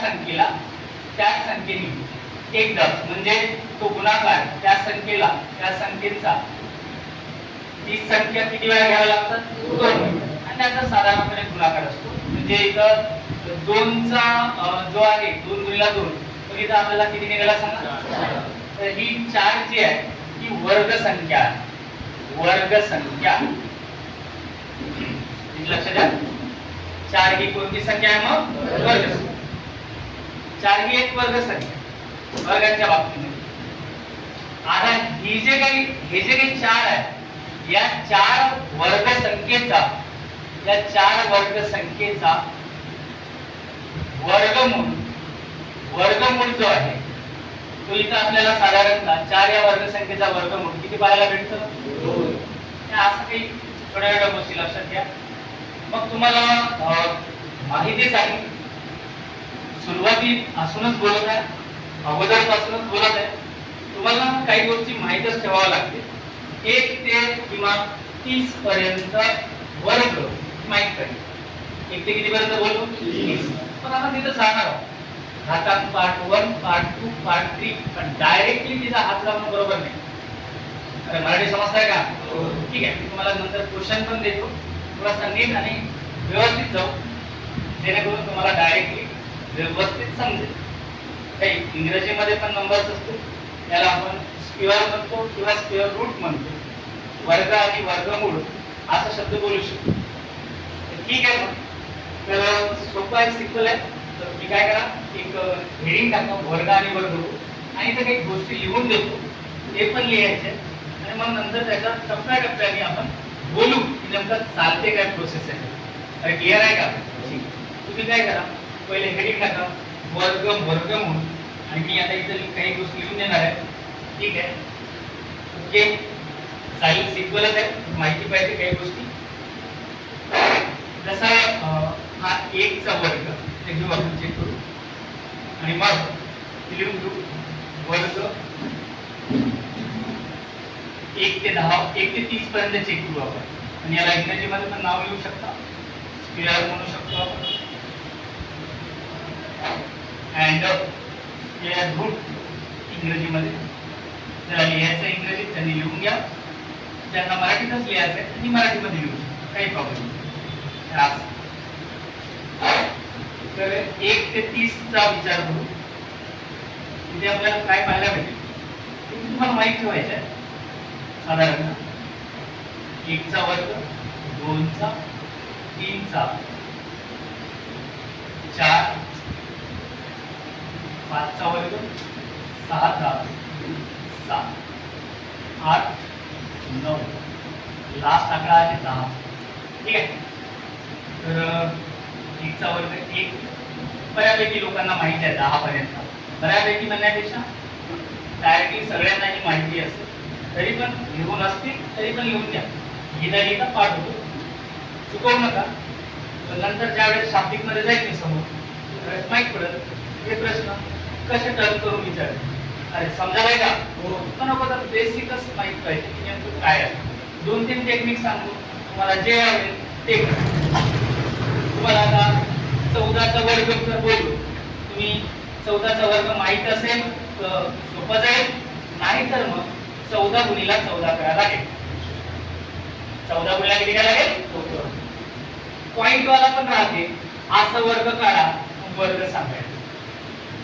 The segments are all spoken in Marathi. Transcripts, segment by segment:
संख्येला त्या संख्येने एकदा म्हणजे तो गुणाकार त्या संख्येचा ती संख्या किती वेळा घ्यावी लागतात 2 आणि त्याचा साधारणपणे गुणाकार असतो. म्हणजे इथं 2 चा जो आहे 2 गुणिला 2 तर इथं आपल्याला किती निघाला सांगा. तर ही 4 जी आहे ही वर्ग संख्या आहे. वर्ग संख्या लक्षात द्या. 4 ही कोणती संख्या आहे मग वर्ग. 4 ही एक वर्ग संख्या वर्गाच्या बाबतीत. आता हे जे काही 4 आहे या 4 वर्ग संख्येचा वर्गमूळ जो आहे तो इथं आपल्याला साधारणतः 4 या वर्ग संख्येचा वर्गमूळ किती पाहायला भेटतं 2. असं काही थोड्या वेळा गोष्टी लक्षात घ्या. मग तुम्हाला माहितीसाठी सुरुवातीपासूनच बोलत आहे, अगोदरपासूनच बोलत आहे. तुम्हाला काही गोष्टी माहीतच ठेवाव्या लागतील. 1 ते किमान 30 पर्यंत वर्ग माहित पाहिजे. 1 ते किती पर्यंत बोलू 30. पण आपण तिथं जाणार आहोत घातांक पार्ट 1 पार्ट 2 पार्ट 3 पण डायरेक्टली तिचा हात लावणं बरोबर नाही. अरे मराठी समजताय का. ठीक आहे. मी तुम्हाला नंतर क्वेश्चन पण देतो. थोडासा नीट आणि व्यवस्थित जाऊ जेणेकरून तुम्हाला डायरेक्टली व्यवस्थित समजेल. काही इंग्रजीमध्ये पण नंबर्स असतो याला आपण स्क्वेअर म्हणतो किंवा स्क्वेअर रूट म्हणतो. वर्ग आणि वर्गमूळ असा शब्द बोलू शकतो. ठीक आहे. मग तर सोपं आहे, सिंपल आहे. तर मी काय करा एक हेडिंग टाका वर्ग आणि वर्गमूळ आणि इथे काही गोष्टी लिहून देतो ते पण लिहायचे आणि मग नंतर त्याच्या टप्प्याटप्प्याने आपण बोलू की नेमकं चालते काय प्रोसेस आहे. अरे क्लिअर आहे का. तुम्ही काय करा पहिले हेडिंग टाका वर्गमूळ आणि मी आता इथे काही गोष्टी लिहून देणार आहे. ठीक आहे. ओके चालेल. सिंपलच आहे. माहिती पाहिजे काही गोष्टी. जसा हा 1 चा वर्ग ते घेऊ आपण चेक करू आणि मग लिहून घेऊ वर्ग 1 ते 10 1 ते 30 पर्यंत चेक करू आपण. आणि याला इंग्रजीमध्ये पण नाव लिहू शकता. स्क्वेअर म्हणू शकतो आपण. अँड स्क्वेअर रूट इंग्रजीमध्ये ज्याला लिहायचं इंग्रजीत त्यांनी लिहून घ्या. ज्यांना मराठीतच लिहायचं आहे त्यांनी मराठीमध्ये लिहू शकतो. काही प्रॉब्लेम नाही. तर 1 ते 30 चा विचार करू. इथे आपल्याला काय पाहायला भेटेल ते तुम्हाला माहित ठेवायचं आहे. साधारण 1 चा वर्ग 2 चा 3 चा 4 5 चा वर्ग 6 चा 7 8 9 लास्ट आकडा आहे 10. ठीक आहे. तर 1 चा वर्ग 1 बऱ्यापैकी लोकांना माहिती आहे 10 पर्यंत. बऱ्यापैकी म्हणण्यापेक्षा डायरेक्टली सगळ्यांना ही माहिती असते. तरी पण लिहून असतील तरी पण लिहून घ्या. लिहिता पाठ होतो. चुकवू नका. नंतर ज्यावेळेस शाब्दिक मध्ये जाईल मी समोर माहित पडत हे प्रश्न कसे टर्न करून विचार. अरे समजायला का पण अगोदर बेसिकच माहित पाहिजे की नेमकं काय आहे. 2-3 टेक्निक सांगू तुम्हाला जे आवडेल ते करा. तुम्हाला आता 14 चा वर्ग जर बोलू तुम्ही 14 चा वर्ग माहित असेल तर सोपं जाईल. नाही तर मग 14 गुणिला 14 करायला लागेल. 14 गुणिला किती करायला लागेल. पॉइंट वाला पण राहते. असं वर्ग काढा वर्ग सांगायचा.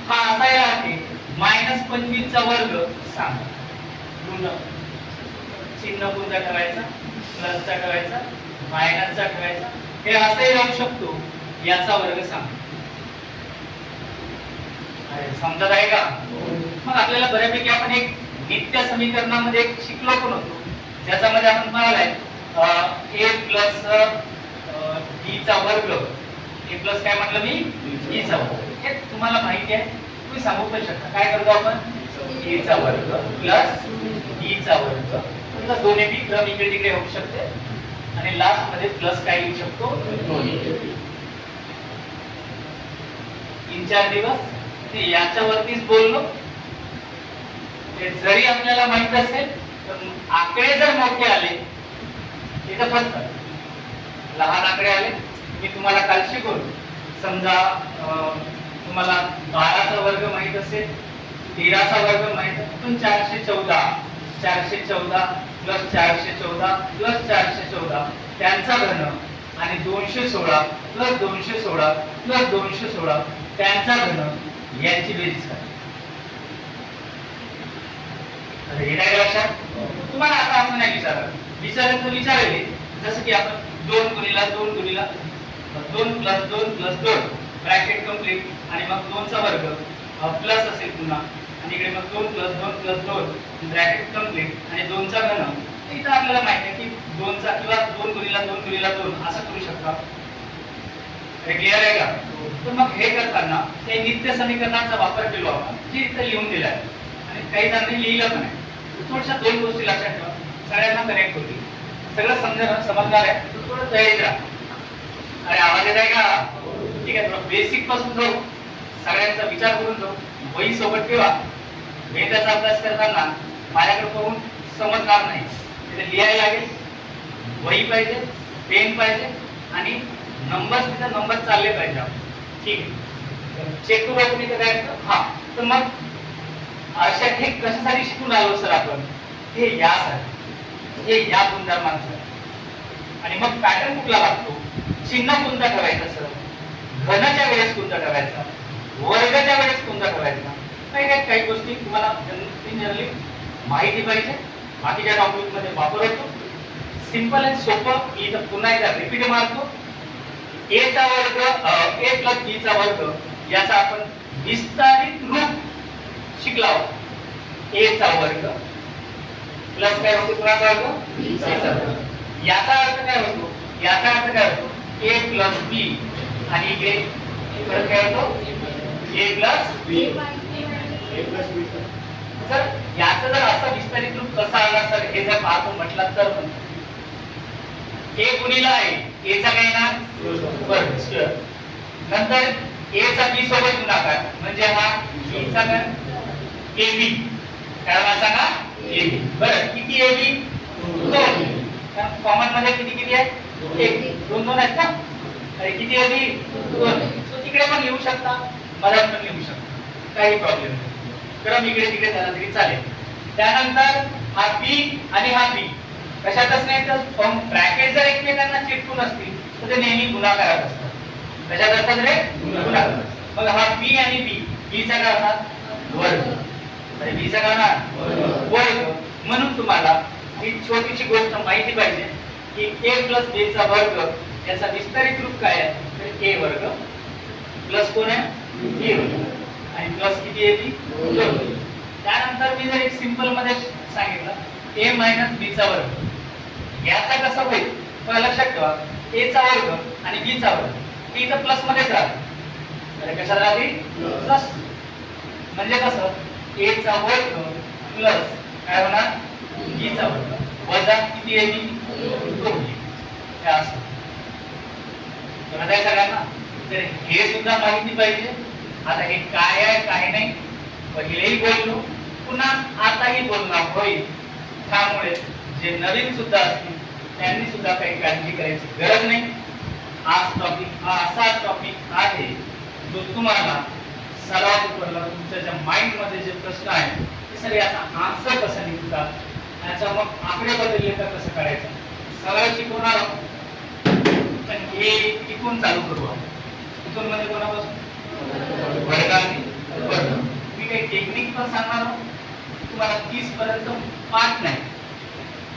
हा असाही राहते -25 चा वर्ग सांगा. ऋण चिन्ह कोणता ठेवायचा प्लसचा ठेवायचा मायनसचा ठेवायचा. हे असंही राहू शकतो. याचा वर्ग सांगा. समजत आहे का. मग आपल्याला बऱ्यापैकी आपण एक नित्य समीकरणामध्ये एक शिकलो पण होतो ज्याच्यामध्ये आपण पाहिलाय a प्लस b चा वर्ग. a प्लस काय म्हटलं मी b चा वर्ग. हे तुम्हाला माहिती आहे. तुम्ही सांगू पण शकता. काय करतो आपण a चा वर्ग प्लस b चा वर्ग. तुमचा दोन्ही बी क्रम इकडे तिकडे होऊ शकते आणि लास्ट मध्ये प्लस काय लिहू शकतो 2. 3-4 दिवस ते याच्यावरतीच बोललो. जरी आपल्याला माहित असेल तर आकडे जर मोठे आले इथं फसतात. लहान आकडे आले मी तुम्हाला काल शिकवलं. समजा तुम्हाला 12चा वर्ग माहित असेल, 13चा वर्ग माहित आहे, पण 414 प्लस 414 प्लस 414 त्यांचा घन आणि 216 प्लस 216 प्लस 216 त्यांचा घन यांची बेरीज करा. हे काय लक्षात? तुम्हाला आता असं नाही विचारलं तर विचारले जसं की आपण 2 गुणिला 2 गुणिला 2 प्लस 2 प्लस 2 ब्रॅकेट कंप्लीट आणि मग 2 चा वर्ग प्लस असेल पुन्हा आणि इकडे मग 2 प्लस 2 प्लस 2 ब्रॅकेट कंप्लीट आणि 2 चा घन. इथं आपल्याला माहिती आहे की 2 चा किंवा 2 गुणिला 2 गुणिला 2 असं करू शकता. क्लिअर आहे का? तर मग हे करताना ते नित्य समीकरणाचा वापर केलो आपण जे इथं लिहून दिलं आहे आणि काही जणांनी लिहिलं पण आहे. थोड्याशा 2 गोष्टी लक्षात ठेवा, सगळ्यांना कनेक्ट होतील, सगळं समजणार आहे. थोडं तयारीत राहा. अरे आवाज येत आहे का? ठीक आहे. थोडं बेसिक पासून जाऊ, सगळ्यांचा विचार करून जाऊ, वही सोबत ठेवा. गणिताचा अभ्यास करताना माझ्याकडे पाहून समजणार नाही, तिथे लिहायला लागेल, वही पाहिजे, पेन पाहिजे आणि नंबर चालले पाहिजे. ठीक आहे. चेक करू आपण इथं काय असतं. हा, तर मग अशा हे कशासाठी शिकून आलो सर आपण? हे यासाठी, हे या गुणधर्मांसाठी. आणि मग पॅटर्न कुठला लागतो? चिन्ह कोणता ठेवायचं सर? घनच्या वेळेस कोणता ठेवायचा? वर्गाच्या वेळेस कोणता ठेवायचा? काही गोष्टी तुम्हाला जनरली माहिती पाहिजे. बाकीच्या टॉपिक मध्ये वापर होतो. सिंपल आणि सोपं. इथं पुन्हा एकदा रिपीट मारतो. a चा वर्ग a प्लस b चा वर्ग याचा आपण विस्तारित रूप शिकला आहोत. a चा वर्ग प्लस काय होतो? कुणाचा वर्ग? b चा वर्ग. याचा अर्थ काय होतो? याचा अर्थ काय होतो? a प्लस b आणि इकडे परत काय होतो? a plus b. सर याचा जर असा विस्तारित रूप कसा आला सर हे जर पाहतो म्हटलं तर a गुणिला a, a चा काय येणार? वर्ग स्क्वेअर. नंतर a चा b सोबत गुणाकार म्हणजे हा b चा काय? ab. काय वाचा का? ab. बरं किती ab? 2. कॉमन मध्ये किती आहे? 1. 2 आहेत ना? अरे किती ab? 2. तो तिकडे पण लिहू शकता, मधात पण लिहू शकता, काही प्रॉब्लेम नाही. क्रम इकडे तिकडे झाला तरी चालेल. त्यानंतर हा b आणि हा b कशातच नाही तर ब्रॅकेट जर एकमेकांना चिटकून असतील तर ते नेहमी गुणाकारात असतात. कशात असतात रे? गुणाकार. मग हा b आणि b, b चा काय होता? वर्ग. आणि b चा काय होणार? वर्ग. म्हणून तुम्हाला ही छोटीशी गोष्ट माहिती पाहिजे की a प्लस b चा वर्ग याचा विस्तारित रूप काय आहे? तर a वर्ग प्लस कोण आहे? b वर्ग आणि प्लस किती आहे? b. त्यानंतर मी जर एक सिंपल मध्ये सांगितलं a मायनस b चा वर्ग याचा कसं होईल? मला लक्षात ठेवा a चा वर्ग आणि b चा वर्ग हे इथं प्लस मध्येच राहते. तर कशात राहते? प्लस. म्हणजे कसं? a चा वर्ग प्लस काय होणार? b चा वर्ग वजा किती आहे? b. 2. हे असं. समजलं आहे सगळ्यांना? तर हे सुद्धा माहिती पाहिजे. आता हे काय आहे काय नाही पहिलेही बोललो, पुन्हा आताही बोलणार होईल. त्यामुळे जे नवीन सुद्धा असतील त्यांनी सुद्धा काही काळजी करायची गरज नाही. आज टॉपिक हा असा टॉपिक आहे जो तुम्हाला सर्वात उपरला तुमच्या ज्या माइंड मध्ये जे प्रश्न आहेत ते सगळे याचा आन्सर कसं निघतात, याचा मग आकडे बदलले तर कसं करायचं सगळं शिकवणार आहोत. पण हे इथून चालू करू आपण. इथून म्हणजे कोणापासून? वर्गाने वर्ग. मी काही टेक्निक पण सांगणार आहोत तुम्हाला. 30 पर्यंत पाठ नाही,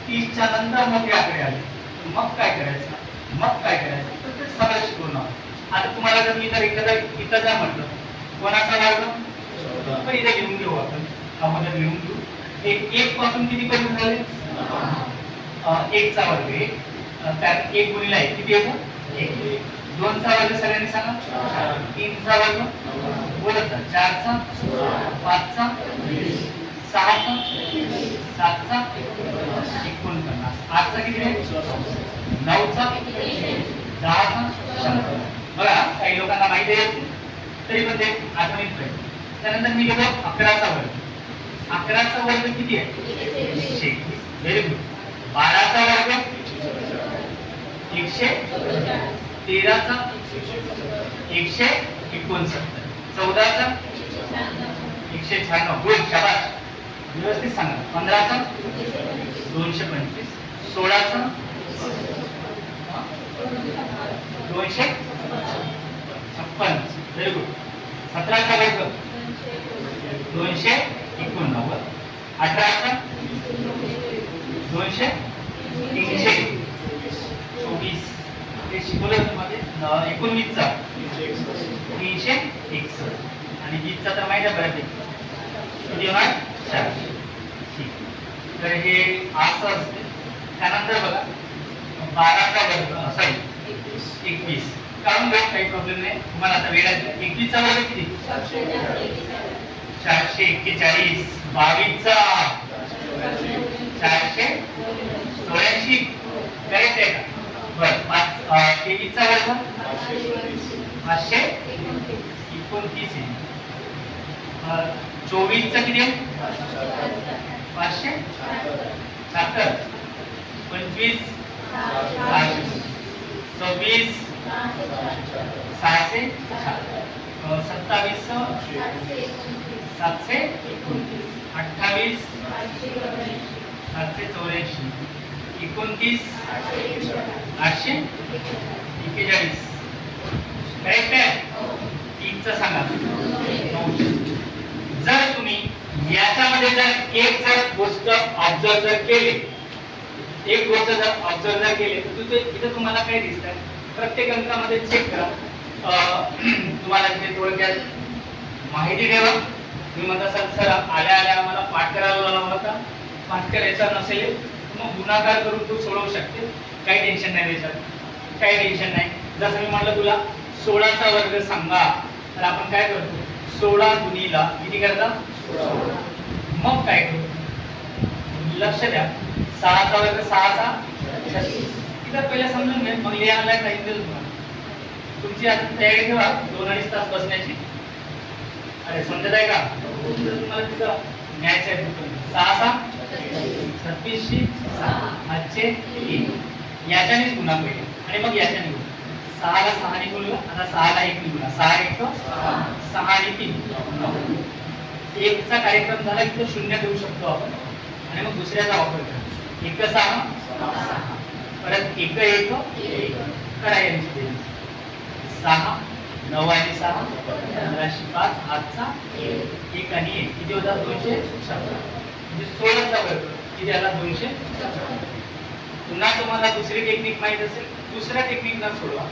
30 च्या नंतर मोठे आकडे आले मग काय करायचं, मग काय करायचं तर ते सगळं शिकवून आहोत. आता तुम्हाला जर मी जर इथं जर म्हटलं कोणाचा वर्ग तर इथे लिहून घेऊ आपण. अगोदर लिहून घेऊ. 1 पासून किती पर्यंत झाले? 1 चा वर्ग 1. त्यात 1 गुणिला 1 किती येतो? 1. 2 चा वर्ग सगळ्यांनी सांगा. 3 चा वर्ग बोलत जा. 4 चा 5 चा 6 चा 7 चा 49. 8 चा किती आहे? 9 चा 10 चा 100. बघा काही लोकांना माहिती आहे तरी पण ते आठवणीत पाहिजे. त्यानंतर मी घेतो 11 चा वर्ग. 11 चा वर्ग किती आहे? 121. Very good. 12 चा वर्ग 113 चा 169. 14चा 196 गुड शाबास व्यवस्थित सांगा 15चा 225 16चा 256 व्हेरी गुड 17चा वर्ग 289 18चा 200 324 ते शिकवलं मध्ये 19चा 361 आणि 20चा तर माहिती आहे बऱ्यापैकी किती होणार 400 ठीक तर हे असं असते त्यानंतर बघा 12चा वर्ग सॉरी 21 काढून घ्या काही प्रॉब्लेम नाही तुम्हाला आता वेळ आहे 21चा वर्ग किती 441 22चा 484 करेक्ट आहे का बरं 23चा वर्ग 529 आहे 24चा किती आहे 576 25 26 600 27 729 28 784 29 841 करेक्ट आहे 3चा सांगा 900 जर तुम्ही याच्यामध्ये जर एक जर गोष्ट ऑब्झर्व जर केली एक गोष्ट जर ऑब्झर्व जर केली तर इथे तुम्हाला काय दिसतंय प्रत्येक अंकामध्ये चेक करा तुम्हाला इथे थोडक्यात माहिती द्यावा तुम्ही म्हणता सर आल्या आल्या मला पाठ करायला लावला होता पाठ करायचा नसेल मग गुणाकार करून तू सोडवू शकते काही टेन्शन नाही त्याच्यात काही टेन्शन नाही जसं मी म्हटलं तुला 16चा वर्ग सांगा तर आपण काय करतो 16 गुणीला किती करता मग काय करू लक्ष द्या 6चा वर्ग 6चा 36 इथं पहिला समजून घ्या मग लिहायला टाइम देतो तुम्हाला तुमची आता तयारी ठेवा 2-2.5 तास बसण्याची अरे समजत आहे का तुम्हाला तिथं न्यायचं आहे 6 36 5 याच्यानेच गुणा पहिले आणि मग याच्याने गुणा 6 ला 6 ने गुणला आता 6 ला 1 ने गुणा 6 1 6 आणि 3 1 चा कार्यक्रम झाला की तो 0 देऊ शकतो आपण आणि मग दुसऱ्याचा वापर करा 1 6 परत 1 1 करा यांची 6 9 आणि 6 15 5 8चा 1 आणि 1 किती होता 217 म्हणजे 16चा वर्ग किती आला 200 पुन्हा तुम्हाला दुसरी टेक्निक माहित असेल दुसऱ्या टेक्निकला सोडवा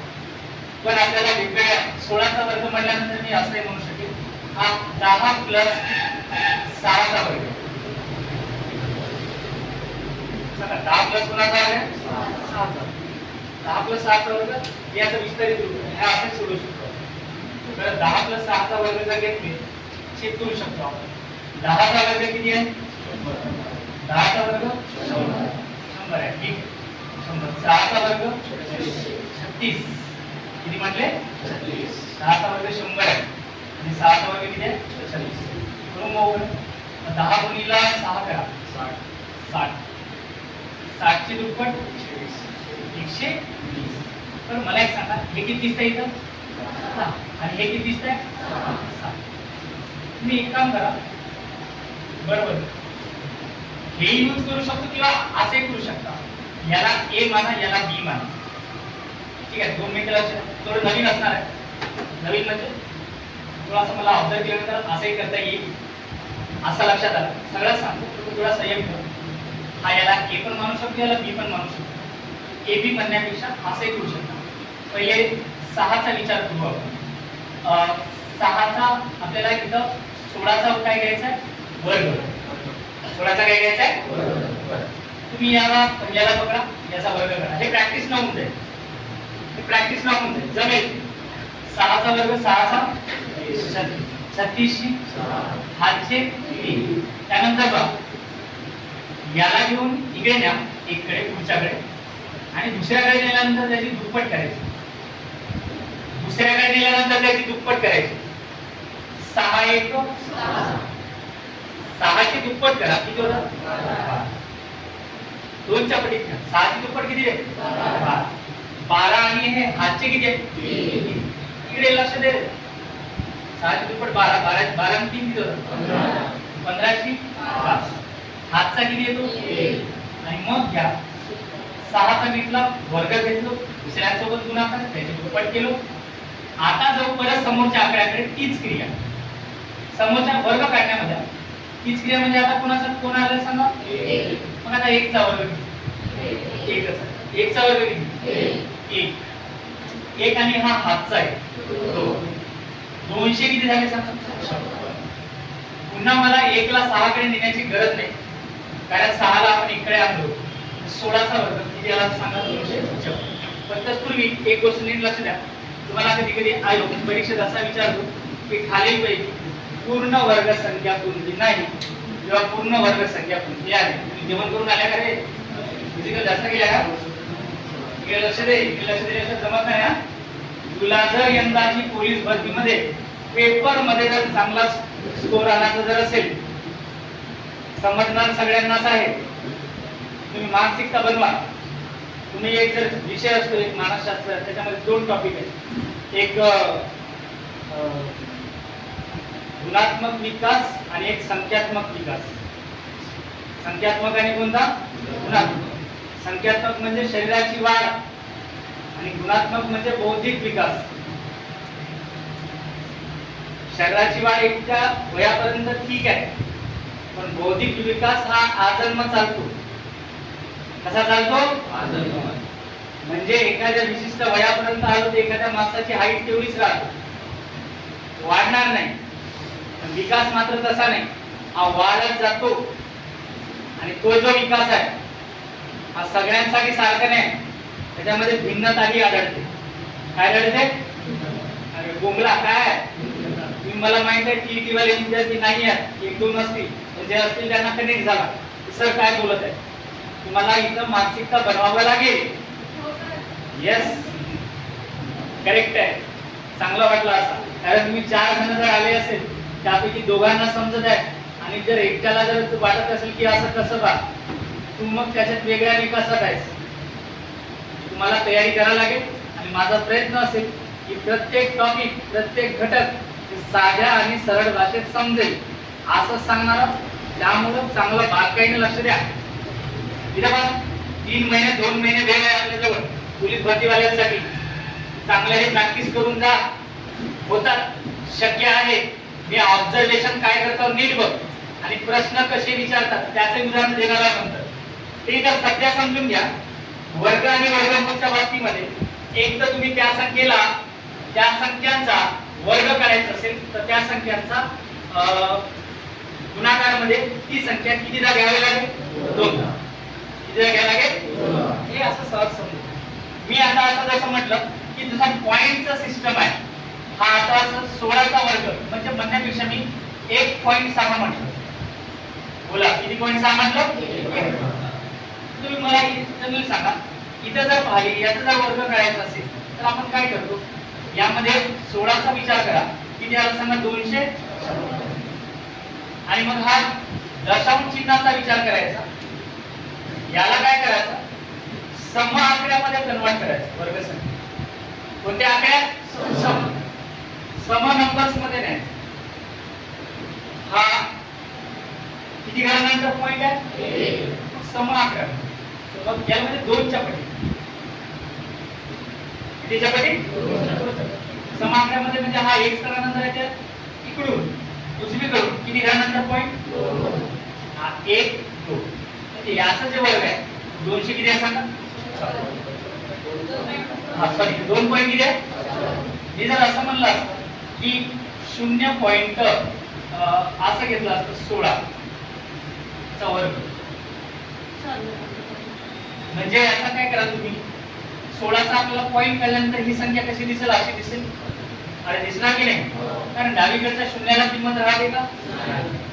पण आपल्याला वेगवेगळ्या 16चा वर्ग म्हटल्यानंतर मी असंही म्हणू शकेल हा 10 प्लस 6चा वर्ग चला 10 प्लस कोणाचा वर्ग 6चा 10 प्लस 6चा वर्ग याचा विस्तारित रूप हे असे सोडू शकतो तर 10 प्लस 6चा वर्ग जर घेतले चेक करू शकतो आपण 10चा वर्ग किती आहे 10चा वर्ग 100 आहे ठीक 6चा वर्ग 36 किती म्हटले 36 6चा वर्ग 100 आहे आणि 6चा वर्ग किती आहे 36 करून मग 10 गुणीला 6 करा 60 60 ची दुप्पट 120 तर मला एक सांगा हे किती दिसतंय इथं आणि हे किती दिसतंय 7 तुम्ही एक काम करा बरोबर हे यूज करू शकतो किंवा असे करू शकता याला ए माना याला बी माना ठीक आहे 2 मिनिटं लक्ष थोडं नवीन असणार आहे नवीन म्हणजे थोडं असं मला ऑब्झर्व केल्यानंतर असंही करता येईल असं लक्षात आलं सगळं सांगतो थोडा संयम ठेवा हा याला ए पण मानू शकतो याला बी पण मानू शकतो ए बी म्हणण्यापेक्षा असंही करू शकता पहिले 6चा विचार करू आपण 6चा आपल्याला इथं 16चा काय घ्यायचा आहे वर्ग 16चा काय घ्यायचा आहे तुम्ही याला पकडा याचा वर्ग करा हे प्रॅक्टिस न होऊन जाईल जमेल 6चा वर्ग 6चा 36 हातचे 3 त्यानंतर बघा याला घेऊन इकडे न्या एककडे पुढच्याकडे आणि दुसऱ्याकडे नेल्यानंतर त्याची दुप्पट करायची दुसऱ्याकडे नेल्यानंतर त्याची दुप्पट करायची 6 1 6 ची दुप्पट करा किती होतं 2 च्या पटीत 6 ची दुप्पट किती आहे 12 आणि हे हातचे किती आहे 3 इकडे लक्ष दे 6 दुप्पट 12, 12 आणि 3 किती होतं? 15ची 5. हातचा किती येतो? आणि मग घ्या 6चा घेतला, वर्ग घेतलो, दुसऱ्यासोबत गुणाकार, त्याचे दुप्पट केलो. आता जाऊ परत समोरच्या आकड्याकडे, तीच क्रिया समोरच्या वर्ग काढण्यामध्ये तीच क्रिया म्हणजे आता कोण आलं सांगा? मग आता 1 चा वर्ग किती? 1 चा वर्ग किती? 1 आणि हा हातचा आहे 200 किती झाले सांगा? पुन्हा मला 1 ला 6 कडे नेण्याची गरज नाही, कारण 6 ला आपण इकडे आणलो. 16चा वर्ग किती आला सांगा? 256. पण तत्पूर्वी एक गोष्ट नीट लक्ष द्या. तुम्हाला कधी कधी आयोग परीक्षेत असा विचारतो की खालीलपैकी पूर्ण वर्ग संख्या कोणती नाही किंवा पूर्ण वर्ग संख्या कोणती आहे. तुम्ही जेवण करून आल्या का रे? फिजिकल जास्त केल्या का? लक्ष दे, लक्ष दे, असं जमत नाही हा. तुला जर यंदाची पोलीस भरतीमध्ये पेपर मध्ये जर चांगला स्कोर आणायचा जर असेल, समजणार सगळ्यांनाच आहे, तुम्ही मानसिकता बनवा. तुम्ही एक जर विषय असतो एक मानसशास्त्र, त्याच्यामध्ये 2 टॉपिक आहेत. एक गुणात्मक विकास आणि एक संख्यात्मक विकास. संख्यात्मक आणि कोणता? गुणात्मक. संख्यात्मक म्हणजे शरीराची वाढ आणि गुणात्मक म्हणजे बौद्धिक विकास. शरीराची वाढ एकट्या वयापर्यंत ठीक आहे, पण बौद्धिक विकास हा आजन्म चालतो. कसा चालतो? आजन्म. म्हणजे एखाद्या विशिष्ट वयापर्यंत आलो तर एखाद्या माणसाची हाईट तेवढीच राहते, वाढणार नाही. विकास मात्र तसा नाही, हा वाढत जातो. आणि तो जो विकास आहे हा सगळ्यांसाठी सारखा नाही, त्याच्यामध्ये भिन्नताही आढळते. काय आढळते? अरे बोंबला काय? तुम्ही मला माहित आहे टीईटी वाले विद्यार्थी नाही आहेत, 1-2 असतील, जे असतील त्यांना कनेक्ट झाला सर काय बोलत आहे. तुम्हाला इथं मानसिकता बनवावं लागेल. येस, करेक्ट आहे. चांगला वाटला असा, कारण तुम्ही 4 जण जर आले असेल, त्यापैकी दोघांना समजत आहे आणि जर एकट्याला जर वाटत असेल की असं कसं बा, तू मग त्याच्यात वेगळ्या विकासात आहेस. तुम्हाला तयारी करावी लागेल आणि माझा प्रयत्न असेल की प्रत्येक टॉपिक, प्रत्येक घटक साध्या आणि सरळ भाषेत समजेल असं सांगणार. त्यामुळे चांगलं बारकाईने लक्ष द्या. इथे पण 3 महिने 2 महिने वेळ आहे आपल्याजवळ पोलीस भरतीवाल्यांसाठी. चांगलं हे प्रॅक्टिस करून जा. होतात, शक्य आहे. मी ऑब्झर्वेशन काय करतो नीट बघ आणि प्रश्न कसे विचारतात त्याचे उदाहरण देणार आहे नंतर. ठीक आहे, सध्या समजून घ्या. वर्ग आणि वर्गमूळच्या बाबतीमध्ये एक तर तुम्ही त्या संख्येला, त्या संख्यांचा वर्ग करायचा असेल तर त्या संख्यांचा गुणाकार मध्ये ती संख्या कितीदा घ्यावी लागेल? 2दा. कितीदा घ्यावी लागेल? हे असं सहज समजू. मी आता असं जसं म्हटलं की जसा पॉइंटचा सिस्टम आहे, हा आता असं 16चा वर्ग म्हणजे म्हणण्यापेक्षा मी 1.6 म्हटलं. बोला किती 0.6 म्हटलं? तुम्ही मला इथं सांगा, इथं जर पाहिली याचा जर वर्ग करायचा असेल तर आपण काय करतो? यामध्ये 16चा विचार करा, किती आला सांगा? 200. आणि मग हा दशांश चिन्हाचा विचार करायचा. याला काय करायचं? सम आकड्यामध्ये कन्वर्ट करायचं. वर्ग संख्या कोणत्या आकड्यात? सम नंबर्स मध्ये न्यायचं. हा किती घरानंतर पॉइंट आहे? सम आकडा. मग यामध्ये 2च्या पटी. कितीच्या पटी? सम आकड्यामध्ये म्हणजे हा 1 घरानंतर येते इकडून उजवीकडून किती घरानंतर पॉइंट? हा 1 2. म्हणजे याचा जे वर्ग आहे 200 किती आहे सांगा? हा सॉरी 2 पॉइंट किती आहे? मी जर असं म्हणलं की 0 पॉइंट असं घेतलं असतं 16 चा वर्ग, म्हणजे याचा काय करा तुम्ही 16चा आपल्याला पॉइंट काढल्यानंतर ही संख्या कशी दिसेल? अशी दिसेल. अरे दिसणार की नाही? कारण डावीकडच्या शून्याला किंमत राहते का?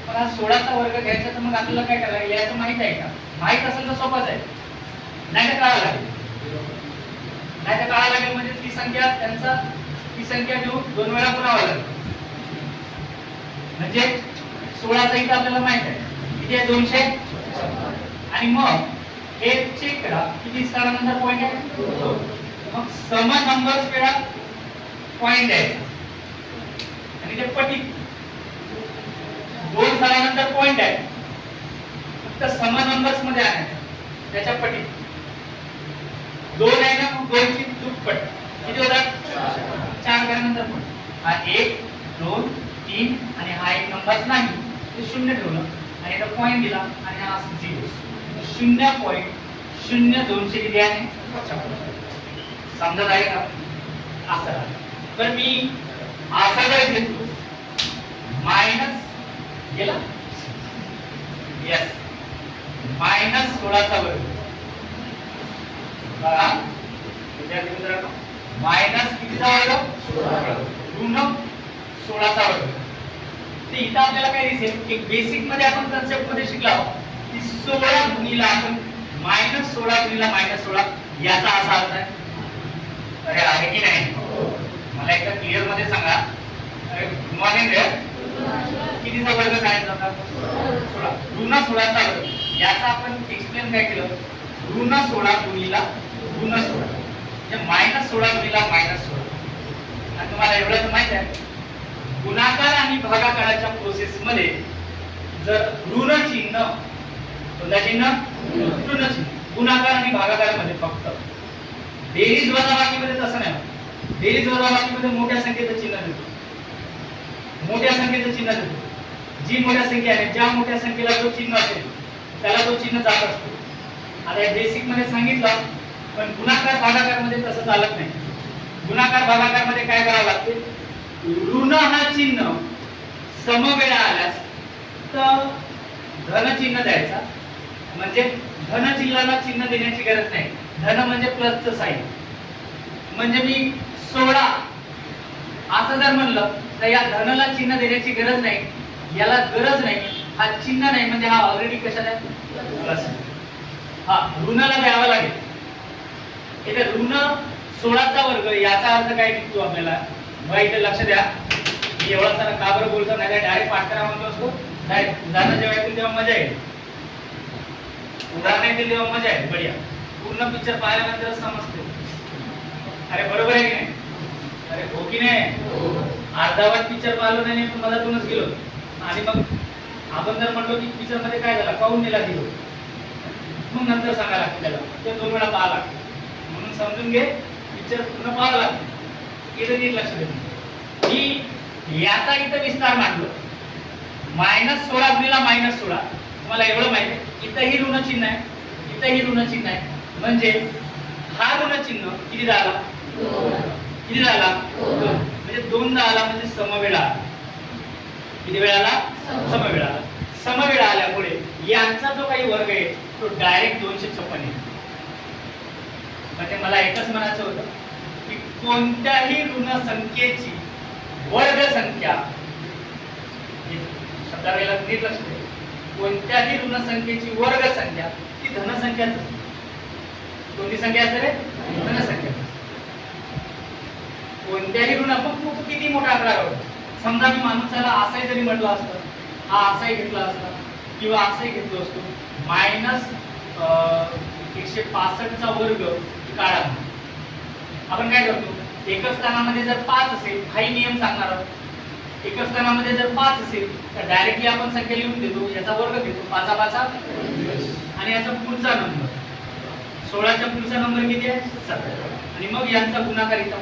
पण हा 16चा वर्ग घ्यायचा तर मग आपल्याला काय करायला याचं माहित आहे का? माहित असेल तर सोपंच आहे, नाही तर कळायला लागेल. नाही तर कळायला लागेल म्हणजे ती संख्या घेऊन 2 वेळा पुरावं लागेल. म्हणजे 16चा इथं आपल्याला माहित आहे किती आहे? 200. आणि मग हे चेक करा किती स्थानानंतर पॉइंट आहे? मग सम नंबर्स वेळा पॉइंट आहे आणि तिथे पटीत 2 झाल्यानंतर पॉइंट आहे, फक्त सम नंबर्स मध्ये आणायचं त्याच्या पटीत 2 आहे ना, मग 2 ची दुप्पट किती होतात 4 झाल्यानंतर पण हा 1 2 3 आणि हा एक नंबर नाही ते शून्य ठेवलं आणि इथं पॉइंट दिला आणि हा 0 0.02 किती आहे समजत आहे का असं. तर मी असा जर घेतलो मायनस गेला यस -16 चा वर्ग बघा विद्यार्थी मित्रांनो मायनस कितीचा वर्ग ऋण 16 चा वर्ग. ते इथं आपल्याला काय दिसेल की बेसिक मध्ये आपण कन्सेप्ट मध्ये शिकलो की 16 गुणिले आपण -16 गुणिले -16 याचा असा अर्थ आहे. अरे आहे की नाही मला एकदा क्लिअर मध्ये सांगा. अरे गुड मॉर्निंग रे कितीचा वर्ग काय जातात 16 ऋण 16 चा वर्ग याचा आपण एक्सप्लेन काय केलं ऋण 16 गुणिले ऋण 16 म्हणजे -16 गुणिले -16. आणि तुम्हाला एवढं माहित आहे गुणाकार आणि भागाकाराच्या प्रोसेस मध्ये जर ऋण चिन्ह कोणता चिन्ह ऋण चिन्ह गुणाकार आणि भागाकार मध्ये फक्त बेरीज वजाबाकी मध्ये तसं नाही. बेरीज वजाबाकी मध्ये मोठ्या संख्येचं चिन्ह देतो मोठ्या संख्येचं चिन्ह देतो जी मोठ्या संख्या आहे ज्या मोठ्या संख्येला जो चिन्ह असेल त्याला तो चिन्ह जात असतो. आता हे बेसिक मध्ये सांगितलं पण गुणाकार भागाकार मध्ये तसं चालत नाही. गुणाकार भागाकार मध्ये काय करावं लागते ऋण हा चिन्ह समवेळा आल्यास तर धन चिन्ह द्यायचा म्हणजे धन चिन्हाला चिन्ह देण्याची गरज नाही. धन म्हणजे प्लसचं साइन म्हणजे मी 16 असं जर म्हणलं तर या धनला चिन्ह देण्याची गरज नाही याला गरज नाही हा चिन्ह नाही म्हणजे हा ऑलरेडी कशात आहे प्लस. हा ऋणाला द्यावा लागेल. इथे ऋण 16 चा वर्ग याचा अर्थ काय निघतो आपल्याला बघा इथे लक्ष द्या. मी एवढा सारा का बरं बोलतो नाही डायरेक्ट पाठ करा म्हणतो असतो डायरेक्ट उदाहरण जेव्हा येतील तेव्हा मजा येईल. उदाहरण येतील तेव्हा मजा येईल बढिया. पूर्ण पिक्चर पाहिल्यानंतर समजते. अरे बरोबर आहे की नाही अरे हो की नाही अर्धावट पिक्चर पाहिलो नाही पण मधातूनच गेलो आणि मग आपण जर म्हणलो की पिक्चर मध्ये काय झालं काऊन नेला गेलो मग नंतर सांगायला लागतं त्याला ते 2 वेळा पाहावं लागतं. म्हणून समजून घे पिक्चर पूर्ण पाहावं लागतं. इथं नीट लक्ष दे. मी याचा इथं विस्तार मांडलो -16 गुणिले -16 तुम्हाला एवढं माहिती आहे इथंही ऋण चिन्ह आहे इथंही ऋण चिन्ह आहे म्हणजे हा ऋण चिन्ह किती झाला किती झाला 2 म्हणजे 2 आला म्हणजे समवेळा किती वेळा आला समवेळा आला. समवेळा आल्यामुळे यांचा जो काही वर्ग आहे तो डायरेक्ट 256 आहे. म्हणजे मला एकच म्हणायचं होतं की कोणत्याही ऋण संख्येची वर्ग संख्या शब्दाला नीट लक्ष द्या कोणत्याही ऋण संख्येची वर्ग संख्या ती धन संख्याच असते. कोणती संख्या असते रे धन संख्या. कोणत्याही ऋण आपण किती मोठा आकडा काढू समजा मी माणसाला असाही जरी म्हटलं असतं हा असाही घेतला असता किंवा असाही घेतलो असतो -165 चा वर्ग काढा. आपण काय करतो एकच स्थानामध्ये जर 5 असेल हाही नियम सांगणार आहोत. एकच स्थानामध्ये जर 5 असेल तर डायरेक्टली आपण संख्या लिहून देतो याचा वर्ग घेतो 5 5 आणि याचा पुढचा नंबर 16 चा पुढचा नंबर किती आहे 17 आणि मग यांचा गुणाकार इथं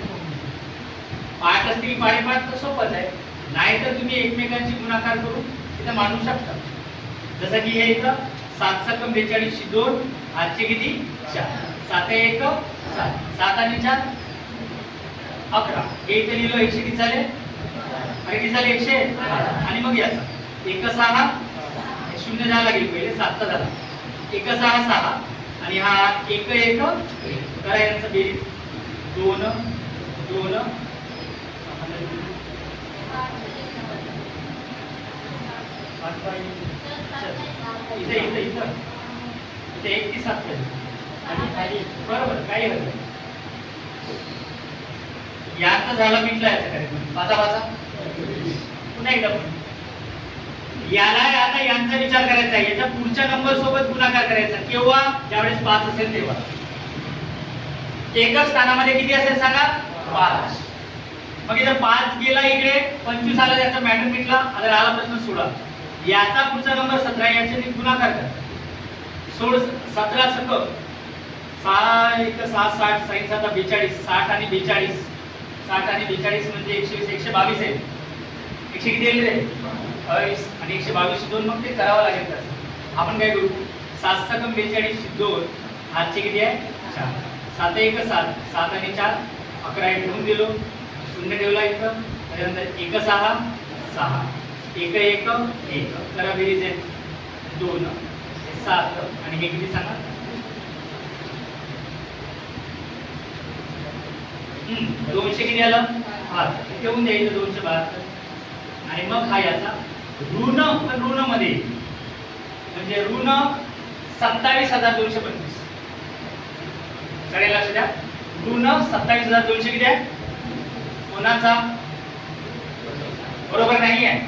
पाठ असतील पाडेपाठ तर सोपंच आहे. नाहीतर तुम्ही एकमेकांची गुणाकार करून इथं मांडू शकता. जसं की हे इथं 7 × 42 2 आजचे किती 4 7 1 7 7 आणि 4 11 हे इथे लिहिलं 100 किती झाले अरे किती झाले 108 आणि मग याचा 1 6 0 झाला गेली पहिले 7 चा झाला 1 6 6 आणि हा 1 1 करा यांचा बेरीज 2 2 इथे इथे इथे इथे 1 ची 7 आणि बरोबर काही हरकत नाही. याचा झाला मिटला याचा कार्यक्रम माझा माझा पुन्हा एकदा याला आता यांचा विचार करायचा आहे याच्या पुढच्या नंबर सोबत गुणाकार करायचा केव्हा ज्यावेळेस 5 असेल तेव्हा एकच स्थानामध्ये किती असेल सांगा 5 मग इथं 5 गेला इकडे, 25 आला, त्याचा मॅटर मिटला. आता राहिला प्रश्न 16. याचा पुढचा नंबर 17, याच्याने गुणाकार करा. 17 सक 6 1 6 60 6 7 42 60 आणि 42 60 आणि 42 म्हणजे 120 122 आहे. 100 किती येईल रे? 22 आणि 122 2 मग ते करावं लागेल तसं. आपण काय करू? 7 सकम 42 2 हातचे किती आहे? 4. 7 1 7 7 आणि 4 11 हे ठेवून दिलो. शून्य ठेवला इथं. त्यानंतर 1 6 6 1 1 1 करा बेरीज आहे 2 7 आणि हे किती सांगा? 200 किती आलं? 5 ठेवून द्यायचं 272. आणि मग हा याचा ऋण पण ऋण मध्ये म्हणजे ऋण 27,225. सगळे लक्ष द्या. ऋण 27,200 किती आहे? कोणाचा? बरोबर नाही आहे?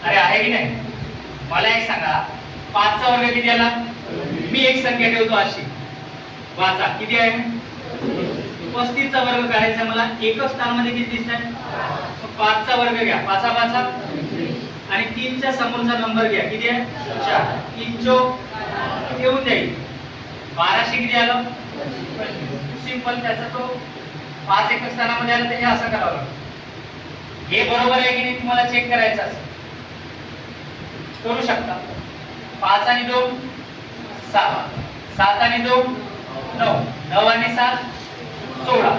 अरे आहे की नाही? मला एक सांगा, 5 चा वर्ग किती आला? मी एक संख्या ठेवतो अशी. वाचा किती आहे? 35 चा वर्ग करायचा. मला एकच स्थानामध्ये किती दिसत आहे? 5 चा वर्ग घ्या. 5 5 आणि 3 च्या समोरचा नंबर घ्या. किती आहे? 4. 3 चौक ठेवून जाईल. 1200 किती आलं? सिंपल. त्याचा तो 5 एकच स्थानामध्ये आलं तर हे असं करावं लागतं. हे बरोबर आहे की नाही तुम्हाला चेक करायचं असेल करू शकता. 5 आणि 2 6 7 आणि 2 9 9 आणि 7 16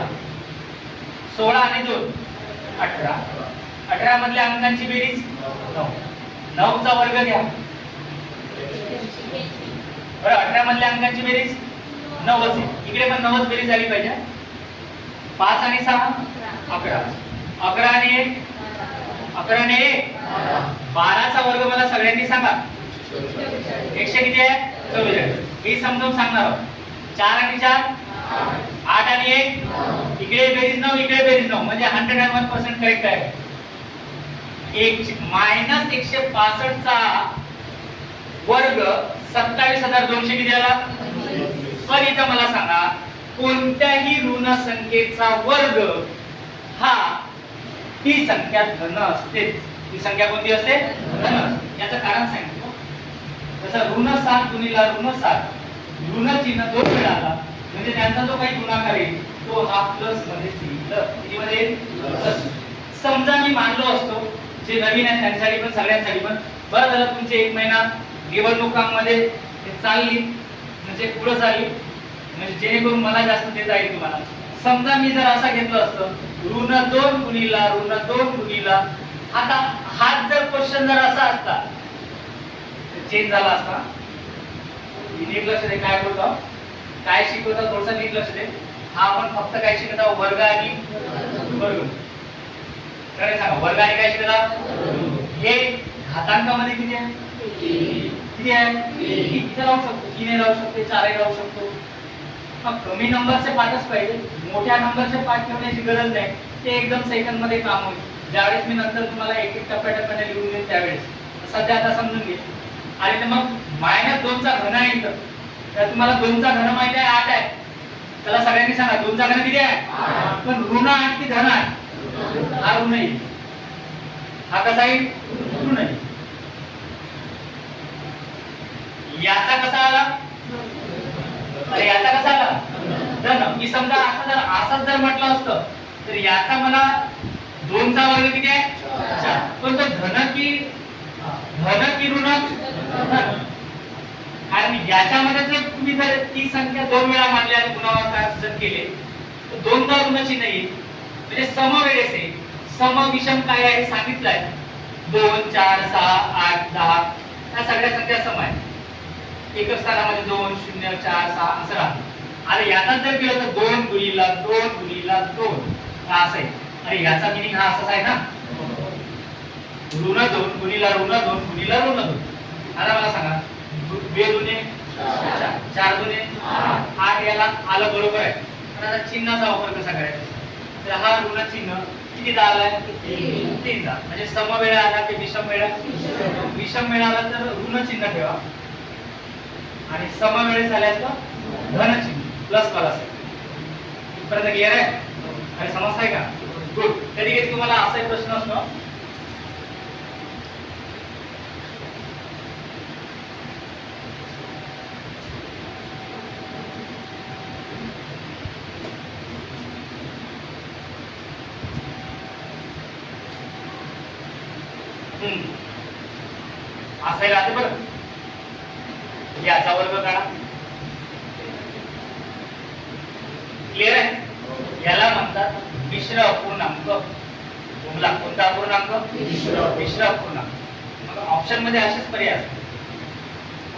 16 आणि 2 18 18 मधल्या अंकांची बेरीज 9 9 चा वर्ग घ्या. बरं 18 मधल्या अंकांची बेरीज 9 आहे. इकडे पण 9 बेरीज झाली पाहिजे. 5 आणि 6 11 11 आणि 1 11 आणि 1 12 चा वर्ग मला सगळ्यांनी सांगा. 100 किती आहे? 44. मी समजावून सांगणार आहोत. 4 आणि 4 8 आणि 1 इकडे बेरीज 9 इकडे बेरीज 9 म्हणजे 101% करेक्ट आहे. मायनस 165 चा वर्ग 27,200 किती आला? पण इथं मला सांगा, कोणत्याही ऋण संख्येचा वर्ग हा ती संख्या धन असते. ती संख्या कोणती असते? धन. याचं कारण सांगितलं. जसं ऋण 7 गुणिला ऋण 7 ऋण चिन्ह 2 वेळा आला म्हणजे त्यांचा जो काही गुणाकार येईल तो हा प्लस मध्ये येईल. किती मध्ये येईल? समजा मी मानलो असतो, जे नवीन आहेत त्यांच्यासाठी पण सगळ्यांसाठी पण बरं झालं तुमचे 1 महिना निवडणुकांमध्ये चालली म्हणजे पुढे चालली म्हणजे जेणेकरून मला जास्त देता येईल तुम्हाला. समजा मी जर असा घेतलं असतं ऋण 2 गुणिला ऋण 2 गुणिला, आता हाच जर क्वेश्चन जर असा असता चेंज झाला असता. नीट लक्ष दे काय बोलतो, काय शिकवतो थोडंसं नीट लक्ष दे. हा आपण फक्त काय शिकत आहोत? वर्ग आणि वर्ग. खरं सांगा, वर्ग आणि काय शिकत आहोत? हे घातांकामध्ये किती आहे? किती आहे? इथे राहू शकतो, 3 राहू शकते, 4 राहू शकतो. मग कमी नंबरचे पाठच पाहिजे, मोठ्या नंबरचे पाठ ठेवण्याची गरज नाही. ते एकदम सेकंड मध्ये काम होईल. ज्यावेळेस मी नंतर तुम्हाला एक एक टप्प्याटप्प्याने लिहून देईन त्यावेळेस. सध्या आता समजून घे. आणि मग -2 चा घन आहे इथं. तर तुम्हाला 2 चा घन माहिती आहे 8 आहे. चला सगळ्यांनी सांगा 2 चा घन किती आहे? 8. पण ऋण 8 की धन 8? हा ऋण आहे. हा कसा आहे? ऋण आहे. याचा कसा आला? अरे याचा कसा आला? धन. मी समजा असंच जर म्हटलं असतं तर याचा मला 2 चा वर्ग किती आहे? 4. पण तो धन की ऋण? कारण याच्यामध्ये जर तुम्ही जर ती संख्या 2 वेळा मांडली आणि गुणाकार जर केले तर 2दा ऋण चिन्ह येईल म्हणजे समवेळेस आहे. सम विषम काय आहे सांगितलं आहे. 2 4 6 8 10 या सगळ्या संख्या सम आहेत. एकच स्थानामध्ये 2 0 4 6 असं राहतं. आणि याचा जर केलं तर 2 गुणिला 2 गुणिला 2 हा असं आहे. आणि याचा मिनिंग हा असाच आहे ना, ऋण 2 गुणिला ऋण 2 गुणिला ऋण 2. आता मला सांगा 2 दुने 4 4 दुने 8 याला आलं बरोबर आहे. पण आता चिन्हाचा वापर कसा करायचा? तर हा ऋण चिन्ह कितीदा आलाय? 3दा. म्हणजे समवेळा आला की विषम वेळा? विषम वेळा आला तर ऋण चिन्ह ठेवा आणि समवेळेस आल्यास तर धन चिन्ह प्लस प्लस. इथपर्यंत क्लिअर आहे? काही समस्या आहे का? गुड. कधी कधी तुम्हाला असा एक प्रश्न असतो, असाही राहते बरं, याचा वर्ग काढा. क्लिअर आहे? याला म्हणतात मिश्र अपूर्णांक. बोला, कोणता अपूर्णांक? मिश्र अपूर्णांक. मग ऑप्शन मध्ये असेच पर्याय असतात,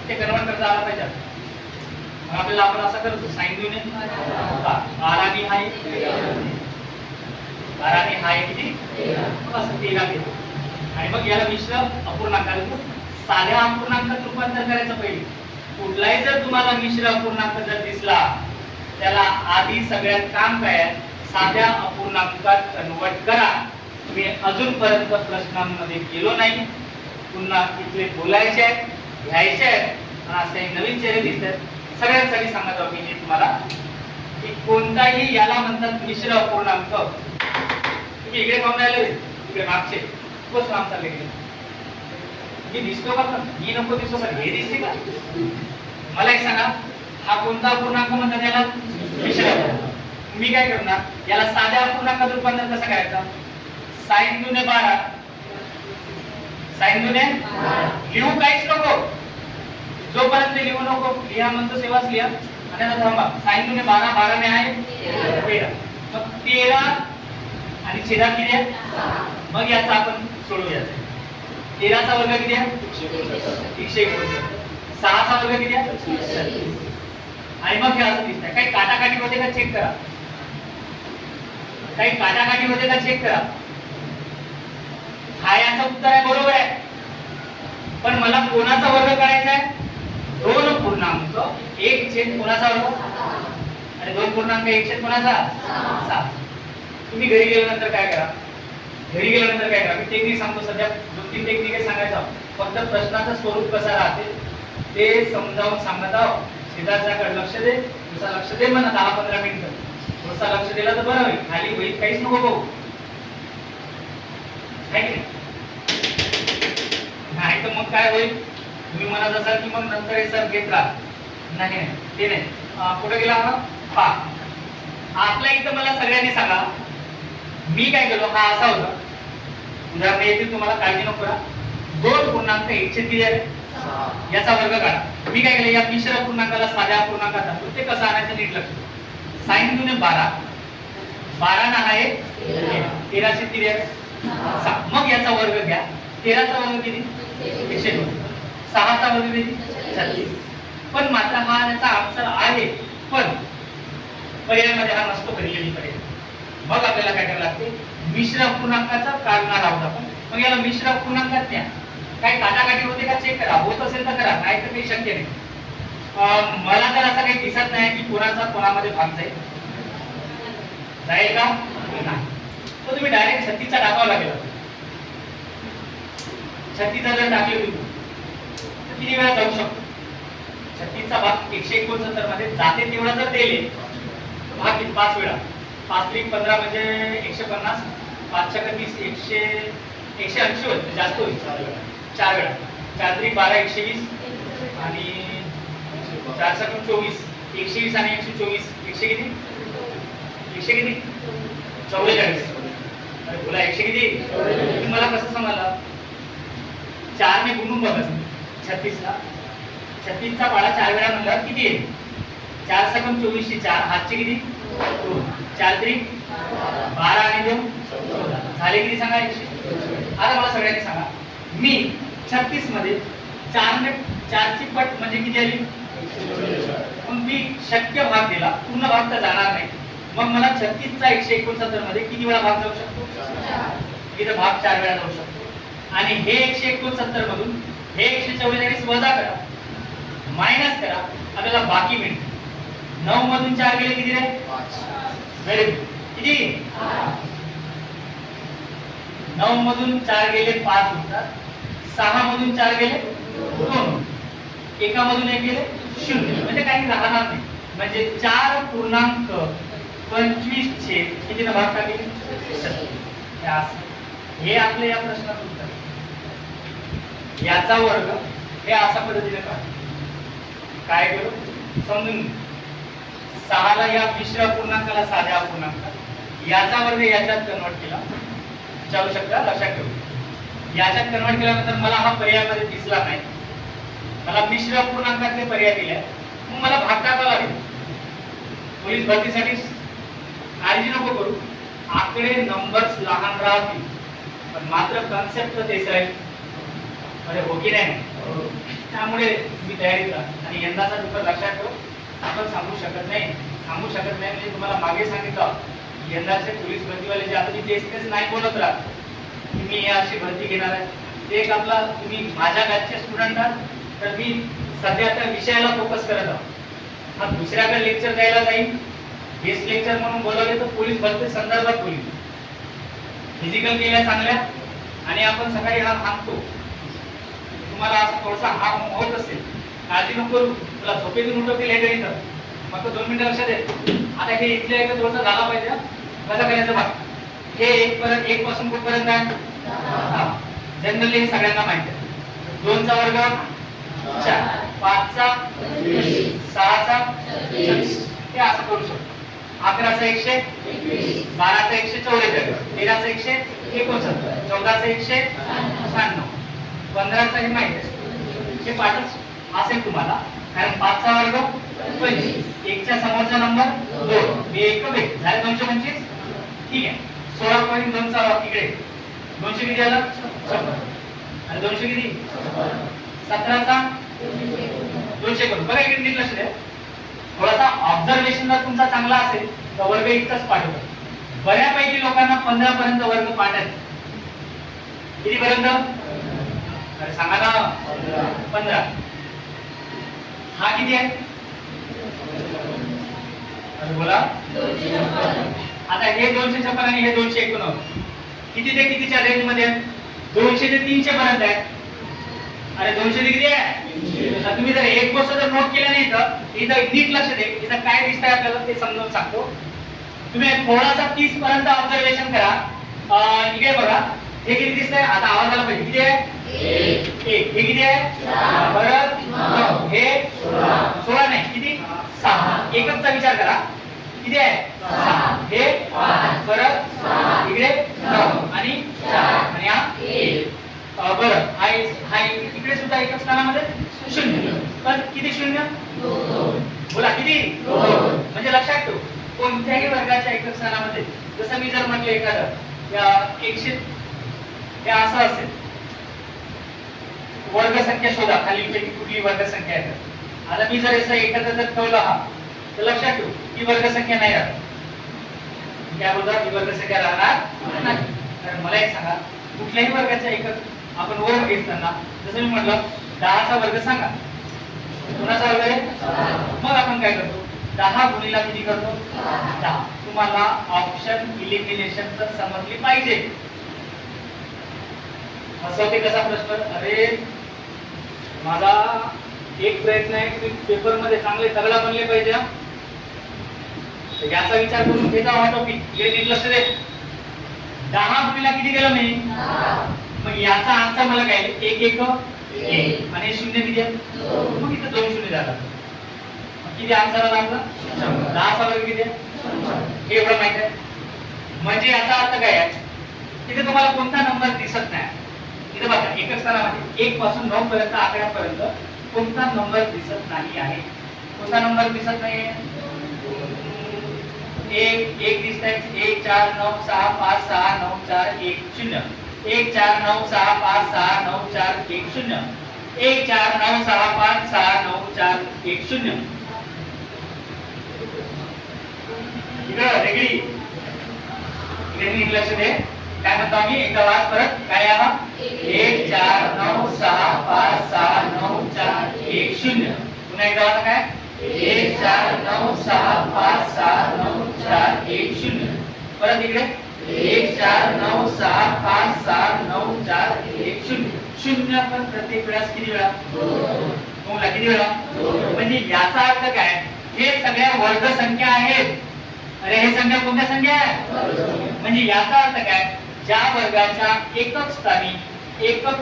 ते कन्वर्ट करता आला पाहिजे. मग आपल्याला आपण असं करतो, साइन देऊन 12 आणि हा 12 आणि हा किती? असं 13 घेतो. आणि मग याला मिश्र अपूर्णांकाला साध्या अपूर्णांकात रूपांतर करायचं. पहिले कुठलाही जर तुम्हाला मिश्र अपूर्णांक जर दिसला, त्याला आधी सगळ्यात काम काय आहे, साध्या अपूर्णांकात कन्वर्ट करा. मी अजूनपर्यंत प्रश्नांमध्ये गेलो नाही. पुन्हा इथले बोलायचे आहेत, घ्यायचे आहेत. आणि असे नवीन चेहरे दिसतात, सगळ्यांसाठी सांगत आहोत मी तुम्हाला की कोणताही याला म्हणतात मिश्र अपूर्णांक. तुम्ही इकडे पाहून राहिले, इकडे मागचे खूपच लांब चालले गेले. मी दिसतो का? मी नको दिसतो का? हे दिसते का? मला एक सांगा, हा कोणता अपूर्णांक म्हणतात? याला मिश्र अपूर्णांक. मी काय करणार, याला साध्या अपूर्णांकात रूपांतर कसं करायचं? साइन दुने 12, साइन दुने लिहू काहीच नको, जोपर्यंत लिहू नको. लिहा म्हणतो सेवाच लिहा. आणि आता थांबा, साइन दुने 12, 12 ने आहे 13. मग 13 आणि छेदात किती आहे? मग याचा आपण सोडवूया. 13 चा वर्ग किती आहे? 169. 6 चा वर्ग किती आहे? आणि मग हे असं दिसतंय. काही काटाकाटी होते का चेक करा. काही काटाकाटी होते का चेक करा. हा याचं उत्तर आहे, बरोबर आहे. पण मला कोणाचा वर्ग करायचा आहे? 2.1 कोणाचा वर्ग आणि 2.1 कोणाचा? 7. तुम्ही घरी गेल्यानंतर काय करा, घरी गेल्यानंतर काय करा, मी टेक्निक सांगतो. सध्या 2-3 टेक्निक आहे सांगायचं. फक्त प्रश्नाचं स्वरूप कसं राहते ते समजावून सांगत आहोत. शेजारच्याकडे लक्ष दे, तुझा लक्ष दे म्हणा 10-15 मिनिटं. थोडसा लक्ष दिला तर बरं होईल. खाली होईल काहीच नको बघू, नाही तर मग काय होईल, तुम्ही म्हणत असाल की मग नंतर हे सर घेत राहा. नाही ते नाही. कुठे गेला हा? पा आपल्या इथं मला सगळ्यांनी सांगा, मी काय केलो, हा असा होता. उदाहरण येतील तुम्हाला, काळजी नको करा. 2.1 याचा वर्ग काढा. मी काय केलं, या मिश्र अपूर्णांकाला साध्या अपूर्णांकात आणतो. ते कसं आणायचं नीट लक्ष. साइन दुने 12, 12 ना आहे 13 चे 13 6. मग याचा वर्ग घ्या. 13 चा वर्ग किती? 102. 6 चा वर्ग किती? 36. पण मात्र हा याचा आन्सर आहे, पण पर्यायामध्ये हा नसतो. पर्यायी पर्याय. मग आपल्याला काय करायला लागते, मिश्र अपूर्णांकाचा काढणार आहोत आपण. मग याला मिश्र अपूर्णांकात न्या. काही काटाकाटी होते का चेक करा. होत असेल तर करा, नाही तर काही शक्य नाही. मला तर असं काही दिसत नाही की कोणाचा कोणामध्ये भाग जाईल. जाईल का? नाही. तो तुम्ही डायरेक्ट 36 चा टाकावा लागेल. 36 जर टाकले तुम्ही तर किती वेळा जाऊ शकतो? 36 चा भाग 169 मध्ये जाते तेवढा जर दिले तर भाग किती? 5 वेळा. 5 त्रिक 15 म्हणजे 150. 5 छक्के 30, 180 होईल. जास्त होईल. 4 वेळा. 4 त्रिक 12, 120 आणि 4 छक्के 24. 120 आणि 124 100 किती? 100 किती? 44. अरे बोला 100 किती? तुम्हाला कसं समजलं? 4 ने गुणून बघा 36 ला. 36 चा पाढा 4 वेळा म्हणल्यावर किती येईल? 4 सकम 24 चे 4 हातचे किती? 2. 4 त्रिक 12 आणि 2 14. झाले किती सांगा? 100. आता मला सगळ्यांनी सांगा, मी 36 मध्ये 4 ने 4 ची पट म्हणजे किती आली? मग मी शक्य भाग दिला, पूर्ण भाग तर जाणार नाही. मग मला 36 चा 169 मध्ये किती वेळा भाग जाऊ शकतो? इथे भाग 4 वेळा जाऊ शकतो. आणि हे 169 मधून हे 144 वजा करा, मायनस करा, आपल्याला बाकी मिळते. 9 मधून 4 गेले किती रे? 5. Very good. किती? 9 मधून 4 गेले 5 होतात. 6 मधून 4 गेले 2. एका मधून 1 गेले 0. म्हणजे काही राहणार नाही. म्हणजे 4.1 25 छेद किती ना भाग टाकले 36. हे आपले या प्रश्नाचं उत्तर. याचा वर्ग हे अशा पद्धतीने काय करू समजून 6 ला या मिश्र पूर्णांकाला साध्या अपूर्णांक याचा वर्ग याच्यात कन्वर्ट केला विचारू शकता लक्षात ठेवू. याच्यात कन्वर्ट केल्यानंतर मला हा पर्यायामध्ये दिसला नाही, मला मिश्र पूर्णांकातले पर्याय दिले, मग मला भाग टाकावा लागेल. पोलीस भरतीसाठी काळजी नको करू, आकडे नंबर्स लहान राहतील पण मात्र कन्सेप्ट तेच राहील. अरे हो की नाही? त्यामुळे मी तयारीत राहा. आणि यंदाचा पेपर लक्षात ठेव, आपण सांगू शकत नाही म्हणजे तुम्हाला मागे सांगितलं यंदाचे पोलीस भरतीवाले जे आता मी तेच नाही बोलत राहत की मी हे अशी भरती घेणार आहे. ते एक आपला तुम्ही माझ्या बॅचचे स्टुडंट आहात तर मी सध्या त्या विषयाला फोकस करत आहोत. हा दुसऱ्याकडे लेक्चर द्यायला जाईल, गेस्ट लेक्चर म्हणून बोलवले तर पोलीस भरती संदर्भात होईल. फिजिकल केल्या चांगल्या आणि आपण सकाळी हा थांबतो. तुम्हाला असं थोडासा हा होत असेल, काळजी नको करू, तुला झोपेतून उठवतील हे गणित फक्त 2 मिनिटं लक्षात आहे. आता हे इथले एक थोडंसं झाला पाहिजे. कसं करायचं बघ, हे 1 पासून कुठपर्यंत आहे जनरली हे सगळ्यांना माहिती आहे. 2 चा वर्ग 4, 5 चा 6 चा 40 हे असं करू शकतो. 11 चा 121, 12 चा 144, 13 चा 169, 14 चा 196, 15 चा हे माहिती आहे. हे पाठच असेल तुम्हाला, कारण 5 चा वर्ग 25, 1 च्या समोरचा नंबर 2, हे 1 झाले 225. ठीक आहे. 16.2 चा इकडे 200 किती आला 100 आणि 200 किती 17 चा 200 करून बघा इकडे नीट लक्ष द्या. थोडासा ऑब्झर्वेशन जर तुमचा चांगला असेल तर वर्ग इतकाच पाठवतो. बऱ्यापैकी लोकांना 15 पर्यंत वर्ग पाठायचे. किती पर्यंत? अरे सांगा ना 15. हा किती आहे? अरे बोला. आता हे 256 आणि हे 289 किती ते कितीच्या रेंज मध्ये आहेत? 200 ते 300 पर्यंत आहे. अरे 200 ते किती आहे? तुम्ही जर एक गोष्ट जर नोट केला नाही इथं नीट लक्ष दे. इथं काय दिसतंय आपल्याला ते समजावून सांगतो. तुम्ही थोडासा 30 पर्यंत ऑब्झर्वेशन करा. इकडे बघा हे किती दिसतंय? आता आवाज आला पाहिजे. किती आहे? 1. हे किती आहे? परत 9. हे 16 नाही किती 6. एकचचा विचार करा. किती आहे? 6. हे 5 परत 6 इकडे 9 आणि 4 आणि हा 1. बरं हा इकडे सुद्धा एकच स्थानामध्ये 0. पण किती 0? 2. बोला किती 2. म्हणजे लक्षात ठेव कोणत्याही वर्गाच्या एकक स्थानामध्ये जसं मी जर म्हटलं एखादं या 100 हे असं असेल वर्गसंख्या शोधा खालीलपैकी कुठली वर्गसंख्या आहे. आता मी जर असं एखादा जर ठेवला हा तर लक्षात ठेव ही वर्गसंख्या नाही राहत. काय बोलतात ही वर्गसंख्या राहणार नाही. तर मला एक सांगा कुठल्याही वर्गाच्या एकक आपण वर्ग घेताना जसं मी म्हटलं 10 चा वर्ग सांगा. कोणाचा वर्ग आहे? मग आपण काय करतो 10 गुणिला किती करतो 10. तुम्हाला ऑप्शन इलिमिनेशन तर समजली पाहिजे. असं ते कसा प्रश्न? अरे माझा एक प्रयत्न आहे की पेपर मध्ये चांगले तगडा बनले पाहिजे. याचा विचार करून घेता हा टॉपिक हे नीट लक्ष दे. 10 गुणिला किती केलं मी? मग याचा आन्सर मला काय 1 1 1 आणि 0 किती आहे 2. मग इथे 2 0 झाला. किती आन्सर आला आपला 10 चा वर्ग किती आहे हे एवढं माहिती आहे. म्हणजे याचा अर्थ काय आहे तिथे तुम्हाला कोणता नंबर दिसत नाही. इथे बघा एकच स्थानामध्ये 1 पासून 9 पर्यंत आकड्यापर्यंत कोणता नंबर दिसत नाही आहे. कोणता नंबर दिसत नाही? 1 दिसतंय. 1 4 9 6 5 6 9 4 1 0. 1 4 9 6 5 6 9 4 1 0. 1 4 9 6 5 6 9 4 1 0. इकडं वेगळी लक्ष दे. काय म्हणतो आम्ही एकदा वाच परत काय आहे 1 4 9 6 5 6 9 4 1 0. पुन्हा एकदा वाचा काय 1 4 9 6 5 6 9 4 1 0. परत इकडे 1 4 9 6 5 6 9 4 1 0. 0 पण प्रत्येक वेळेस किती वेळा 2 किती वेळा 2. म्हणजे याचा अर्थ काय हे सगळ्या वर्ग संख्या आहेत. अरे हे संख्या कोणत्या संख्या आहे? म्हणजे याचा अर्थ काय, ज्या वर्गाच्या एकक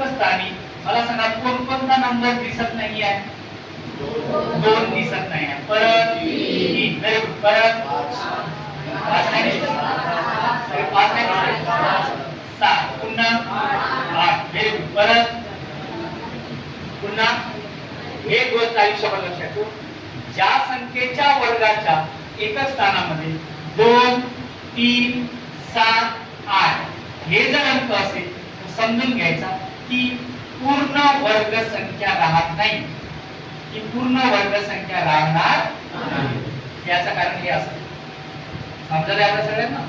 स्थानी मला सांगा कोणकोणता नंबर दिसत नाही आहे? 2 दिसत नाही आहे. परत 3, व्हेरी गुड. परत 5 नाही दिसत, 5 नाही दिसत, 7 पुन्हा 8, व्हेरी गुड. परत पुन्हा एक गोष्ट आयुष्यावर लक्षात ठेव, ज्या संख्येच्या वर्गाच्या एकच स्थानामध्ये 2, 3, 7, 8 हे जर अंक असेल तर समजून घ्यायचा की पूर्ण वर्ग संख्या राहत नाही, की पूर्ण वर्ग संख्या राहणार नाही. याचं कारण हे असं समजलं आपल्या सगळ्यांना.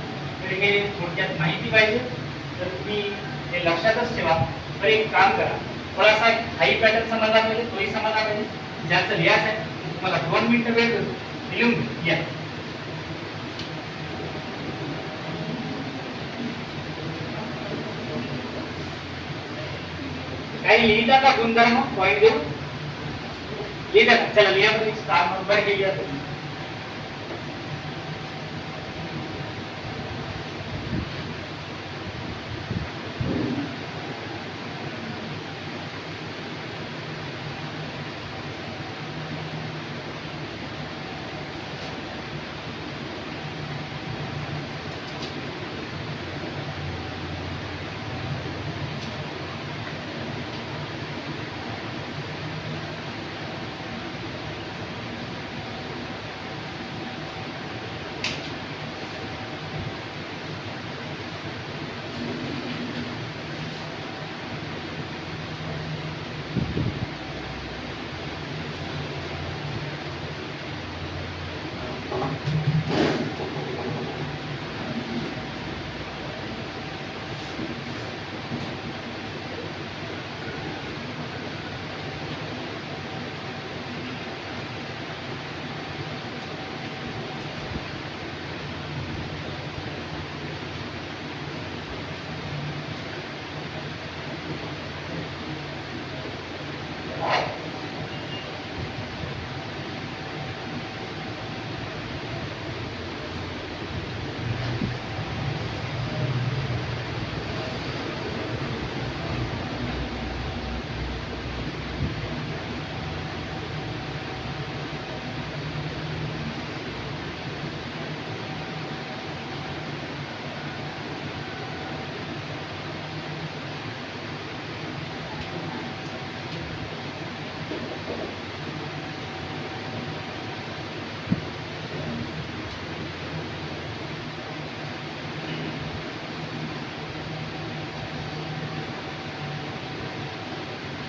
तर हे थोडक्यात माहिती पाहिजे तर तुम्ही हे लक्षातच ठेवा. तर एक काम करा, थोडासा हाई पॅटर्न समजला पाहिजे, तोही समजला पाहिजे. ज्याचं लिहायचं आहे तुम्हाला 2 मिनिटं वेळ देतो, लिहून घ्या. काही लिहिता का गुणधर्म पॉइंट देऊ? लिहिता का? चला लिहा तुम्ही. स्टार नंबर के लिहा तुम्ही.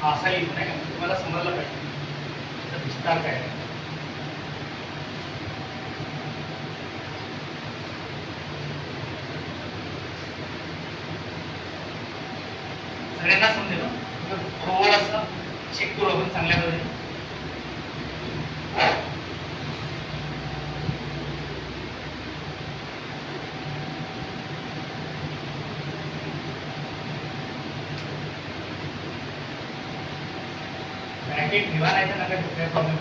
असा लिहितो नाही का, तुम्हाला समजलं पाहिजे विस्तार काय आहे. सगळ्यांना समजेल थोडंसं चेक करू आपण चांगल्या पद्धतीने. ब्रॅकेट ठेवा नाही तर नका ठेवू, प्रॉब्लेम.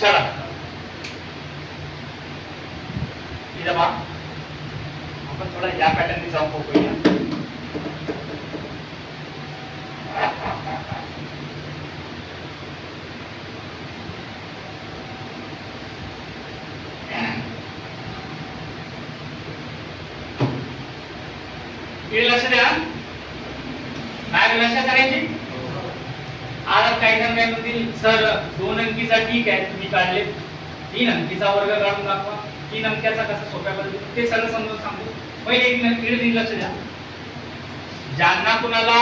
चला इधर बा आपण थोड़ा या पैटर्न में जाऊं बघूया. ये लक्ष द्या. लक्षात सगळ्यांची. आता काही जण काय म्हणतील सर 2 अंकीचा ठीक आहे तुम्ही काढले, 3 अंकीचा वर्ग काढून दाखवा, 3 अंकाचा कसा सोप्या पद्धतीने ते सगळं समजून सांगतो. पहिले एक मिनिट लक्ष द्या. ज्यांना कुणाला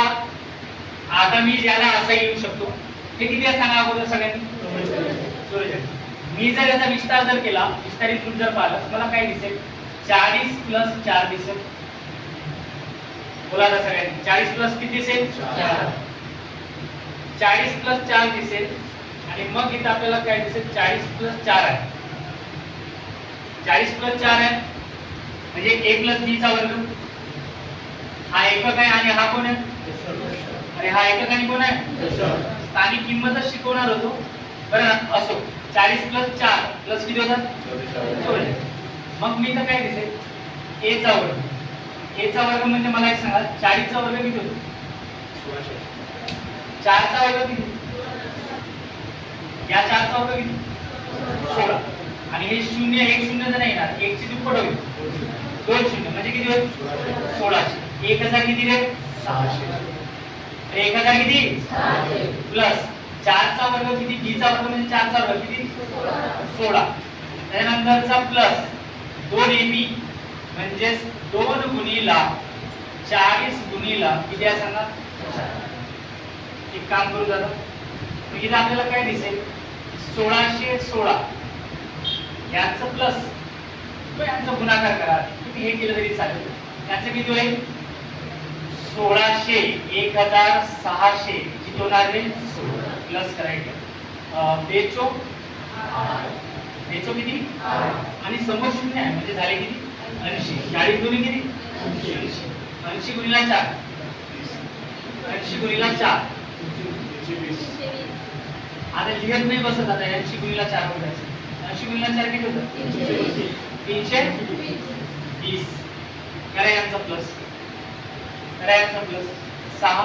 आता मी ज्याला असं येऊ शकतो हे किती आहे सांगा अगोदर सगळ्यांनी. मी जर याचा विस्तार जर केला, विस्तारित रूप जर पाहिलं मला काय दिसेल 40 + 4 दिसेल. बोला आता सगळ्यांनी 40 प्लस किती दिसेल 40 + 4 दिसेल. आणि मग इथे आपल्याला काय दिसेल 40 + 4 आहे. 40 + 4 आहे म्हणजे a + b चा वर्ग. हा एकक आहे आणि हा कोण आहे आणि हा एकक आणि कोण आहे स्थानिक किंमतच शिकवणार होतो बरं. असो 40 + 4 प्लस किती होतात 44. मग मी तर काय दिसेल a चा वर्ग. a चा वर्ग म्हणजे मला एक सांगा 40 चा वर्ग किती होतो 4 चा वर्ग किती या 4 चा वर्ग किती 16. आणि हे 0 1 0 तर नाही ना 1 ची दुप्पट होईल 2 0 म्हणजे किती होईल 1600. 1000 किती रे 600. 1000 किती 600 प्लस 4 चा वर्ग किती b चा वर्ग म्हणजे 4 चा वर्ग किती 16. त्यानंतरचा प्लस 2ab म्हणजे 2 गुणिला 40 गुणिला किती आहे सांगा. एक काम करू दादा इथे आपल्याला काय दिसेल 1616 याचं प्लस तो यांचा गुणाकार करा तुम्ही हे केलं तरी चालेल. त्याचं किती होईल 1600 1600 किती होणार रे प्लस करायचं बेचो बेचो किती आणि समोर 0 आहे म्हणजे झाले किती 80. 40 गुणिले किती 80 गुणिले 4 80 गुणिले 4 आता लिहत नाही बसत. आता 80 गुणिले 4 होईल 80 गुणिले 4 किती होतं 320. करा यांचा प्लस करा यांचा प्लस 6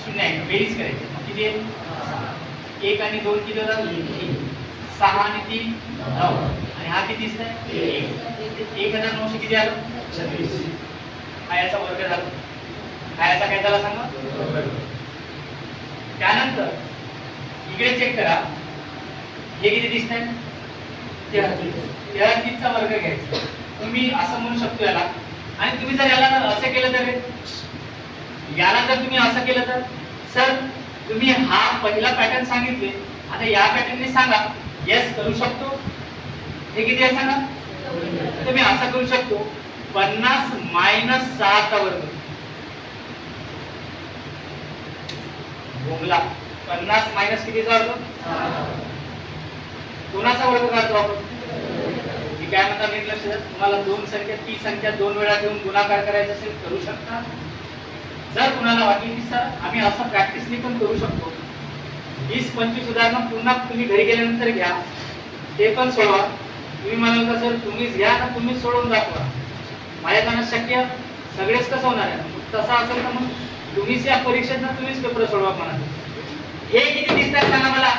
0 आहे बेरीज करायची मग किती आहे 1 आणि 2 किती होतात 6 आणि 3 9 आणि हा किती दिसतंय 1900 किती आलं 26. हा याचा वर्ग झाला. हा याचा काय झाला सांगा. त्यानंतर इकडे चेक करा हे किती दिसतंय 33 चा वर्ग घ्यायचा. तुम्ही असं म्हणू शकतो याला. आणि तुम्ही जर याला असं केलं तर याला जर तुम्ही असं केलं तर सर तुम्ही हा पहिला पॅटर्न सांगितले आता या पॅटर्नने सांगा यस करू शकतो. हे किती आहे सांगा. तुम्ही असं करू शकतो 50 - 6 चा वर्ग भोंगला 50 - कितीचा वर्ग कोणाचा वर्ग काढतो आपण. मी काय म्हणता नीट लक्ष द्या. तुम्हाला 2 संख्या ती संख्या 2 वेळा घेऊन गुणाकार करायचा असेल करू शकता. जर कुणाला वाटलं की सर आम्ही असं प्रॅक्टिसने पण करू शकतो 20-25 उदाहरणं पुन्हा तुम्ही घरी गेल्यानंतर घ्या ते पण सोडवा. तुम्ही म्हणाल का सर तुम्हीच घ्या ना तुम्हीच सोडवून दाखवा. माझ्याकडनं शक्य सगळेच कसं होणार आहे तसं असेल तर मग तुम्हीच या परीक्षेत ना तुम्हीच पेपर सोडवा म्हणा. हे किती दिसतात सांगा मला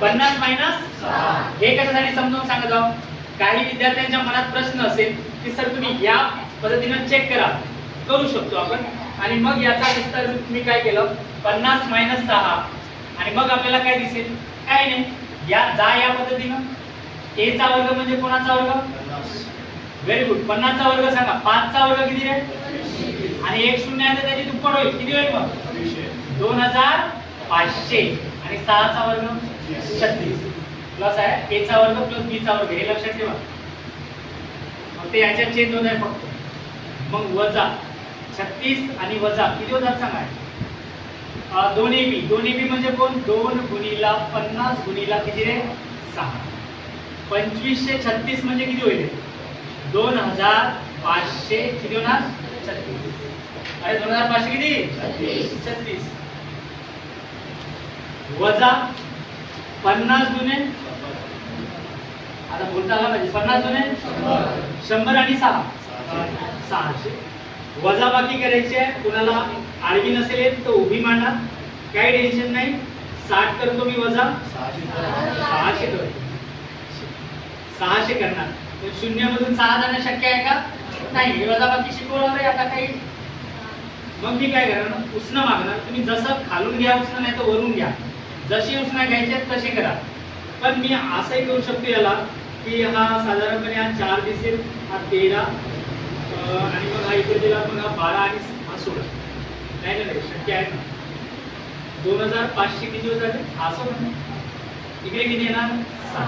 50 - 6 हे कशासाठी समजावून सांगत आहोत. काही विद्यार्थ्यांच्या मनात प्रश्न असेल की सर तुम्ही या पद्धतीने चेक करा करू शकतो आपण. आणि मग याचा विस्तार तुम्ही काय केलं 50 - 6 आणि मग आपल्याला काय दिसेल काही नाही या पद्धतीनं a चा वर्ग म्हणजे कोणाचा वर्ग व्हेरी गुड 50 चा वर्ग सांगा 5 चा वर्ग किती आहे आणि 1 0 आहे तर त्याची दुप्पट होईल किती होईल मग 2500 आणि 6 चा वर्ग 36 प्लस आहे a चा वर्ग प्लस b चा वर्ग हे लक्षात ठेवा. मग ते याच्यात चेंज होत आहे फक्त. मग वजा 36 आणि वजा किती होतात सांगा 2ab म्हणजे कोण 2 गुणिला 50 गुणिला किती रे 6 2536 म्हणजे किती होईल 2500 किती होणार 36. अरे 2500 किती 36 वजा 50 दुने आता बोलता आला पाहिजे 50 दुने 100 आणि 6 600 वजा बाकी करायची आहे. कुणाला आडवी नसेल येत तर उभी मांडा काही टेन्शन नाही. 60 करतो मी वजा 600 करणार. तर 0 मधून 6 जाणं शक्य आहे का नाही. हे वजा बाकी शिकवणार आहे आता काही मग मी काय करणार, उसनं मागणार. तुम्ही जसं खालून घ्या उसनं, नाही तर वरून घ्या, जशी उसना घ्यायची आहेत तशी करा. पण मी असंही करू शकतो याला की हा साधारणपणे हा 4 दिसेल, हा 13 आणि मग हा इकडे दिला, मग हा 12 आणि हा 16. नाही नाही शक्य आहे ना. 2500 किती होत झाले असं म्हणून. इकडे किती येणार 6,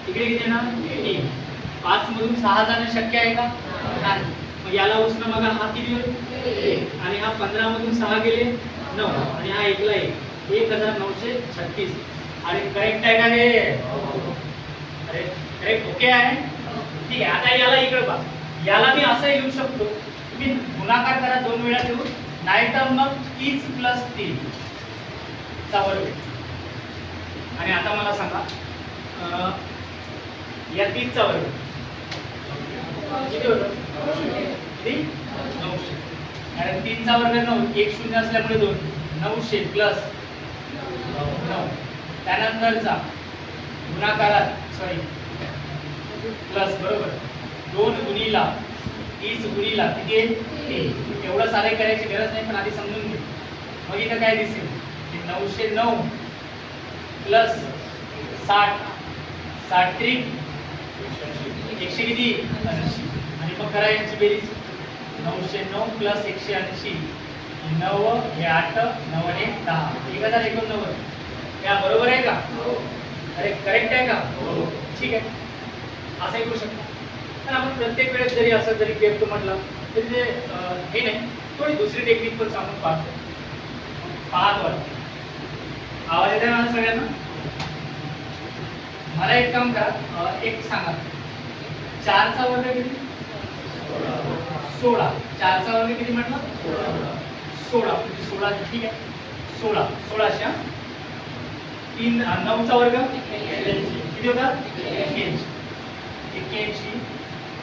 इकडे किती येणार 3. 5 मधून 6 जाणं शक्य आहे का नाही. मग याला उसनं मग हा किती होईल, आणि हा 15 मधून 6 गेले 9, आणि हा एकला 1, 1936. आणि करेक्ट आहे का हे, अरे करेक्ट ओके आहे. ठीक आहे. आता याला इकडे पहा, याला मी असं लिहू शकतो, तुम्ही गुणाकार करा 2 वेळा ठेवून, नाही तर मग 30 + 3 चा वर्ग. आणि आता मला सांगा या 30 चा वर्ग किती होतं, किती 900. कारण 3 चा वर्ग 9, 1 शून्य असल्यामुळे 2, 900 + 9. त्यानंतरचा गुणाकारात प्लस, बरोबर, 2 गुणिला 30 गुणिला किती आहे, एवढं सारे करायची गरज नाही, पण आधी समजून घे. मग इथं काय दिसेल, 909 + 60, 60 त्रिक 100 किती 80. आणि मग करा यांची बेरीज, 909 + 180, 9 हे 8, 9 आणि 10, 1089. या बरोबर आहे का, अरे करेक्ट आहे का, ठीक आहे. असंही करू शकतो. पण आपण प्रत्येक वेळेस जरी असं जरी करतो म्हटलं तरी ते हे नाही, थोडी दुसरी टेक्निक पण सांगून पाहतो. पाहत वाटते आवाज येते मला सगळ्यांना. मला एक काम करा, एक सांगा, 4 चा वर्ग किती 16. 4 चा वर्ग किती म्हटलं 16, 16 ठीक आहे. 16 1600. 3 9 चा वर्ग किती होता 81.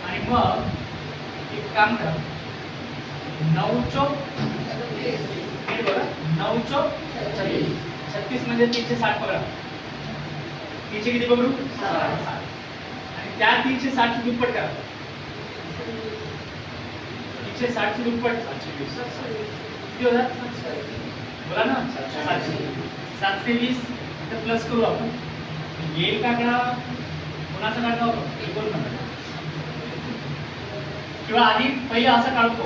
आणि मग एक काम करा, 9 चौक किती बघा, 9 चौक 36. 36 म्हणजे 360 पकडा. 300 किती पकडू 60. आणि त्या 360 ची दुप्पट करा. 360 ची दुप्पट किती होता, बोला ना 720. तर प्लस करू आपण, येईल का का कोणाचा काढता होतो, एकूण नंबर. किंवा आधी पहिलं असं काढतो,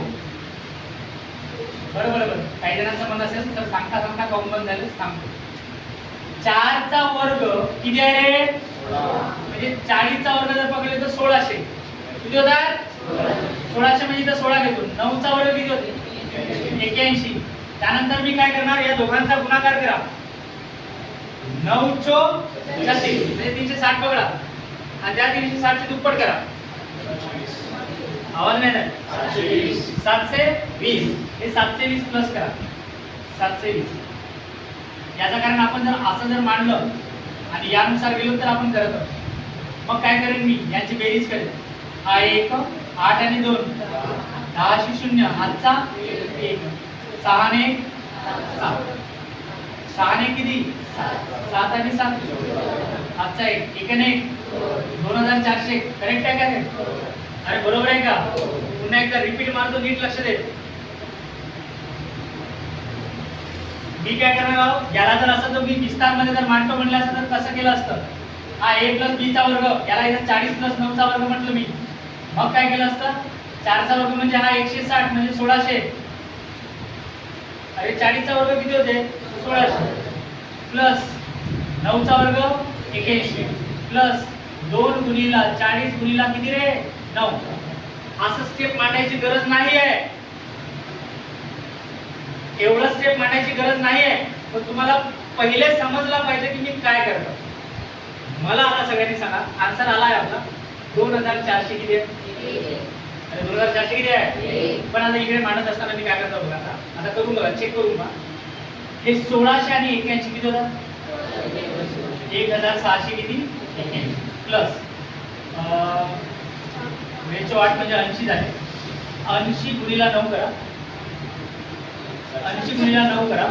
बरोबर बरोबर. काही जणांचं मन असेल तर सांगता सांगता काउंट बंद झालं सांगतो. 4 चा वर्ग किती आहे, म्हणजे 40 चा वर्ग जर पकडले तर 1600 किती होतात, 1600 म्हणजे इथं 16 घेतो. 9 चा वर्ग किती होते 81. त्यानंतर मी काय करणार, या दोघांचा गुणाकार करा, 9 चौक 36 म्हणजे 360 पकडा, आणि त्या 360 ची दुप्पट करा. आवाज नाही झाला, 720. हे 720 प्लस करा 720. याचं कारण आपण जर असं जर मांडलं आणि यानुसार गेलो तर आपण करत आहोत. मग काय करेन मी, यांची बेरीज करेन. हा 1 8 आणि 2 10 शी 0, हातचा 1, 6 ने 7, 6 ने किती 7 आणि 7, हातचा 1, 1 ने 2400. करेक्ट आहे का हे, अरे बरोबर आहे का. पुन्हा एकदा रिपीट मारतो, नीट लक्ष दे. मी काय करणार आहोत, याला जर असं तो मी विस्तार मध्ये जर मांडतो म्हणलं असतं तर कसं केलं असतं, हा a + b चा वर्ग, याला इथं 40 + 9 चा वर्ग म्हटलं मी. मग काय केलं असतं, 4 चा वर्ग म्हणजे हा 160 म्हणजे 1600. अरे 40 चा वर्ग किती होते 1600, प्लस 9 चा वर्ग 81, प्लस 2 गुणिला 40 गुणिला किती रे 9. असं स्टेप मांडायची गरज नाही आहे, एवढं स्टेप मांडायची गरज नाही आहे. पण तुम्हाला पहिले समजला पाहिजे की मी काय करतो. मला आता सगळ्यांनी सांगा, आन्सर आला आहे आपला 2400 किती आहे, अरे 2400 किती आहे. पण आता इकडे मांडत असताना मी काय करतो बघा, आता करून बघा, चेक करून बघा. हे 1600 आणि 81 किती होतात 1600 किती 81, प्लस 8 म्हणजे 80 झाले. 80 गुणिला 9 करा, 80 गुणिला 9 करा,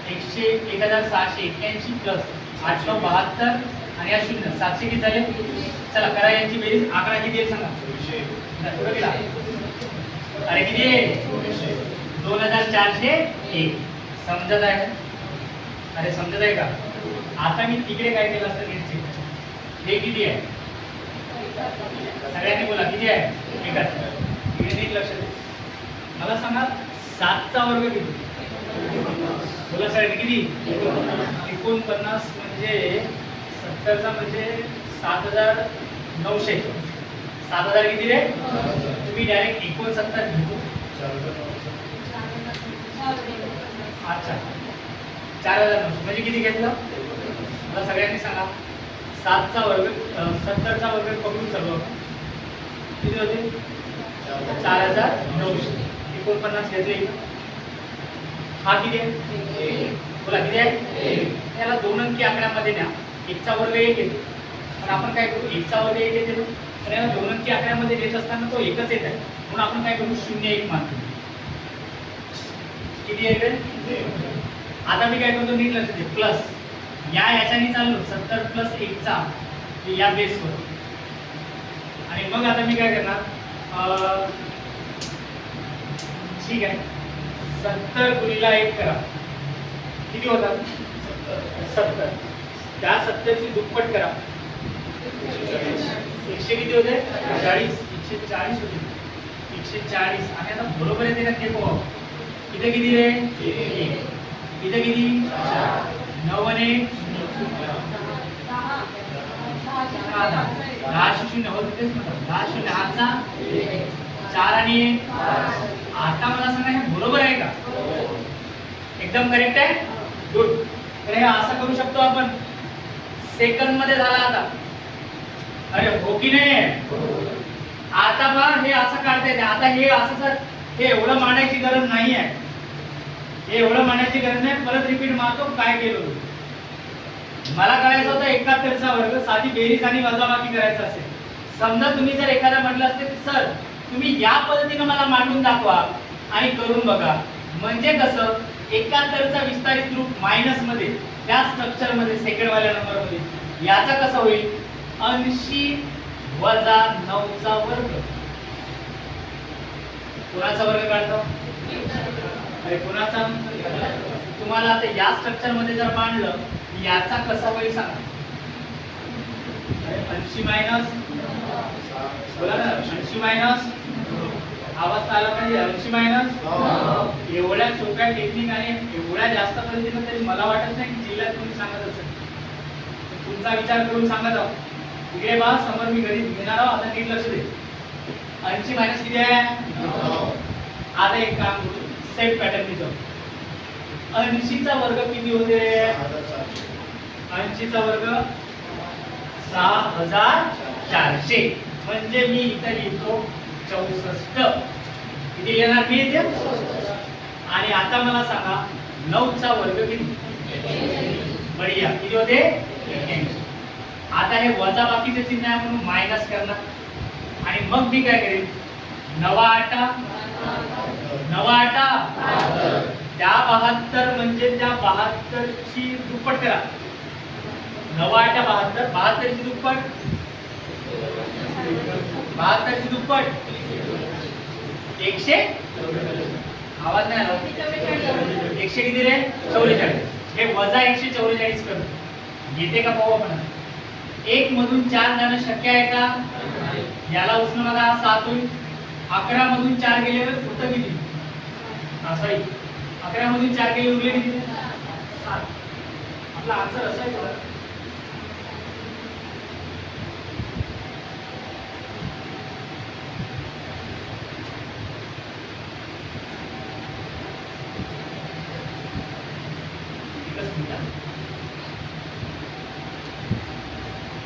1681 प्लस 872 आणि या 0 700 किती झाले. चला करा यांची बेरीज. आकडा किती आहे सांगा, पुढे गेला अरे किती आहे 2401. समजत आहे? अरे समजत आहे का? आता मी तिकडे काय केलं असतं नीट चेक. हे किती आहे? सगळ्यांनी बोला किती आहे? एकच. तिकडे नीट लक्ष दे. मला सांगा 7चा वर्ग किती? बोला सगळ्यांनी किती? 49 म्हणजे 70चा म्हणजे 7900. 7000 किती रे? तुम्ही डायरेक्ट 69 घेऊ. अच्छा 4900 म्हणजे किती घेतलं? मला सगळ्यांनी सांगा. 7चा वर्ग 70चा वर्ग पकडून चालू आपण. किती होते? 4900. 49 घेतले. हा किती आहे? बोला किती आहे? याला 2 अंकी आकड्यामध्ये न्या. 1चा वर्ग 1 येतो. पण आपण काय करू? 1चा वर्ग 1 येते तर याला 2 अंकी आकड्यामध्ये देत असताना तो एकच येत आहे. म्हणून आपण काय करू? 01 मानतो. किती आहे? आता मी काय करतो नीट लक्ष दे. प्लस याच्याने चाललो 70 प्लस 1चा या बेसवर. आणि मग आता मी काय करणार? ठीक आहे 70 गुणिला 1 करा. किती होतात? 70. त्या 70ची दुप्पट करा. 100 किती होते? 40. 140 होते. 140. आणि आता बरोबर येते का ते पाहू. इथे किती रे? 1. इथे किती? 9 आणि 10 शून्य होत तेच म्हणतात. 10 शून्य हातचा 4 आणि 1. आता मला सांगा हे बरोबर आहे का? एकदम करेक्ट आहे. गुड. तर हे असं करू शकतो आपण. सेकंद मध्ये झाला आता. अरे हो की नाही? आता बघा हे असं काढता येते. आता हे असं सर हे एवढं मांडायची गरज नाही आहे. हे एवढं मांडायची गरज नाही. परत रिपीट मारतो काय केलं. मला करायचं होतं 71चा वर्ग. साधी बेरीज आणि वजाबाकी करायचं असेल. समजा तुम्ही जर एखादा म्हटलं असते की सर तुम्ही या पद्धतीने मला मांडून दाखवा आणि करून बघा. म्हणजे कसं 71चा विस्तारित रूप मायनस मध्ये त्या स्ट्रक्चर मध्ये सेकंडवाल्या नंबर मध्ये याचा कसं होईल? 80 वजा 9चा वर्ग. कोणाचा वर्ग काढतो? अरे कोणाचा? तुम्हाला आता या स्ट्रक्चर मध्ये जर मांडलं याचा कसा होईल सांगा. 80 मायनस बोला ना. 80 मायनस आवाज आला पाहिजे. 80 मायनस एवढ्या सोप्या टेक्निक आणि एवढ्या जास्त पद्धतीने तरी मला वाटत नाही की जिल्ह्यात तुम्ही सांगत असेल. तुमचा विचार करून सांगत आहो. इकडे बा समोर मी घरी घेणार आहो. आता नीट लक्ष दे. 80 मायनस किती आहे? आता एक काम करू. सेट पॅटर्न जाऊ. 80चा वर्ग किती होते? 80चा वर्ग 6400. म्हणजे मी इथे लिहितो 64. किती येणार मी इथे? आणि आता मला सांगा 9चा वर्ग किती? बढिया. किती होते? 81. आता हे वजा बाकीचे चिन्ह आहे म्हणून मायनस करणार. आणि मग मी काय करेन? 9 त्या 72 म्हणजे त्या 72ची दुप्पट करा. 9 72. 72ची दुप्पट 72ची दुप्पट 100. आवाज नाही आला. 100 किती रे? 44. हे वजा 144 करू. येते का पाहू आपण. 1 मधून 4 जाणं शक्य आहे का? याला उचलून बघा 7 होईल. 11 मधून 4 गेले तर होतं किती? सॉरी 11 मधून 4 गेले उरले किती? 7. आपला आन्सर असा आहे.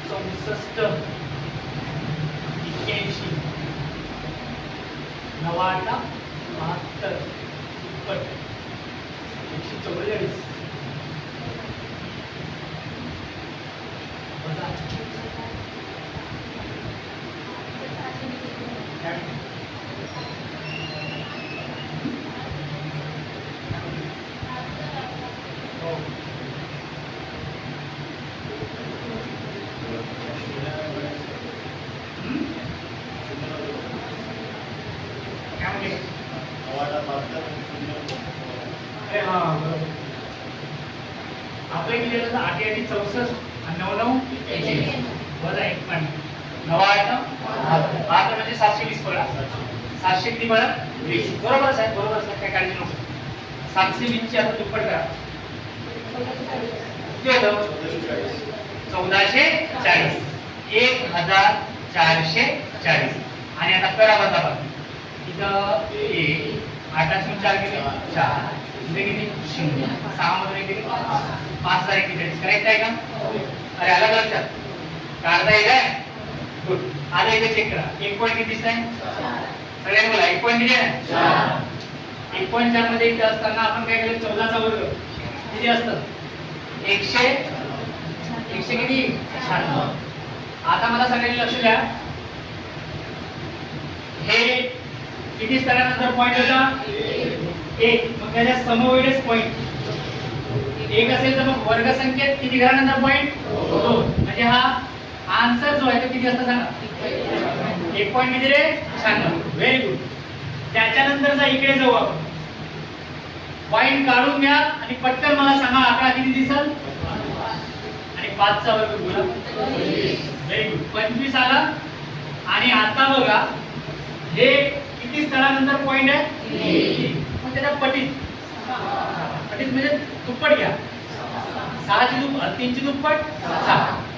चौसष्ट 81 9 72 दुप्पट 144 वजा क्या 64 आणि 9 9 वजा 1 पण 9 8 8 म्हणजे 720 पडा 700 किती पडा 20 बरोबर साहेब बरोबर साहेब काय काळजी नको 720 ची आता दुप्पट करा किती होतं 1440 1440 आणि आता करा वजा बाकी इथं 1 8 4 किती 4 इथे किती 0 6 मध्ये किती 5141 करेक्ट आहे का अरे आला लक्षात काढता येईल आहे गुड आता इथे चेक करा 1 पॉइंट किती दिसत आहे सगळ्यांनी बोला 1 पॉइंट किती आहे 4 1.4 मध्ये इथे असताना आपण काय केलं 14 चा वर्ग किती असतं 100 किती 96 आता मला सगळ्यांनी लक्ष द्या हे किती स्तरानंतर पॉइंट होता 1 मग त्याच्या समवेळेस पॉइंट 1 असेल तर मग वर्ग संख्येत किती घरानंतर पॉइंट 2 म्हणजे हा आन्सर जो आहे तो किती असता सांगा 1 पॉइंट किती रे 96 व्हेरी गुड त्याच्यानंतरचा इकडे जाऊ आपण पॉइंट काढून घ्या आणि पटकन मला सांगा आकडा किती दिसेल आणि 5 चा वर्ग बोला व्हेरी गुड 25 आला आणि आता बघा हे किती स्थळानंतर पॉइंट आहे मग त्याच्या पटीत म्हणजे दुप्पट घ्या 6 ची दुप्पट 3 ची दुप्पट 6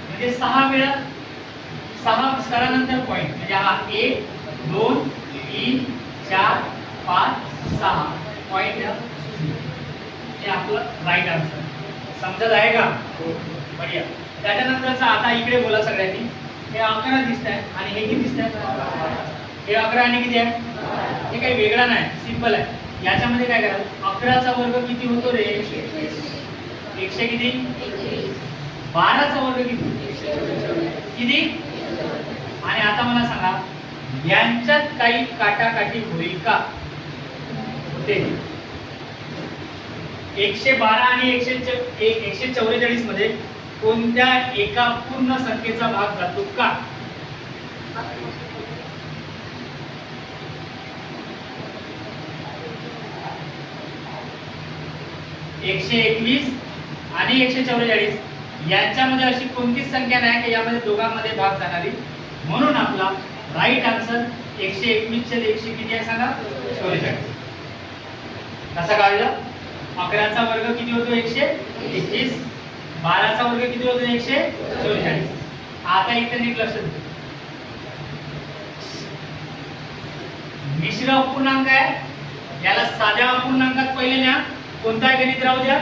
म्हणजे 6 वेळा 6 स्थळानंतर पॉइंट म्हणजे हा 1 2 3 4 5 6 पॉइंट हे आपलं राईट आन्सर समजत आहे का बढिया त्याच्यानंतरचा आता इकडे बोला सगळ्यांनी हे 11 दिसत आहे आणि हे किती दिसत आहे हे 11 आणि किती आहे हे काही वेगळा नाही सिंपल आहे याच्यामध्ये काय करा 11 चा वर्ग किती होतो रे 100 किती 12 चा वर्ग किती आणि आता मला सांगा यांच्यात काही काटाकाटी होईल का होते 112 आणि 144 मध्ये कोणत्या एका पूर्ण संख्येचा भाग जातो का 121 आणि 144 यांच्यामध्ये अशी कोणतीच संख्या नाही की यामध्ये दोघांमध्ये भाग जाणारी म्हणून आपला राईट आन्सर 121 चे 100 किती आहे सांगा 44 कसा काढलं 11 चा वर्ग किती होतो 121 12 चा वर्ग किती होतो 144 आता इथे नीट लक्ष द्या मिश्र अपूर्णांक आहे याला साध्या अपूर्णांकात पहिले न्या कोणताही गणित राहू द्या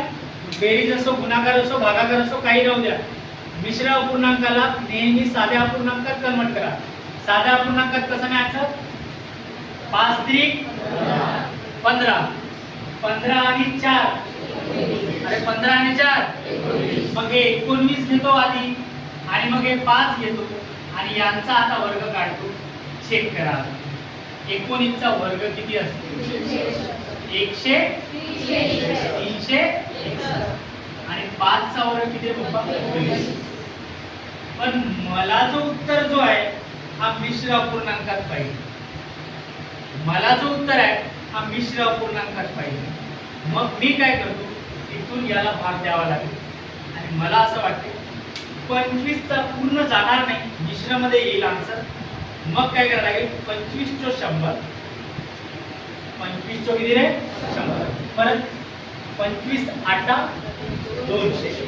बेरीज असो गुणाकार असो भागाकार असो काही राहू द्या मिश्र अपूर्णांकाला नेहमी साध्या अपूर्णांकात कन्वर्ट करा साध्या अपूर्णांकात कसं न्यायचं 5 त्रिक 15 15 आणि 4 अरे 15 आणि 4 मग हे 19 घेतो आधी आणि मग हे 5 घेतो आणि यांचा आता वर्ग काढतो चेक करा 19 चा वर्ग किती असतो 100 300 आणि 5 चा वर्ग किती बाबा पण मला जो उत्तर जो आहे हा मिश्र अपूर्णांकात पाहिजे मला जो उत्तर आहे हा मिश्र अपूर्णांकात पाहिजे मग मी काय करतो इथून याला भाग द्यावा लागेल आणि मला असं वाटते 25 चा पूर्ण जाणार नाही मिश्र मध्ये येईल आन्सर मग काय करायला लागेल 25 चो 100 25 चो किती रे 100 परत 25 8 200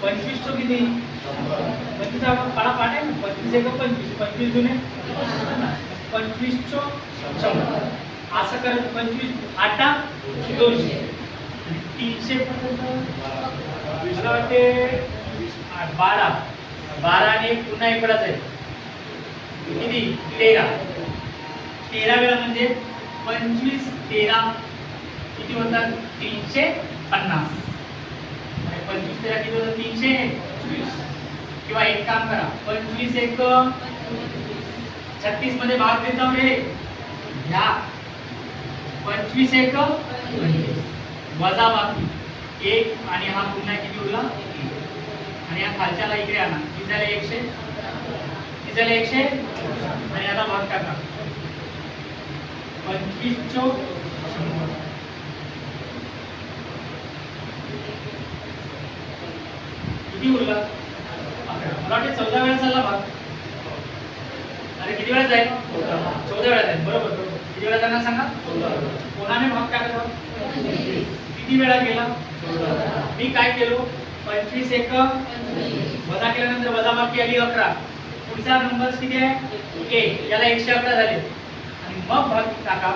25 चो किती 25 काळा पाठ आहे ना 25 एक 25 25 जुने 25 चो 100 असं करत 25 8 200 300 पर्यंत मला वाटते 12 12 आणि पुन्हा इकडेच आहे किती 13 वेळा म्हणजे 25 13 किती होतात 350 आणि 25 13 किती होतात 320 किंवा एक काम करा 25 एक 36 मध्ये भाग देतो रे घ्या 25 एक 25 वजा बाकी 1 आणि हा पुन्हा किती उरला आणि या खालच्याला इकडे आणा किती झाले 100 किती झाले 100 आणि आता भाग टाका 25 चो 100 किती उरला 11. मला वाटते 14 वेळा चालला भाग. अरे किती वेळा जाईल 14 वेळा जाईल. बरोबर बरोबर. किती वेळा जाणार सांगा 14. कोणाने भाग टाकला किती वेळा केला मी काय केलो 25 एक वजा केल्यानंतर वजाबाकी आली 11. पुढचा नंबर किती आहे 1. याला 111 झाले आणि मग भाग टाका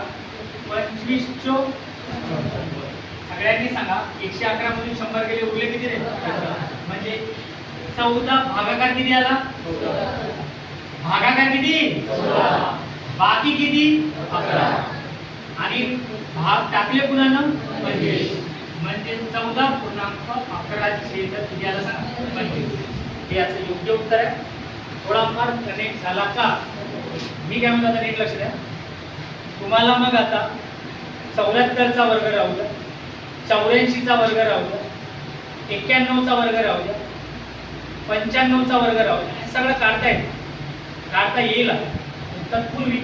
25 चो सगळ्यांनी सांगा 111 मधून 100 गेले उरले किती रे म्हणजे 14. भागाकार किती आला भागाकार किती बाकी किती 11 आणि भाग टाकले पुन्हा 25 म्हणजे 14.11 चे किती आला सांगा 25. हे याचं योग्य उत्तर आहे. थोडाफार कनेक्ट झाला का मी काय म्हणतो आता नीट लक्ष द्या. तुम्हाला मग आता 74 चा वर्ग राहू द्या 84 चा वर्ग राहू द्या 91 चा वर्ग राहू द्या 95 चा वर्ग राहू द्या. हे सगळं काढता येईल. तत्पूर्वी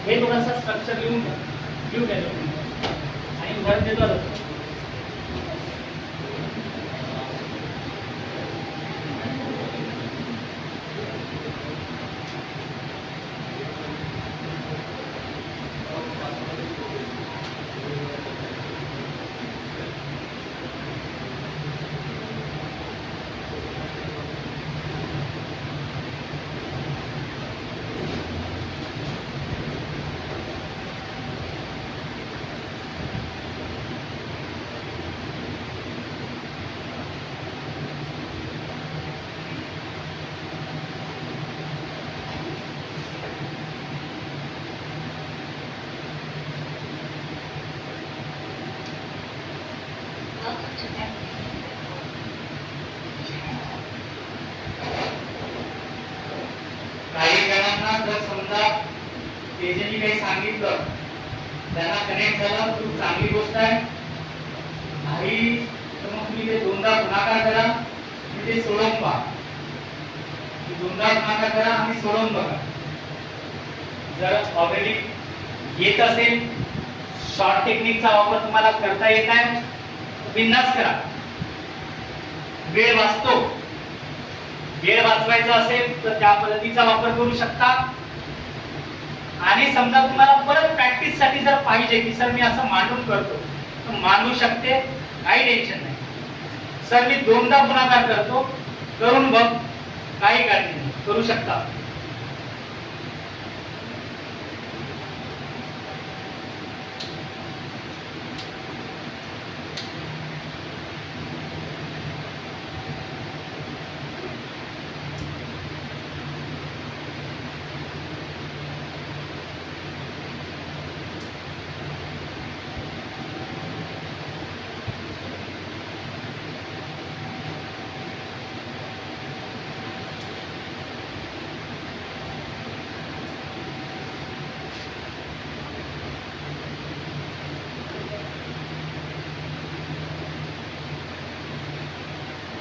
हे थोडासा स्ट्रक्चर लिहून घ्या आणि उदाहरण देतो आता. काही जणांना जर समजा तेजनी काही सांगितलं त्यांना कनेक्ट झालं खूप चांगली गोष्ट आहे. नाही तर मग तुम्ही ते दोनदा गुणाकार करा आणि ते सोडवून पहा. दोनदा गुणाकार करा आणि सोडवून बघा. जर ऑलरेडी येत असेल शॉर्ट टेक्निकचा वापर तुम्हाला करता येत आहे बिंदास करा. वेळ वाचतो. वेळ वाचवायचा असेल तर त्या पद्धतीचा वापर करू शकता. आणि समजा तुम्हाला परत प्रॅक्टिस साठी जर पाहिजे की सर मी असं मांडून करतो तर मांडू शकते काही टेन्शन नाही. सर मी दोनदा गुणाकार करतो करून बघ काही काळजी नाही करू शकता.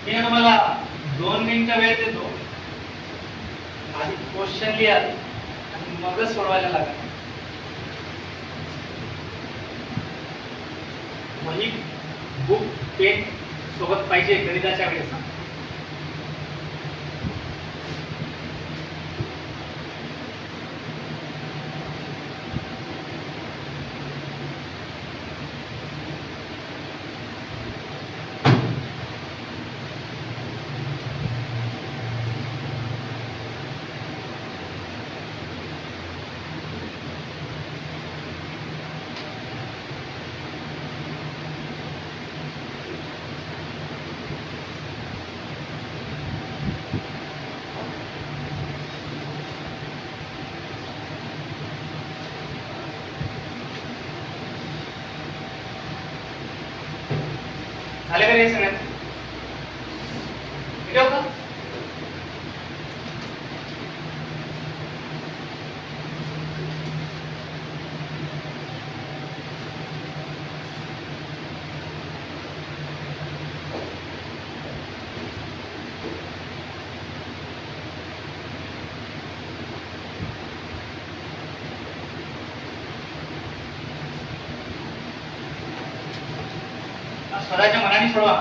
मी तुम्हाला 2 मिनिटं वेळ देतो. आधी क्वेश्चन लिहा आणि मगच सोडवायला लागा. वही बुक पेन सोबत पाहिजे गणिताच्या वेळेस. झाले का रे सगळ्यात व्हिडिओ का स्वतःच्या मनाने सोडवा.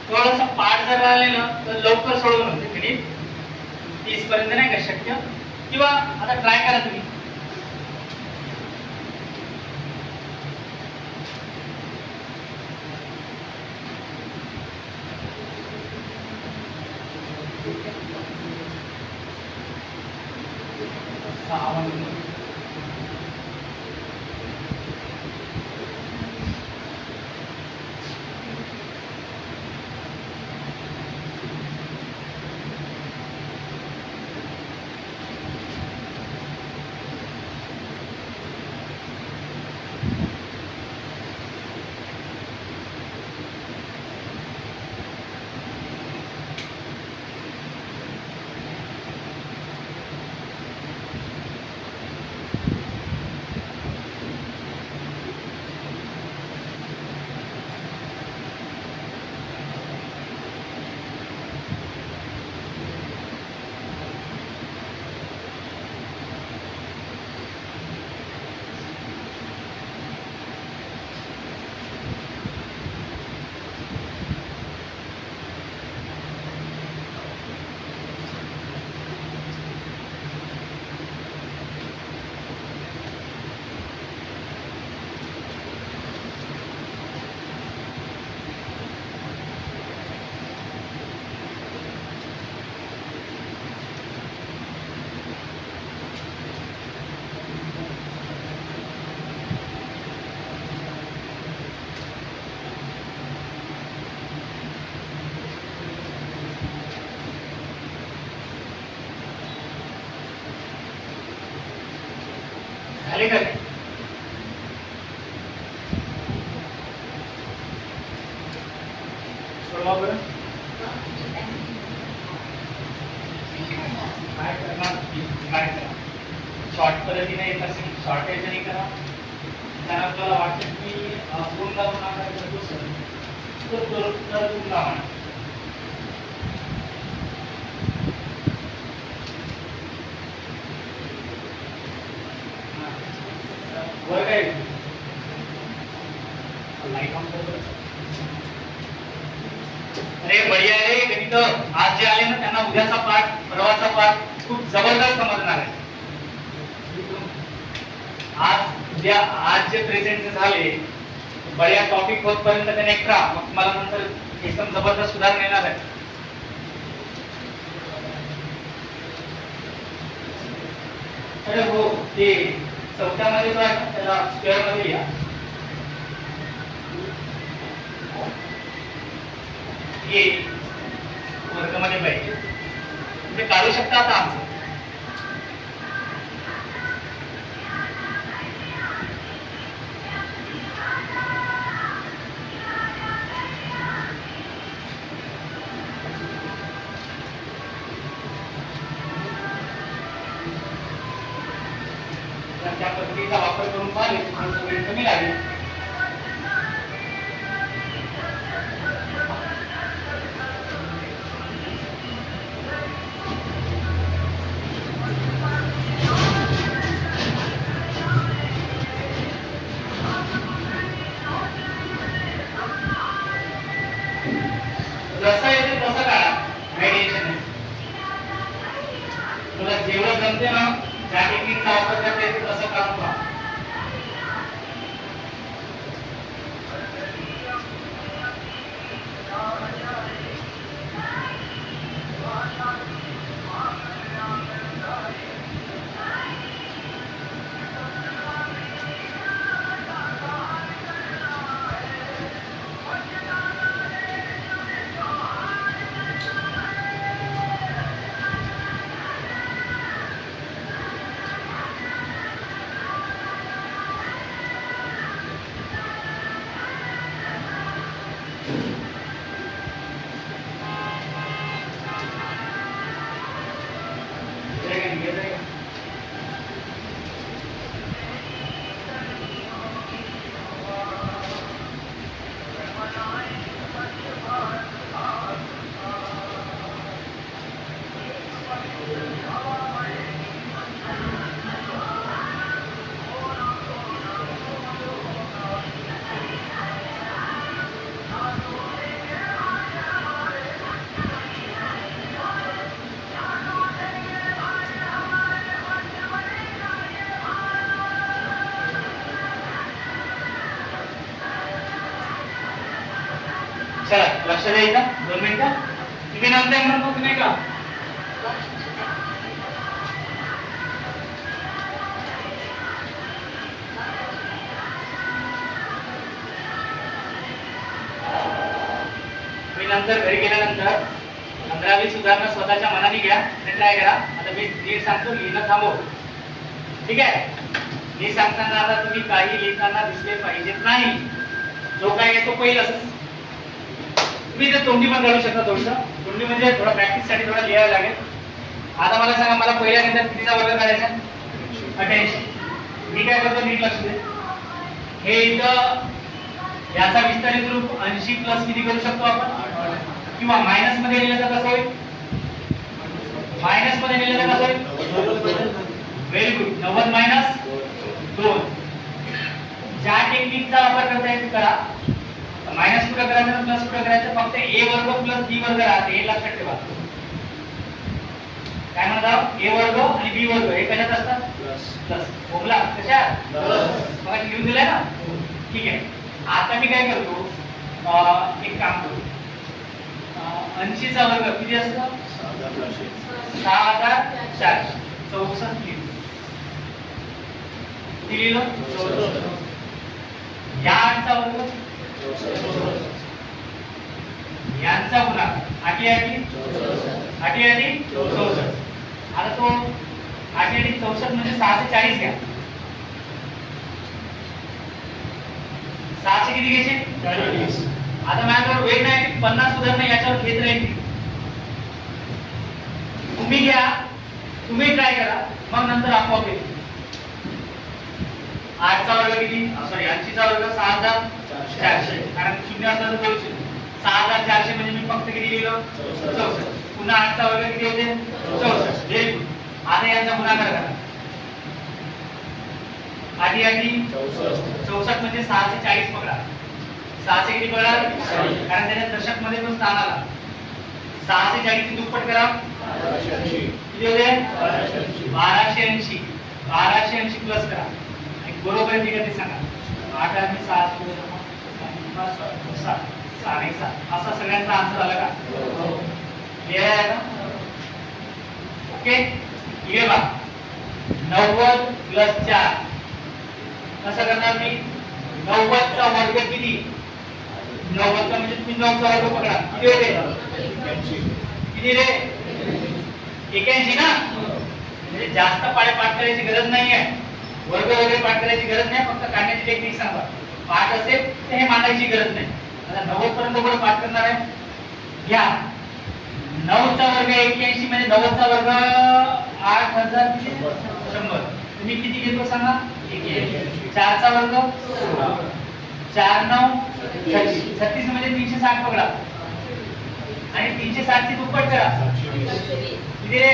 थोडासा पाठ जर राहिलेलं तर लवकर सोडवून होते गणित 30 पर्यंत नाही का शक्य, किंवा आता ट्राय करा तुम्ही. झाले का? सोडवा बरं. काय करणार? काय करा, शॉर्ट पद्धतीने येत असेल शॉर्ट याच्याने करा. त्याला आपल्याला वाटतं की पूर्ण लावून तर पूर्ण लावा. वर काय लाईट ऑन कर. अरे बढिया रे गणित. आज जे आले ना त्यांना उद्याचा पाठ परवाचा पाठ खूप जबरदस्त समजणार आहे. आज जे प्रेझेंट झाले बढिया टॉपिक होतपर्यंत त्याने एक करा, मग मला नंतर एकदम जबरदस्त सुधारणा येणार आहे. अरे हो, ते चौथ्यामध्ये जो आहे ना त्याला स्क्वेअर मध्ये या. हे वर्गामध्ये पाहिजे ते काढू शकता आता आमचं. त्या पद्धतीचा वापर करून पाहिले थोडंसं वेळ कमी लागेल. जसं येते तसं काढा, काही टेन्शन नाही. तुला जेवढं जमते ना ज्या टेक्निकचा वापर करता येते तसं काढून पहा. चला लक्ष द्या इथं 2 मिनिटं. तुम्ही नंतर म्हणतो की नाही का तुम्ही नंतर घरी गेल्यानंतर 15-20 उदाहरणं स्वतःच्या मनाने घ्या आणि ट्राय करा. आता मी नीट सांगतो, लिहिणं थांबव. ठीक आहे. मी सांगताना आता तुम्ही काही लिहिताना दिसले पाहिजेत नाही. जो काय येतो पहिलंच तुम्ही ते तोंडी पण काढू शकता. थोडंसं तोंडी म्हणजे थोडा प्रॅक्टिससाठी थोडा लिहायला लागेल. आता मला सांगा, मला पहिल्या गणितात कितीचा वर्ग काढायचा? 88. मी काय करतो, नीट लक्ष दे. हे इथं याचा विस्तारित रूप 80 प्लस किती करू शकतो आपण? किंवा मायनस मध्ये लिहिलं तर कसं होईल? मायनस मध्ये लिहिलं तर कसं होईल? Very good. 90 मायनस 2. ज्या टेक्निकचा वापर करता येईल करा. मायनस कुठं करायचं ना प्लस कुठं करायचं? फक्त a वर्ग प्लस b वर्ग राहते, हे लक्षात ठेवा. काय म्हणतात? a वर्ग आणि b वर्ग हे कशात असतात? प्लस. बोला कशात? मग लिहून दिलंय ना. ठीक आहे. आता मी काय करतो, एक काम करू. 80 चा वर्ग किती असतो? 6400. 64 लिहिलं. या 8 चा वर्ग, यांचा गुणाकार 8 64. आता तो 8 64 म्हणजे 640 घ्या. 600 किती घ्यायचे? 40. आता माझ्याकडे वेळ नाही, 50 उदाहरणं याच्यावर घेत राहील. तुम्ही घ्या, तुम्ही ट्राय करा, मग नंतर आपोआप येईल. 8 चा वर्ग किती? सॉरी 80 चा वर्ग 6400. कारण शून्य असला तर 6400 म्हणजे मी फक्त किती लिहिलं? 64. पुन्हा 8 चा वर्ग किती होते? 64. Very good. आता यांचा गुणाकार करा. 8 64 म्हणजे 640 पकडा. 600 किती पकडा? कारण त्याच्या दशक मध्ये तो स्थान आला. 640 ची दुप्पट करा. किती होते? 1280. 1280 प्लस करा. बरोबर आहे का ते सांगा. 8 आणि 7 असा सगळ्यांचा आन्सर आला का? क्लिअर आहे का? ओके. ठीक आहे बा. 90 प्लस 4 कसं करणार मी? 90 चा वर्ग किती? 90 चा म्हणजे तुम्ही 9 चा वर्ग पकडा. किती होते? किती रे? 81 ना. म्हणजे जास्त पाठ करायची गरज नाहीये. वर्ग वगैरे पाठ करायची गरज नाही. फक्त काढण्याची टेक्निक सांगा. पाठ असेल तर हे मांडायची गरज नाही. आता 90 पर्यंत कोण पाठ करणार आहे? घ्या. 9 चा वर्ग 81 म्हणजे 90 चा वर्ग 8100. तुम्ही किती घेतो सांगा? 81. 4 चा वर्ग 4 9 36 म्हणजे 360 पकडा. आणि 360 ची दुप्पट करा. किती रे?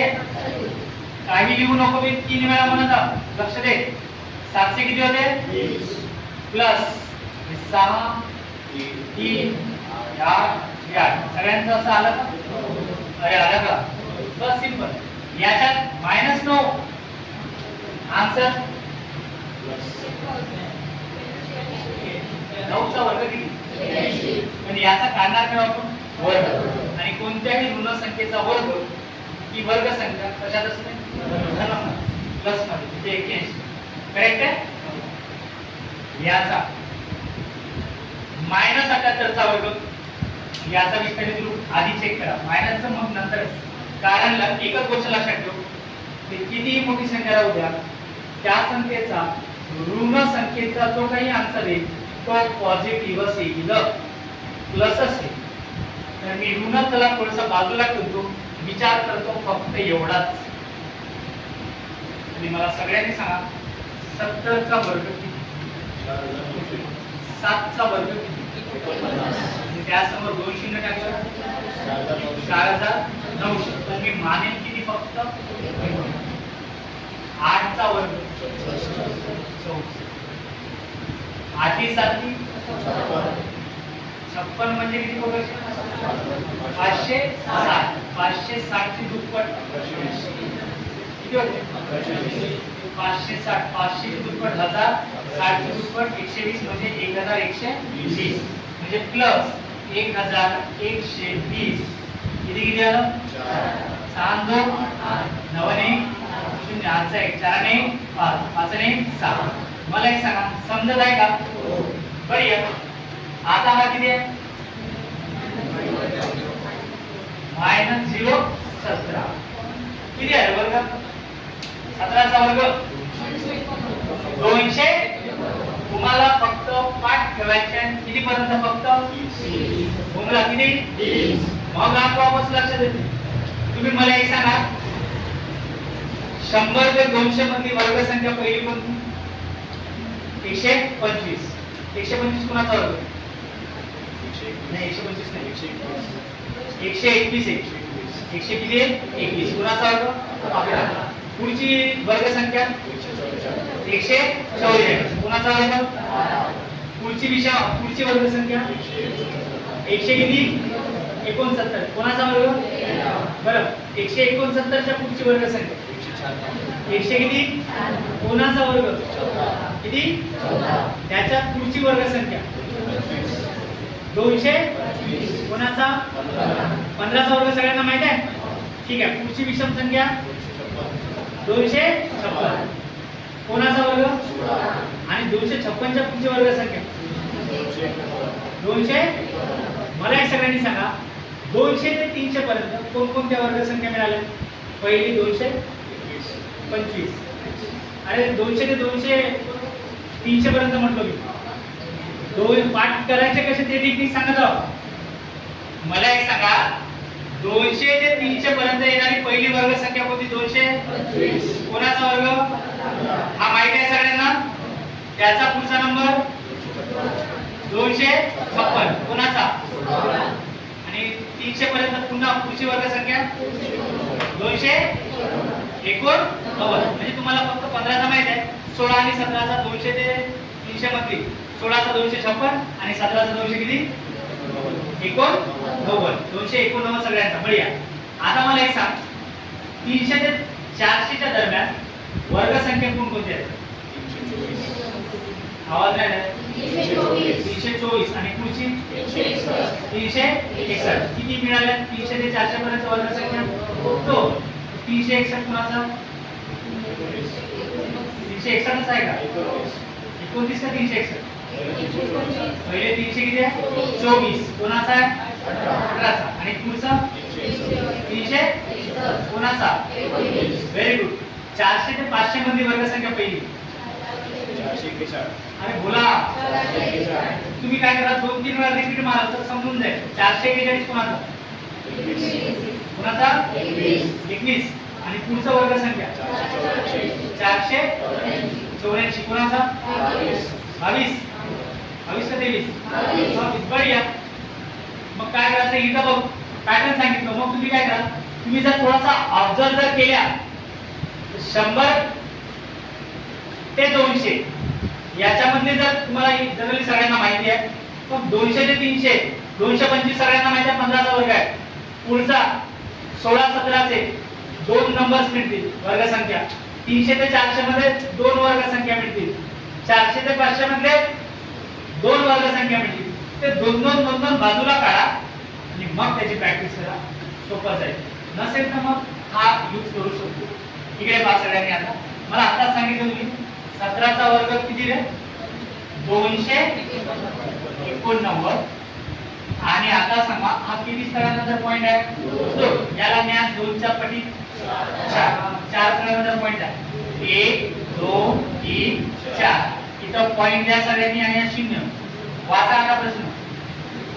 काही लिहू नको, मी 3 वेळा म्हणत आहोत. लक्ष दे. 700 किती होते? प्लस 6 3 8 सगळ्यांचं असं आलं का? अरे आलं का? बस सिंपल. याच्यात मायनस 9 आन्सर 9 चा वर्ग किती? म्हणजे याचा काढणार काय आपण? वर्ग. आणि कोणत्याही ऋण संख्येचा वर्ग ही वर्ग संख्या कशात असते? प्लस मध्ये. 81. करेक्ट आहे. याचा मायनस 78 चा वर्ग, याचा विस्तारित रूप आधी चेक करा. मायनसचं मग नंतर. कारण एकच गोष्ट लक्षात ठेव, की कितीही मोठी संख्या राहू द्या, त्या संख्येचा ऋण संख्येचा जो काही आन्सर येईल तो पॉझिटिव्ह असेल, प्लस असेल. तर मी ऋण त्याला थोडंसं बाजूला ठेवतो, विचार करतो फक्त एवढाच. आणि मला सगळ्यांनी सांगा, 70 चा वर्ग किती? 7 चा वर्ग किती? त्यासमोर 2 शून्य टाकलं, 4900. पण मी मानेन किती? फक्त 8 चा वर्ग 8 7 56 म्हणजे किती? 560. 560 ची दुप्पट किती होते? 560. 500 ची दुप्पट 1000. 60 ची दुप्पट 120 म्हणजे 1120 म्हणजे प्लस 1120 किती आलं 6 2 9 0 आजचा 1 4 ने 5 5 ने 6 मला एक सांगा समजत आहे का बढिया आता हा किती आहे -0 17 किती आहे वर्ग 17 चा वर्ग 200 तुम्हाला फक्त पाठ ठेवायचे किती पर्यंत फक्त भूमला किती मग आपण वापस लक्षात येते तुम्ही मला एक सांगा 100 ते 200 मध्ये वर्ग संख्या पहिली कोणती 125 125 कोणाचा वर्ग नाही 125 नाही 121 100 किती 21 कोणाचा वर्ग आपला पुढची वर्ग संख्या 144 कोणाचा वर्ग पुढची वर्ग संख्या 100 किती 69 कोणाचा वर्ग बरं 169 च्या पुढची वर्ग संख्या 100 किती कोणाचा वर्ग किती त्याच्या पुढची वर्ग संख्या 200 कोणाचा 15 चा वर्ग सगळ्यांना माहित आहे ठीक आहे पुढची विषम संख्या 256 कोणाचा वर्ग आणि 256 च्या पुढची वर्ग संख्या 200 मला एक सगळ्यांनी सांगा 200 ते 300 पर्यंत कोणकोणत्या वर्ग संख्या मिळाल्या पहिली 225 अरे 200 ते 300 पर्यंत म्हटलो मी दोन पाठ करायचे कसे ते टेक्निक सांगत आहोत मला एक सांगा 200 ते 300 पर्यंत येणारी पहिली वर्ग संख्या कोणती 225 कोणाचा वर्ग हा माहित आहे सगळ्यांना त्याचा पुढचा नंबर 256 कोणाचा आणि 300 पर्यंत पुन्हा पुढची वर्ग संख्या 289 म्हणजे तुम्हाला फक्त 15 चा माहित आहे 16 आणि 17 चा 200 ते 300 मध्ये 16 चा 256 आणि 17 चा 200 किती 289 सगळ्यांचा बढिया आता मला एक सांग 300 ते 400 च्या दरम्यान वर्ग संख्या कोणकोणती आहेत आवाज नाही 324 आणि पुढची 361 किती मिळाल्या 300 ते 400 पर्यंत वर्ग संख्या 2 361 कोणाचा 361 आहे का 29 का 361 पहिले 300 किती आहे 24 कोणाचा आहे 18चा आणि पुढचा 300 कोणाचा व्हेरी गुड 400 ते 500 मध्ये वर्ग संख्या पहिली 441 अरे बोला तुम्ही काय करा 2-3 वेळा रिपीट मारा तर समजून जाईल 441 कोणाचा कोणाचा 21 आणि पुढचा वर्ग संख्या 484 कोणाचा 22 22 का 23 बढिया मग काय करायचं इथं बघ पॅटर्न सांगितलं मग तुम्ही काय करा तुम्ही जर थोडासा ऑब्झर्व जर केल्या 100 ते 200 याच्यामध्ये जर तुम्हाला जनरली सगळ्यांना माहिती आहे पण 200 ते 300 225 सगळ्यांना माहिती आहे 15 चा वर्ग आहे पुढचा 16 17 चे दोन नंबर्स मिळतील वर्ग संख्या 300 ते 400 मध्ये दोन वर्ग संख्या मिळतील 400 ते 500 मध्ये दोन वर्ग संख्या मिळतील ते दोन बाजूला काढा आणि मग त्याची प्रॅक्टिस करा सोपं जाईल नसेल तर मग हा यूज करू शकतो इकडे पहा सगळ्यांनी आता मला आताच सांगितलं तुम्ही 17 चा वर्ग किती रे 289 आणि आता सांगा हा किती स्थळांचा पॉइंट आहे 2 याला न्या 2 च्या पटीत 4 स्थळांचा पॉइंट आहे 1 2 3 4 इथं पॉइंट द्या सगळ्यांनी आणि हा शून्य वाचा आता प्रश्न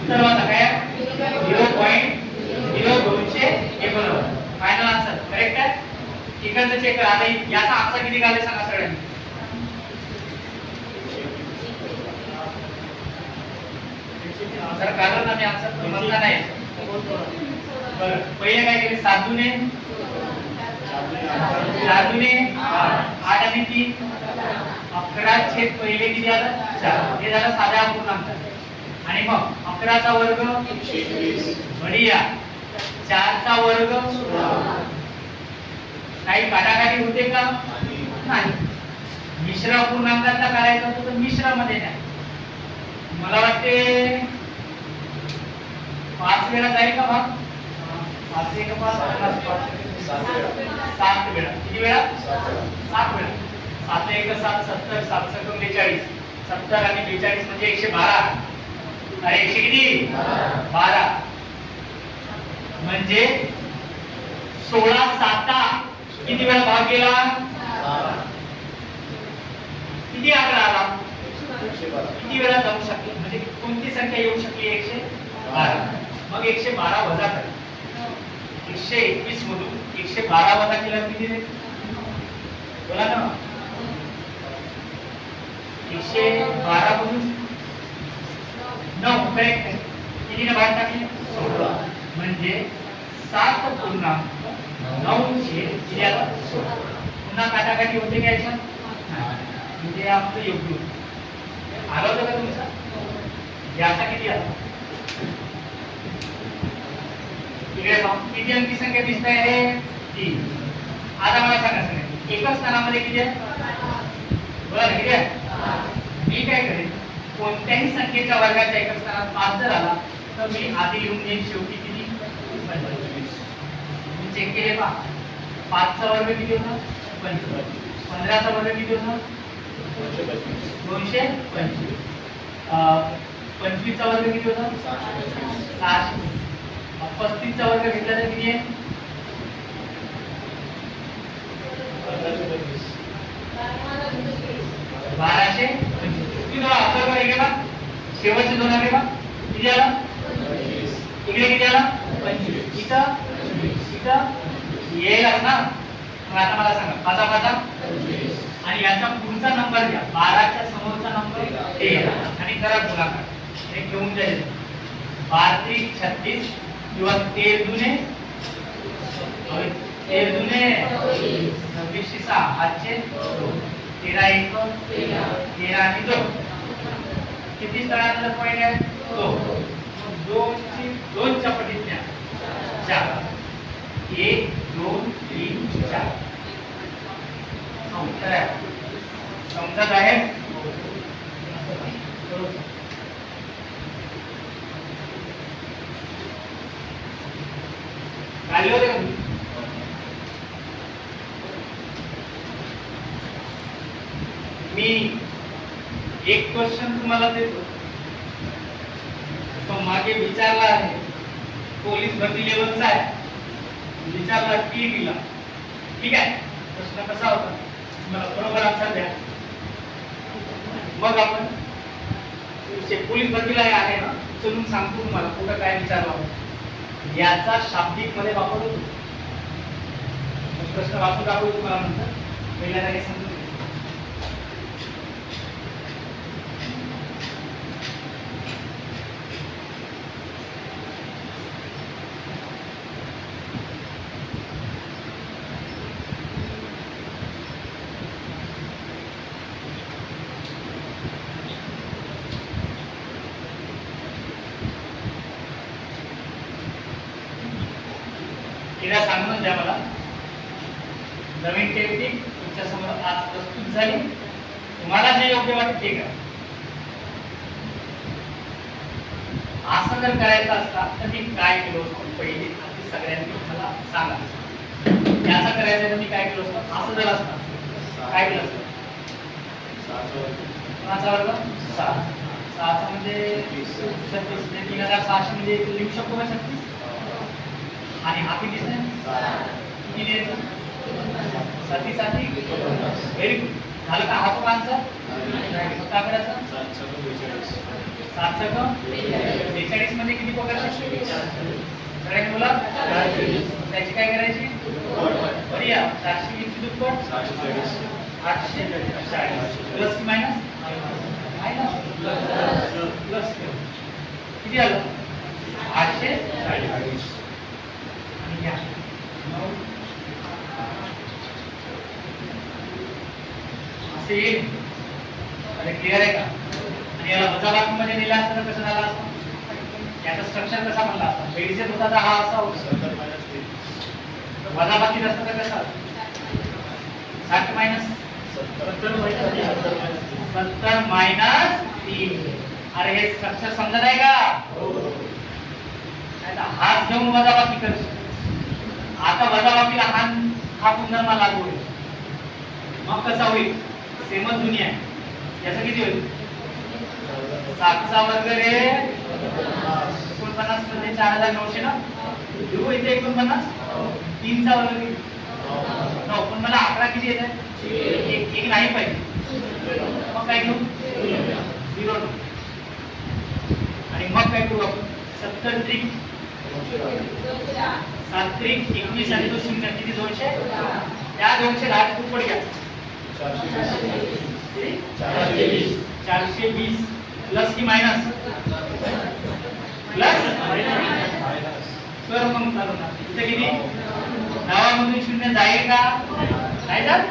उत्तर वाचा काय 0.0289 फायनल आन्सर करेक्ट आहे इकडचं चेक करा आता याचा आन्सर किती आले सांगा सगळ्यांनी सर कारण आम्ही आन्सर म्हणला नाही बरं पहिले काय केले साधूने 8 आणि 3 11 छेद पहिले किती आलं 4 हे झालं साध्या अपूर्णांक आणि मग 11 चा वर्ग 120 बढिया 4 चा वर्ग 16 काही काटाकाटी होते का नाही मिश्र अपूर्णांकाचा करायचा होता तर मिश्र मध्ये नाही मला वाटते 5 वेळा जाईल का भाग? 5 एक 5 7 वेळा. किती वेळा? 7 वेळा. 7 एक 7 70 7 सकून 42. 70 आणि 42 म्हणजे 112. अरे 100 किती? 12. म्हणजे 16 7 किती वेळा भाग गेला? किती आकडा आला? किती वेळा जाऊ शकते? म्हणजे कोणती संख्या येऊ शकली? 112. मग 112 वजा करा. 121 मधून 112 वजा केल्यावर किती देईल? बोला ना. 112 मधून 9 करेक्ट आहे. कितीने बाहेर टाकले? 16. म्हणजे 7.9 किती आला? 16. पुन्हा काटाकाटी होते का याच्यात? म्हणजे आपलं योग्य आलं होतं का तुमचा? याचा किती आला? इकडे पाहू. किती अंकी संख्या दिसत आहे? 3. आता मला सांगा एकच स्थानामध्ये किती आहे? बोला ना किती आहे? मी काय करेन, कोणत्याही संख्येच्या वर्गाच्या एकच स्थानात 5 जर आला तर मी आधी लिहून घेईन शेवटी किती? 25. मी चेक केले पहा. 5 चा वर्ग किती होता? 25. 15 चा वर्ग किती होता? 225. 25 चा वर्ग किती होता? 600. 35 चा वर्ग घेतला तर किती आहे? 1225. किती दोन अक्षर आहे का? शेवटचे दोन आहे का? किती आला? 25. इकडे किती आला? 25. इथं येईलच ना. मग आता मला सांगा 5 25 आणि याचा पुढचा नंबर घ्या. 12 च्या समोरचा नंबर 13 आणि करा गुणाकार. हे घेऊन जाईल. 12 3 36 किंवा 13 दुने 26 6 आजचे 13 1 13 आणि 2 किती स्थळांचा पॉइंट आहे? 2 2 च्या पटीत द्या. 4 1 2 3 4 उत्तर आहे. समजत आहे? काढले होते का? मी एक क्वेश्चन तुम्हाला देतो. तो मागे विचारला आहे, पोलीस भरती लेवलचा आहे. विचारला टीईटीला. ठीक आहे. प्रश्न कसा होता? मला बरोबर आन्सर द्या. मग आपण पोलीस भरतीला आहे ना, चलून सांगतो तुम्हाला कुठं काय विचारलं. याचा शाब्दिक मध्ये वापर होतो. प्रश्न वाचून दाखवू तुम्हाला नंतर. पहिल्यांदा हे समजून तिला सांगून द्या मला. नवीन टेक्निक तुमच्या समोर आज प्रस्तुत झाली. तुम्हाला जे योग्य वाटते ते करा. असं जर करायचं असतं तर मी काय केलं असतं पहिले आधी सगळ्यांनी मला सांगा. याचा करायचं तर मी काय केलं असतं? असं जर असतं काय केलं असतं? 6 वर्ग 6 6 म्हणजे 36 3600 म्हणजे लिहू शकतो का 36? आणि हा किती आहे? किती द्यायचं? 36 व्हेरी गुड. झालं का? हा तो आन्सर काय करायचं? 7 42 मध्ये किती पकडायचे? सगळ्यांनी बोला. त्याची काय करायची? बढिया. 420 ची दुप्पट 840. प्लस की मायनस? प्लस. किती आलं? 840. असे येईल. अरे क्लिअर आहे का? आणि याला वजाबाकी मध्ये दिला असतं तर कसं झालं असतं? याचा स्ट्रक्चर कसा बनला असता? बेडीचे होता तर हा असा होता. वजाबाकी असतं तर कसा? 60 मायनस 70 मायनस 3. अरे हे स्ट्रक्चर समजत आहे का? आता हाच घेऊन वजाबाकी करशील. आता वजाबाकीला हा गुणधर्म लागू होईल. मग कसा होईल? सेमच जुनी आहे. याचं किती होईल? 7 चा वर्ग रे 49 मध्ये 4900 ना. घेऊ इथे 49. 3 चा वर्ग किती? 9. पण मला 11 किती येत आहे? एक नाही पाहिजे. मग काय घेऊ? 0. आणि मग काय करू आपण? 70 त्रिक 7 त्रिक 21 आणि 2 शून्य किती? 200. त्या 210 फुटपट घ्या. 420 प्लस की मायनस? प्लस तर मग चालू ना. इथे किती? 9 मधून 0 जाईल का? नाही जात.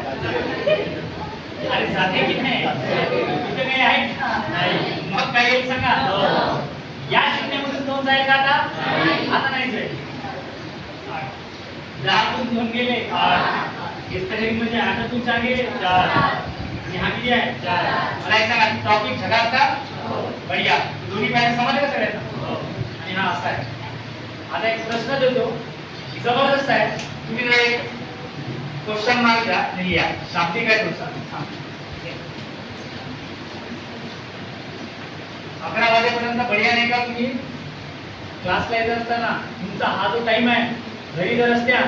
अरे जाते की नाही? इथे काही आहे का? मग काय येईल सांगा? या 0 मधून 2 जाईल का आता? आता नाही जाईल. 10 तून 2 गेले 8. इसका म्हणजे 8 तून 4 गेले 4. आणि हा किती आहे? 4. मला एक सांगा, टॉपिक झगास का? बढिया. दोन्ही पॅटर्न समजले का सगळ्यांना? आणि हा असा आहे. आता एक प्रश्न देतो, जबरदस्त आहे. तुम्ही जर एक क्वेश्चन मार्क द्या आणि या शाब्दिक आहे थोडसा. 11 वाजेपर्यंत बढिया नाही का? तुम्ही क्लासला येत असताना तुमचा हा जो टाइम आहे, घरी जर असत्या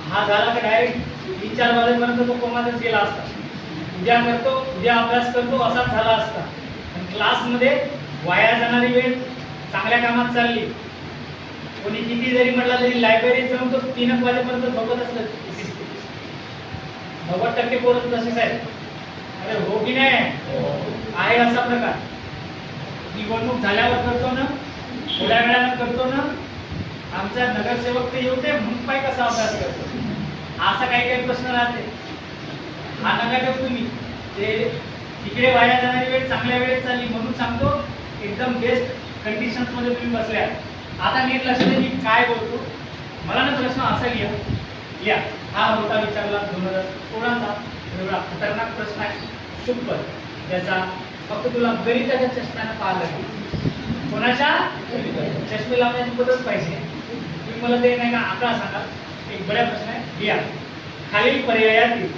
हा झाला की डायरेक्ट 3-4 वाजेपर्यंत तो कोमातच गेला असता. उद्या करतो, उद्या अभ्यास करतो असाच झाला असता. पण क्लासमध्ये वाया जाणारी वेळ चांगल्या कामात चालली. कोणी किती जरी म्हटलं तरी लायब्ररीत जाऊन तो 3 वाजेपर्यंत झोपत असलं. 90% पोरं तसेच आहेत. अरे हो की नाही? आहे असा प्रकार. निवडणूक झाल्यावर करतो ना, थोड्या वेळानं करतो ना, आमचा नगरसेवक ते येऊ दे मग पाय कसा अभ्यास करतो. असा काही काही प्रश्न राहते. हा नका ठेवू तुम्ही. ते तिकडे वाया जाणारी वेळ चांगल्या वेळेत चालली म्हणून सांगतो. एकदम बेस्ट कंडिशन्स मध्ये तुम्ही बसल्या. आता नीट लक्ष द्या मी काय बोलतो. मला ना प्रश्न असा लिहा. हा होता विचारला 2016चा. एवढा खतरनाक प्रश्न आहे. सुपर. ज्याचा फक्त तुला गणिताच्या चष्म्यानं पाहायला लागेल. कोणाच्या? चष्मे लावण्याची पद्धत पाहिजे. तुम्ही मला ते नाही का आकडा सांगा. एक बड्या प्रश्न आहे. लिहा. खालील पर्यायातील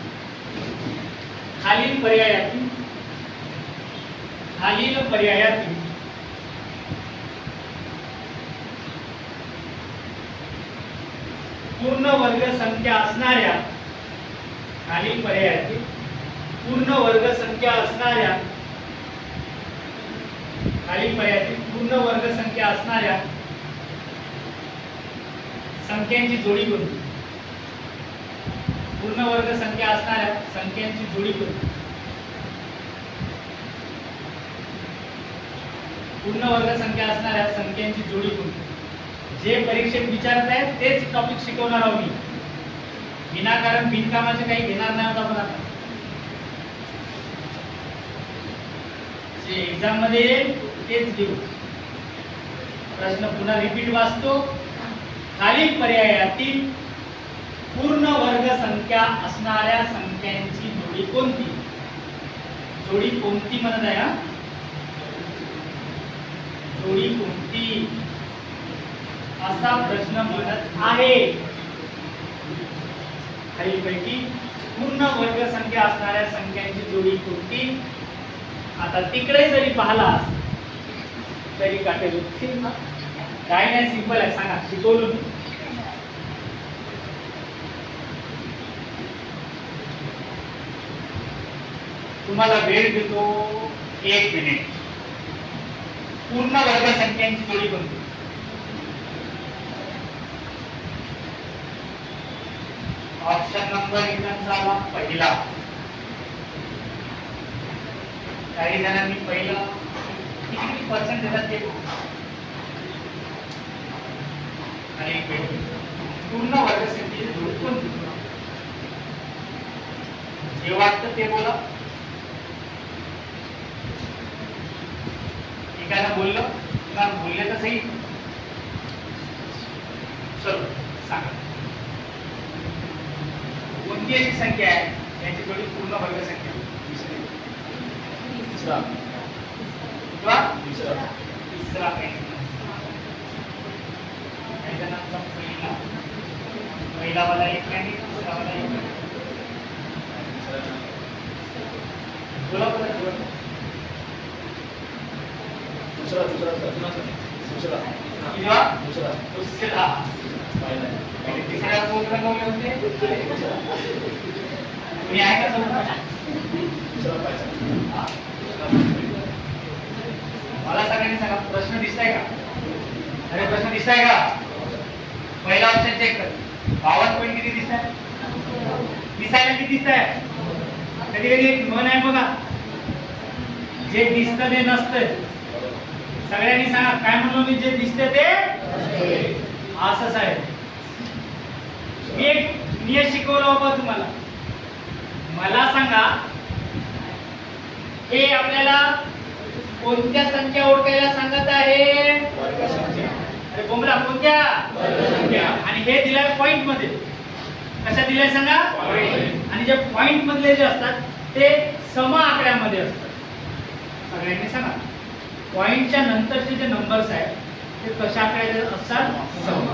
पूर्ण वर्ग संख्या असणाऱ्या संख्यांची जोडी कोणती? पूर्ण वर्ग संख्या असणाऱ्या संख्यांची जोडी कोणती? पूर्ण वर्ग संख्या असणाऱ्या संख्यांची जोडी कोणती? जे परीक्षेत विचारत आहेत तेच टॉपिक शिकवणार आहोत मी. विनाकारण बिनकामाचे काही घेणार नाही होता. पण आता जे एक्झाम मध्ये येईल तेच घेऊ. प्रश्न पुन्हा रिपीट वाचतो. खालील पर्यायातील पूर्ण वर्ग संख्या असणाऱ्या संख्यांची जोडी कोणती? जोडी कोणती म्हणत आहे? हा जोडी कोणती असा प्रश्न म्हणत आहे. खालीलपैकी पूर्ण वर्ग संख्या असणाऱ्या संख्यांची जोडी कोणती? आता तिकडे जरी पाहला तरी काटेल. काय नाही, सिंपल आहे. सांगा, शिकवलं मी. तुम्हाला वेळ देतो 1 मिनिट. पूर्ण वर्ग संख्यांची जोडी कोणती? ऑप्शन नंबर इथं पहिला. काही जणांनी पहिला किती पर्सेंट देतात ते. आणि पूर्ण वर्ग संख्येची जोडी कोणती? जे वाटतं ते बोला. एकाला बोललं किंवा बोलले तर सही. चलो सांगा, कोणती अशी संख्या आहे याची जोडी पूर्ण वर्ग संख्या? तिसरा. पहिला वाला एक नाही, दुसरा वाला एक नाही. बोला बोला बोला. दुसरा दुसरा दुसरा दुसरा किंवा दुसरा दुसरा पहिला पहिले तिसऱ्या कोण रंगवले होते? तुम्ही आहे का समोर? दुसरा पाहिजे. हा? मला सगळ्यांनी सांगा, प्रश्न दिसताय का? अरे प्रश्न दिसताय का? पहिला ऑप्शन चेक कर. 52 पॉईंट किती दिसताय? दिसायला किती दिसताय? कधी कधी एक म्हण आहे बघा, जे दिसतं ते नसतं. सगळ्यांनी सांगा, काय म्हणलो मी? जे दिसते ते असंच आहे. मी एक नियम शिकवलं बाबा तुम्हाला. मला सांगा, हे आपल्याला कोणत्या संख्या ओळखायला सांगत आहे? वर्ग संख्या. अरे बोंबला, कोणत्या? वर्ग संख्या. आणि हे दिलंय पॉइंट मध्ये. कशा दिलंय सांगा? पॉइंट. आणि जे पॉइंट मधले जे असतात ते सम आकड्यामध्ये असतात. सगळ्यांनी सांगा, पॉइंटच्या नंतरचे जे नंबर्स आहेत ते कशा आकड्याचे असतात? सम.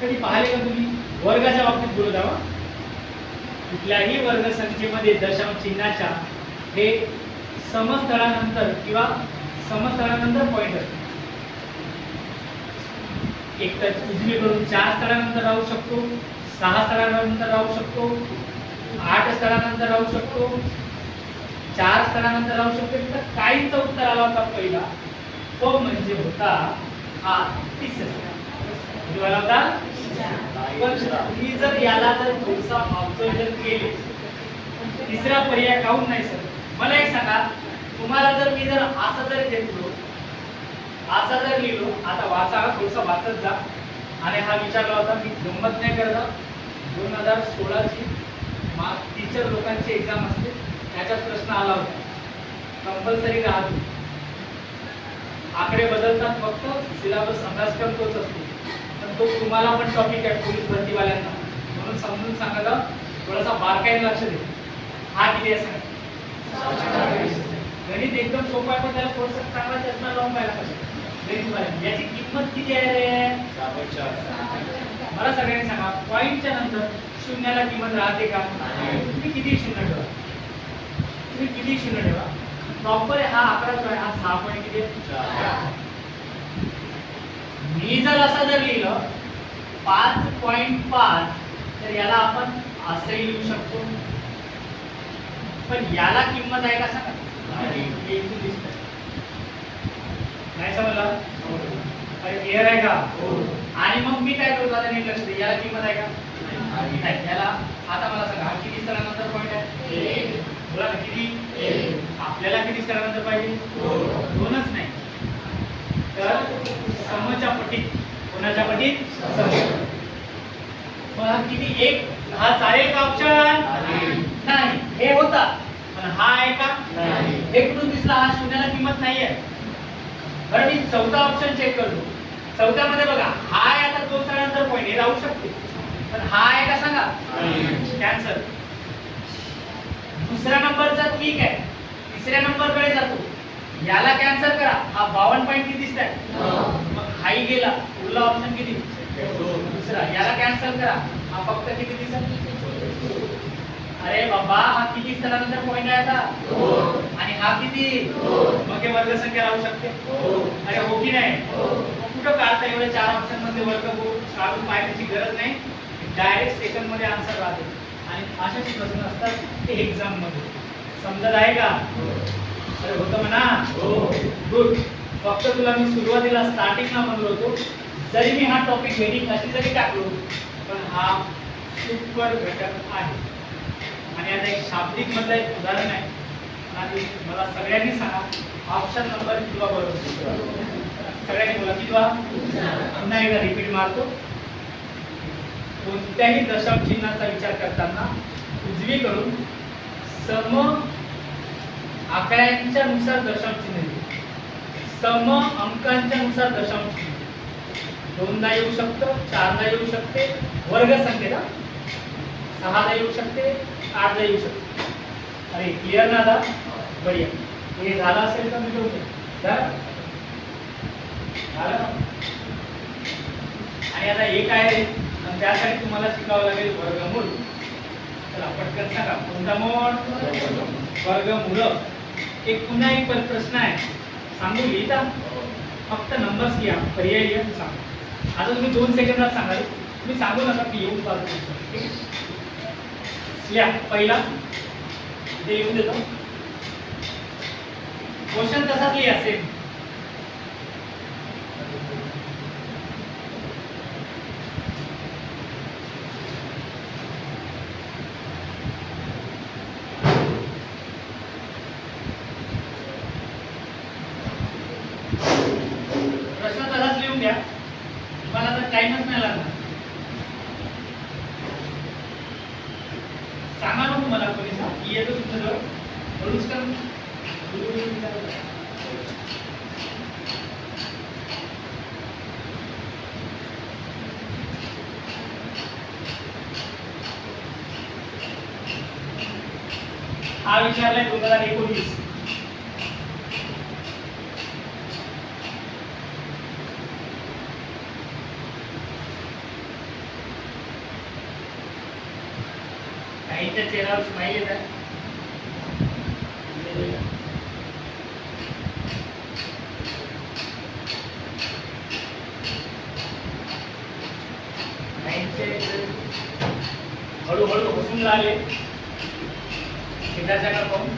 कधी पाहिले का तुम्ही? वर्गाच्या बाबतीत बोलत आहोत. कुठल्याही वर्ग संख्येमध्ये दशांश चिन्हाच्या हे समस्थळानंतर किंवा समस्थळानंतर पॉइंट असतो. एक तर उजवीकडून 4 स्थळानंतर राहू शकतो, 6 स्थळानंतर राहू शकतो, 8 स्थळानंतर राहू शकतो, 4 स्थळानंतर राहू शकतो. तर काहींचा उत्तर आला होता पहिला, तो म्हणजे होता हा तिसरा. जो आला होता पण मी जर याला जर थोडसा ऑब्झर्वेशन केले, तिसरा पर्याय काऊन नाही सर? मला एक सांगा, तुम्हाला जर मी जर असं जर घेतलो, असा जर लिहिलो, आता वाचा, थोडसा वाचत जा. आणि हा विचारला होता, मी गंमत नाही करत. 2016 ची टीचर लोकांची एक्झाम असते, त्याच्यात प्रश्न आला होता. कंपल्सरी राहतो, आकडे बदलतात, फक्त सिलेबस अभ्यासक्रम तोच असतो. पण तो तुम्हाला पण टॉपिक आहे पोलीस भरतीवाल्यांना, म्हणून समजून सांगायला थोडासा बारकाईने लक्ष दे. हा किती आहे? गणित एकदम सोपं आहे, पण त्याला थोडंसं चांगला चष्मा लावून पाहिला पाहिजे. गणित याची किंमत किती आहे रे? मला सगळ्यांनी सांगा, पॉइंटच्या नंतर शून्याला किंमत राहते का? तुम्ही किती शून्य ठेवा, तुम्ही किती शून्य ठेवा, प्रॉपर हा आकडा जो आहे हा 6 पॉईंट किती आहे? मी जर असं जर लिहिलं 5.5, तर याला आपण असंही लिहू शकतो. पण याला किंमत आहे का सांगा? नाही समजलं? क्लिअर आहे का? आणि मग मी काय करतो आता नीट लक्ष दे, याला किंमत आहे का? नाही. याला आता मला सांगा, हा किती स्थळानंतर पॉईंट आहे? बोला ना, किती? आपल्याला किती स्थळानंतर पाहिजे? 2च नाही. तर समच्या पटीत, कोणाच्या पटीत? सम. मग हा किती? 1. हा चालेल का ऑप्शन? नाही. हे होता, पण हा आहे का? नाही. हे कुठून दिसला? हा शून्याला किंमत नाही आहे. बरं, मी चौथा ऑप्शन चेक करतो. चौथ्यामध्ये बघा, हा आहे, आता 2 स्थळानंतर पॉईंट हे राहू शकते, पण हा आहे का सांगा? कॅन्सल. दुसऱ्या नंबरचा ठीक आहे, तिसऱ्या नंबरकडे जातो, याला कॅन्सल करा. हा 52 पॉईंट किती दिसतंय? मग हाही गेला. पुढला ऑप्शन किती? दुसरा. याला कॅन्सल करा, हा फक्त किती दिसत? अरे बाबा, हा किती स्थळानंतर पॉईंट आहे आता? आणि हा किती? मग हे वर्ग संख्या राहू शकते? अरे हो की नाही? कुठं काढता एवढ्या 4 ऑप्शन मध्ये वर्ग काढून पाहण्याची गरज नाही. डायरेक्ट सेकंड मध्ये आन्सर राहते. आणि अशाच प्रश्न असतात ते एक्झाम मध्ये. समजत आहे का? अरे होतं म्हणा. गुड. फक्त तुला मी सुरुवातीला स्टार्टिंगला म्हणलो होतो, जरी मी हा टॉपिक हेडिंग अशी जरी टाकलो, पण हा सुपर घटक आहे. आणि आता एक शाब्दिक मधलं एक उदाहरण आहे. आणि मला सगळ्यांनी सांगा, ऑप्शन नंबर किती बरोबर? सगळ्यांनी बोला, किती? पुन्हा एकदा रिपीट मारतो. कोणत्याही दशांश चिन्हाचा विचार करताना उजवीकडून सम आकड्यांच्या नुसार दशांश चिन्ह, सम अंकांच्या नुसार दशांश चिन्ह. 2दा येऊ शकतं, 4दा येऊ शकते, वर्ग संख्येला 6दा येऊ शकते, 8दा येऊ शकते. अरे क्लिअर ना आता? बढिया. हे झालं असेल तर मी ठेवते. झालं? आणि आता एक आहे आणि त्यासाठी तुम्हाला शिकावं लागेल वर्गमूळ. चला पटकन सांगा कोणता मोड? वर्गमूळ. एक पुन्हा एक प्रश्न आहे, सांगू लिहिता फक्त नंबर्स घ्या, पर्याय घ्या सांगा. आता तुम्ही 2 सेकंदात सांगाल, तुम्ही सांगू नका की येऊन पाहतो. ठीक आहे, लिहा. पहिला इथे येऊन देतो, क्वेश्चन तसाच लिहा सेम. प्रश्न तसाच लिहून द्या, तुम्हाला तर टाइमच नाही लागणार. सांगा ना तुम्हाला कोणी येतो तुमच्याजवळ हळूच कर. हा विचारलाय 2019. काहींच्या चेहऱ्यावर स्माईल येत आहे. हळूहळू हसून राहिले शेजारच्या पाहून.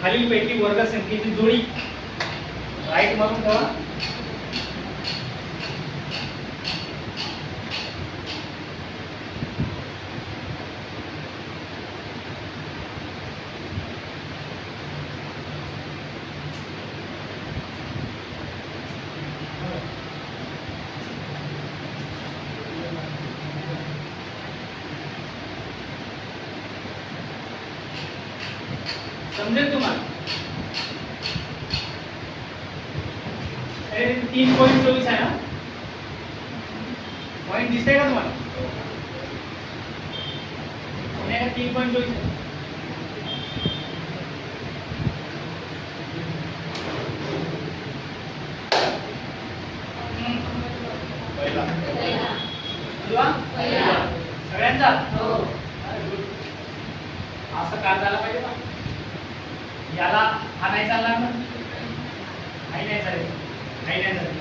खालीलपैकी वर्गसंख्येची जोडी राईट मारून ठेवा. समजेल तुम्हाला? 3.24 आहे ना? पॉइंट दिसतंय का तुम्हाला? 3.24 आहे. सगळ्यांचा असं का झालं पाहिजे ना? याला हा नाही चालणार ना? नाही चालेल, नाही चालेल.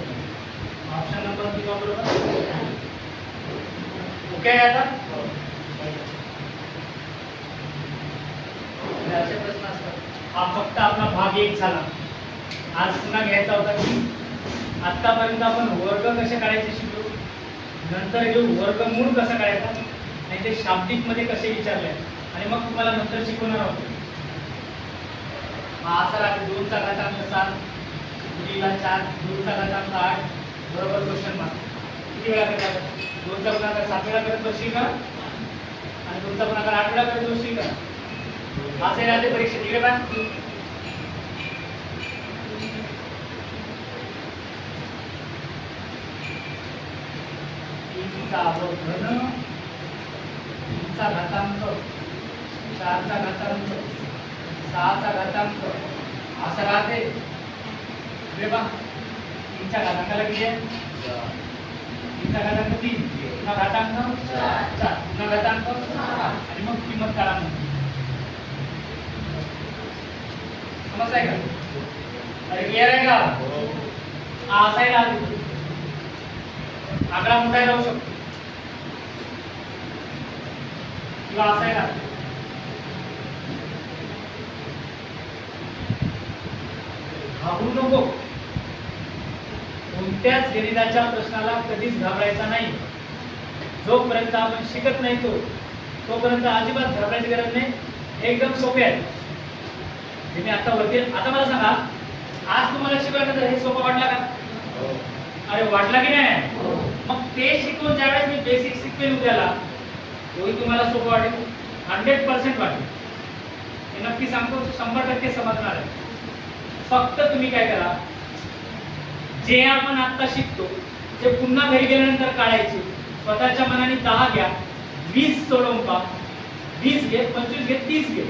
ऑप्शन नंबर किती बरोबर? ओके आहे आता? असे प्रश्न असतात. हा फक्त आपला भाग 1 झाला. आज पुन्हा घ्यायचा होता की आतापर्यंत आपण वर्ग कसे काढायचे शिकलो, नंतर घेऊ वर्गमूळ कसं काढायचा आणि ते शाब्दिक मध्ये कसे विचारले, आणि मग तुम्हाला नंतर शिकवणार आहोत. असा राहते 2 चा घातांक 7 गुणिले 4 2 चा घातांक 8 बरोबर क्वेश्चन मार्क. किती वेळा करता? 2 चा गुणाकार 7 वेळा करत बसशील का? आणि 2 चा गुणाकार 8 वेळा करत बसशील का? असे राहते परीक्षेत. इकडे पहा, 3 चा घन 3 चा घातांक 4 चा घातांक 6 चा घातांक असं राहते. इकडे पहा, 3 च्या घातांकाला किती आहे? 3 चा घातांक 3, पुन्हा घातांक 4, पुन्हा घातांक 6 आणि मग किंमत काढा. समजताय का? अरे क्लिअर आहे का? हा असाही राहते. आकडा मोठा जाऊ शकतो किंवा असाही राहते. घाबरू नको. कोणत्याच गणिताच्या प्रश्नाला कधीच घाबरायचा नाही. जोपर्यंत आपण शिकत नाही तोपर्यंत अजिबात घाबरायची गरज नाही. एकदम सोपे आहे. तुम्ही आता वरती, आता मला सांगा, आज तुम्हाला शिकवल्यानंतर हे सोपं वाटलं का? अरे वाटला की नाही? मग ते शिकवून ज्यावेळेस मी बेसिक शिकवेल उद्याला, तोही तुम्हाला सोपं वाटेल, 100% वाटेल. हे नक्की सांगतो, 100% समजणार आहे. फक्त तुम्ही काय करा, जे आपण आता शिकतो ते पुन्हा घरी गेल्यानंतर काढायचे. स्वतःच्या मनाने 10 घ्या, 20 सोडवून पहा. 20 घे, 25 घे, 30 घे,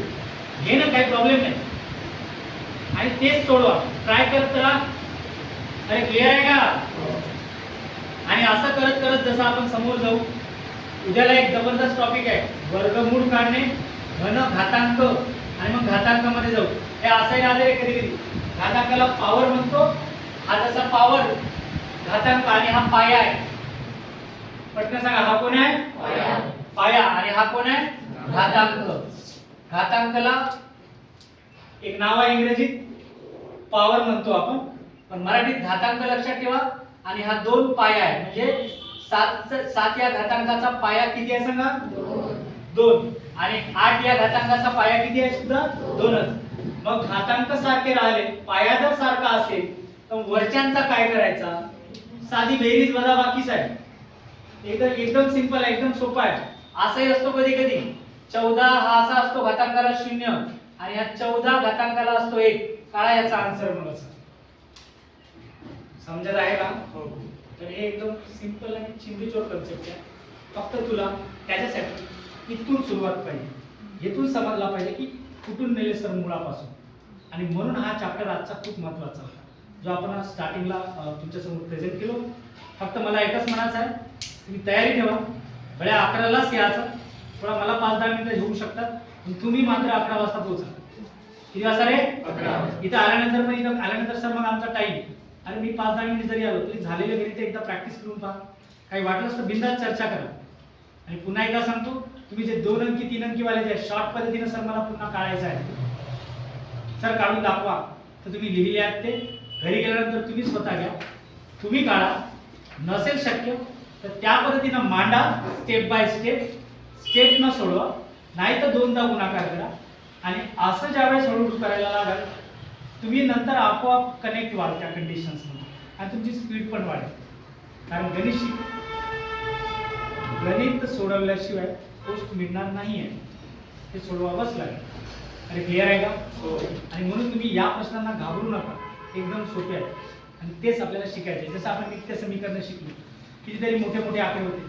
घेणं काही प्रॉब्लेम नाही. आणि तेच सोडवा, ट्राय करत राहा. अरे क्लिअर आहे का? आणि असं करत करत जसं आपण समोर जाऊ, उद्याला एक जबरदस्त टॉपिक आहे वर्गमूळ काढणे, घन, घातांक आणि मग घातांकामध्ये जाऊ. हे असंही आले कधी कधी घातांकाला पॉवर म्हणतो. हा जसा पॉवर घातांक आणि हा पाया आहे. पटकन सांगा, हा कोण आहे? पाया. आणि हा कोण आहे? घातांक. घातांकाला एक नाव आहे इंग्रजीत पॉवर म्हणतो आपण, पण मराठीत घातांक लक्षात ठेवा. आणि हा 2 पाया आहे, म्हणजे 7 या घातांकाचा पाया किती आहे सांगा? 2. आणि 8 या घातांकाचा पाया किती आहे सुद्धा? 2च. मग घातांक सारखे राहिले, पाया जर सारखा असेल तर वरच्यांचा काय करायचा? साधी बेरीज वजाबाकीच आहे. एकदम सिंपल आहे, एकदम सोपा आहे. असंही असतो कधी कधी 14 हा असा असतो घातांकाला 0 आणि हा 14 घातांकाला असतो 1. काळा याचा आन्सर म्हणून समजत आहे का? तर हे एकदम सिंपल आणि चिंदीचोर कन्सेप्ट आहे. फक्त तुला त्याच्यासाठी इथून सुरुवात पाहिजे, इथून समजला पाहिजे की कुठून नेले सर मुळापासून. आणि म्हणून हा चॅप्टर आजचा खूप महत्त्वाचा होता, जो आपण स्टार्टिंगला तुमच्यासमोर प्रेझेंट केलो. फक्त मला एकच म्हणायचं आहे, तुम्ही तयारी ठेवा. भले 11लाच यायचं, थोडा मला 5-10 मिनिटं घेऊ शकतात, पण तुम्ही मात्र 11 वाजता पोहोचा. किती वाजता रे? 11. इथं आल्यानंतर सर मग आमचा टाइम, आणि मी 5-10 मिनिट जरी आलो तरी झालेले घरी ते एकदा प्रॅक्टिस करून पहा. काही वाटलंच तर बिंदास चर्चा करा. आणि पुन्हा एकदा सांगतो, तुम्ही जे 2 अंकी 3 अंकी वाले जे शॉर्ट पद्धतीने सर मला पुन्हा काढायचं आहे सर काढून दाखवा, तर तुम्ही लिहिले आहेत ते घरी गेल्यानंतर तुम्ही स्वतः घ्या, तुम्ही काढा. नसेल शक्य तर त्या पद्धतीनं मांडा, स्टेप बाय स्टेप न सोडवा, नाही तर 2दा गुणाकार करा. आणि असं ज्यावेळेस हळूहळू करायला लागेल, तुम्ही नंतर आपोआप कनेक्ट व्हाल त्या कंडिशन्समध्ये आणि तुमची स्पीड पण वाढेल. कारण गणित सोडवल्याशिवाय पोस्ट मिळणार नाही आहे, ते सोडवावंच लागेल. अरे क्लिअर आहे का? आणि म्हणून तुम्ही या प्रश्नांना घाबरू नका, एकदम सोपे आहे आणि तेच आपल्याला शिकायचे. जसं आपण नित्य समीकरण शिकलो, कितीतरी मोठे मोठे आकडे होते,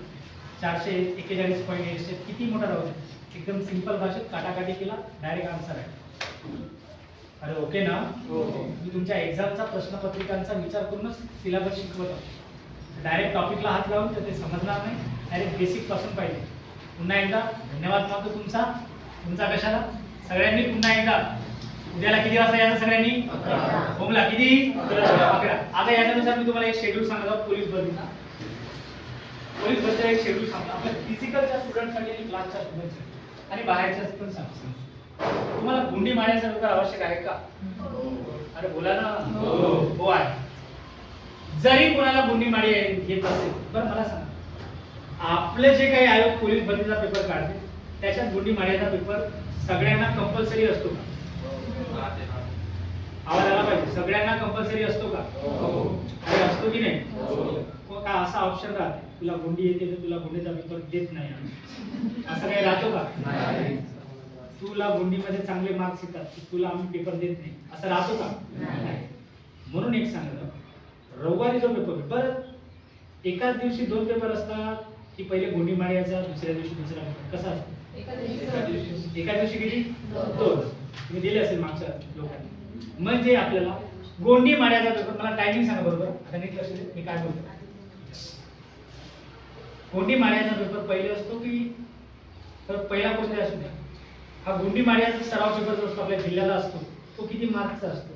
441.8 किती मोठा राहू दे, एकदम सिंपल भाषेत काटाकाटी केला, डायरेक्ट आन्सर आहे. अरे ओके ना? मी तुमच्या एक्झामचा प्रश्नपत्रिकांचा विचार करूनच सिलेबस शिकवतो. डायरेक्ट टॉपिकला हात लावून तर ते समजणार नाही, डायरेक्ट बेसिक पासून पाहिजे. पुन्हा एकदा धन्यवाद मानतो तुमचा कशाला? सगळ्यांनी पुन्हा एकदा उद्याला किती वाजता यायचं सगळ्यांनी? होमला किती? 11. आता याच्यानुसार मी तुम्हाला एक शेड्यूल सांगतो पोलीस भरतीचा. पोलीस भरतीचा एक शेड्यूल सांगतो आपल्या फिजिकलच्या स्टुडंटसाठी आणि क्लासच्या स्टुडंटसाठी आणि बाहेरच्या पण सांगतो. तुम्हाला गुंडी मारण्याचा पेपर आवश्यक आहे का? अरे बोला ना. हो आहे. जरी कोणाला गुंडी मारी येत असेल, बरं मला सांगा, आपले जे काही आयोग पोलीस भरतीचा पेपर काढते त्याच्यात गुंडी मारण्याचा पेपर सगळ्यांना कंपल्सरी असतो का? आवाज आला पाहिजे. सगळ्यांना कंपल्सरी असतो का? अरे असतो की नाही? मग का असा ऑप्शन राहते, तुला गुंडी येते तर तुला गुंडीचा पेपर देत नाही, असं काही राहतो का? तुला गुंडीमध्ये चांगले मार्क्स येतात, तुला आम्ही पेपर देत नाही, असं राहतो का? म्हणून एक सांगतो, रविवारी जो पेपर, बरं एकाच दिवशी 2 पेपर असतात की पहिले गुंडी मारायचा, दुसऱ्या दिवशी दुसरा पेपर, कसा असतो? एका दिवशी किती? 2. तुम्ही दिले असेल मागच्या लोकांनी. म्हणजे आपल्याला गोंडी मारायचा पेपर, मला टायमिंग सांगा बरोबर, आता नीट लक्ष दे मी काय बोलतो. गोंडी मारायचा पेपर पहिले असतो की तर पहिला कोणता असू द्या, हा गुंडी मारण्याचा सराव पेपर जो असतो आपल्या जिल्ह्याला असतो, तो किती मार्कचा असतो?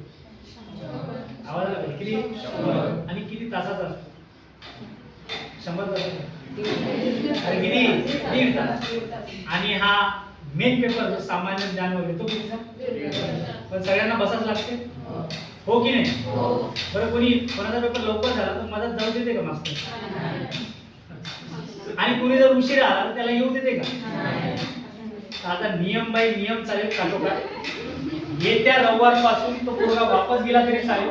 आवाजाला किती? 100. आणि किती तासाचा असतो? 100 तास. किती? 1.5 तास. आणि हा मेन पेपर जो सामान्य ज्ञान वगैरे तो कितीचा? पण सगळ्यांना बसाच लागते, हो की नाही? बरं कोणाचा पेपर लवकर झाला तर मदत जाऊ देते का मास्तर? आणि कोणी जर उशीर आला तर त्याला येऊ देते का? आता नियम बाय नियम चालेल का? का येत्या रविवार पासून तो पोरगा वापस गेला तरी चालेल.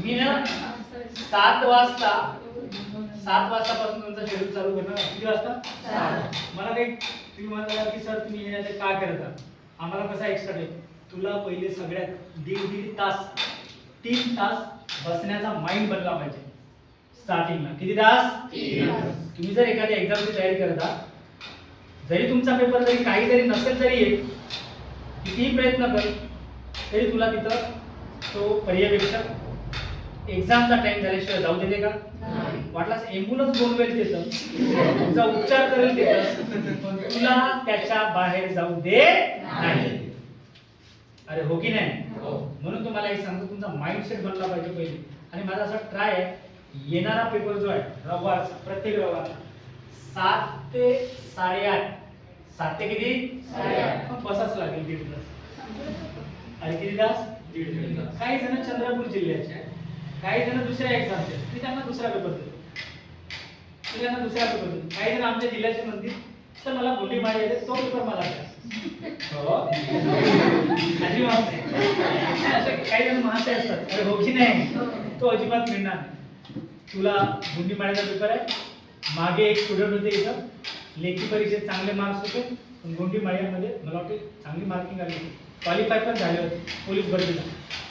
मी ना 7 वाजतापासून तुमचा शेड्यूल चालू करणार. किती वाजता? मला काही तुम्ही म्हणता की सर तुम्ही येण्याचे काय करता, आम्हाला कसा एक्स्ट्रा टाइम? तुला पहिले सगळ्यात 1.5 तास 3 तास बसण्याचा माइंड बनला पाहिजे स्टार्टिंगला. किती तास? 3 तास. तुम्ही जर एखाद्या एक्झामची तयारी करता, जरी तुमचा पेपर जरी काही जरी नसेल तरी कितीही प्रयत्न कर, तरी तुला तिथं तो पर्यवेक्षक एक्झामचा टाइम झाल्याशिवाय जाऊ देते का? वाटलास एम्ब्युलन्स बोलवेल तिथं, तुझा उपचार करेल तिथं, पण तुला त्याच्या बाहेर जाऊ दे नाही. अरे हो की नाही? म्हणून तुम्हाला एक सांगतो, तुमचा माइंडसेट बनला पाहिजे पहिले. आणि माझा असा ट्राय आहे, येणारा पेपर जो आहे रविवारचा, प्रत्येक रविवारचा 7 ते 8:30, 7 ते किती 8:30, पण बसाच लागेल 1.5 तास. आणि किती तास? 1.5 तास. काही जण चंद्रपूर जिल्ह्याचे आहे, काही जण दुसऱ्या एक्झामचे, मी त्यांना दुसरा पेपर देतो, काही जण आमच्या जिल्ह्याचे म्हणतील तर मला गोटी मारी येते, तो पेपर मला द्या. हो अजिबात नाही. काही जण म्हणते असतात, अरे हो की नाही, तो अजिबात मिळणार नाही. तुला गुंडी मारायचा पेपर आहे. मागे एक स्टुडंट होते इथं, लेखी परीक्षेत चांगले मार्क्स होते, पण गुंडी मार्यामध्ये मला वाटते चांगली मार्किंग आली, क्वालिफाय पण झाले होते पोलीस भरतीला,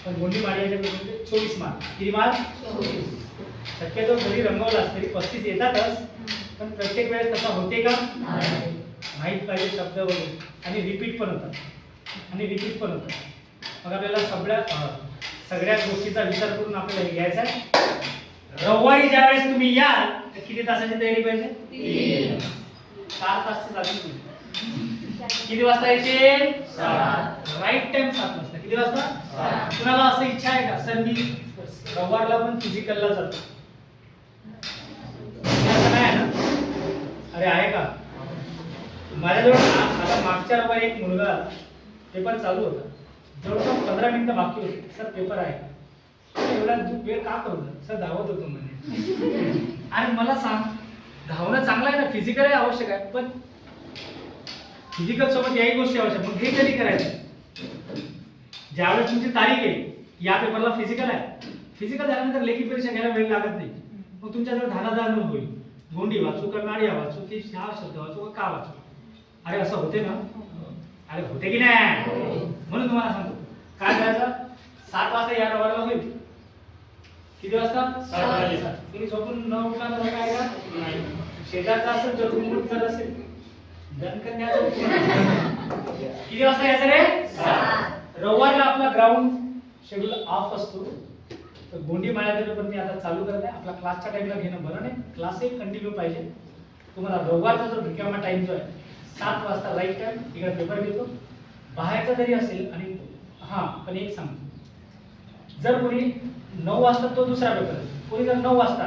पण गुंडी मार्याच्या पेपरमध्ये 24 मार्क. किती मार्क? शक्यतो जरी रंगवलास तरी 35 येतातच, पण प्रत्येक वेळेस तसा होते का? माहीत पाहिजे शब्द वगैरे. आणि रिपीट पण होतात. मग आपल्याला सगळ्या गोष्टीचा विचार करून आपल्याला हे घ्यायचा आहे. रविवारी ज्यावेळेस तुम्ही याल तर किती तासाची तयारी पाहिजे? 4 तास लागतील. किती वाजता यायचे? राईट टाइम 7 वाजता. किती वाजता? कुणाला असं इच्छा आहे का, सर मी रविवारला पण फिजिकलला जातो? असं नाही आहे ना? अरे आहे का? माझ्याजवळ आता मागच्या रविवारी एक मुलगा पेपर चालू होता, जवळपास 15 मिनिटं बाकी होते. सर पेपर आहे का? एवढा वेळ का करू? सर धावत होतो म्हणजे. आणि मला सांग, धावणं चांगलं आहे ना, फिजिकल आहे आवश्यक आहे, पण फिजिकल सोबत याही गोष्टी आवश्यक. मग हे कधी करायचं? ज्यावेळेस तुमची तारीख आहे, या पेपरला फिजिकल आहे, फिजिकल झाल्यानंतर लेखी परीक्षा घ्यायला वेळ लागत नाही. मग तुमच्याजवळ धानाधान होईल, गोंडी वाचू का नाडिया वाचू की हा शब्द वाचू का वाचू? अरे असं होते ना? अरे होते की नाही? म्हणून तुम्हाला सांगतो काय करायचं. 7 वाजता या रविवारला होईल. किती वाजता? 7 वाजता. तुम्ही झोपून न उठणार तर काय का? शेजारचा असेल जर तुम्ही जर असेल दणकन्याचं किती वाजता यायचं रे? 7. रविवारला आपला ग्राउंड शेड्यूल ऑफ असतो, तर गोंडी माळ्याचं पण मी आता चालू करत आहे. आपला क्लासच्या टाइमला घेणं बरं नाही, क्लासही कंटिन्यू पाहिजे. तुम्हाला रविवारचा जो रिकामा टाइम जो आहे 7 वाजता राईट टाइम, इकडे पेपर घेतो. बाहेरचा जरी असेल आणि हां, पण एक सांगतो, जर कोणी 9 वाजता तो दुसरा पेपर, कोणी जर 9 वाजता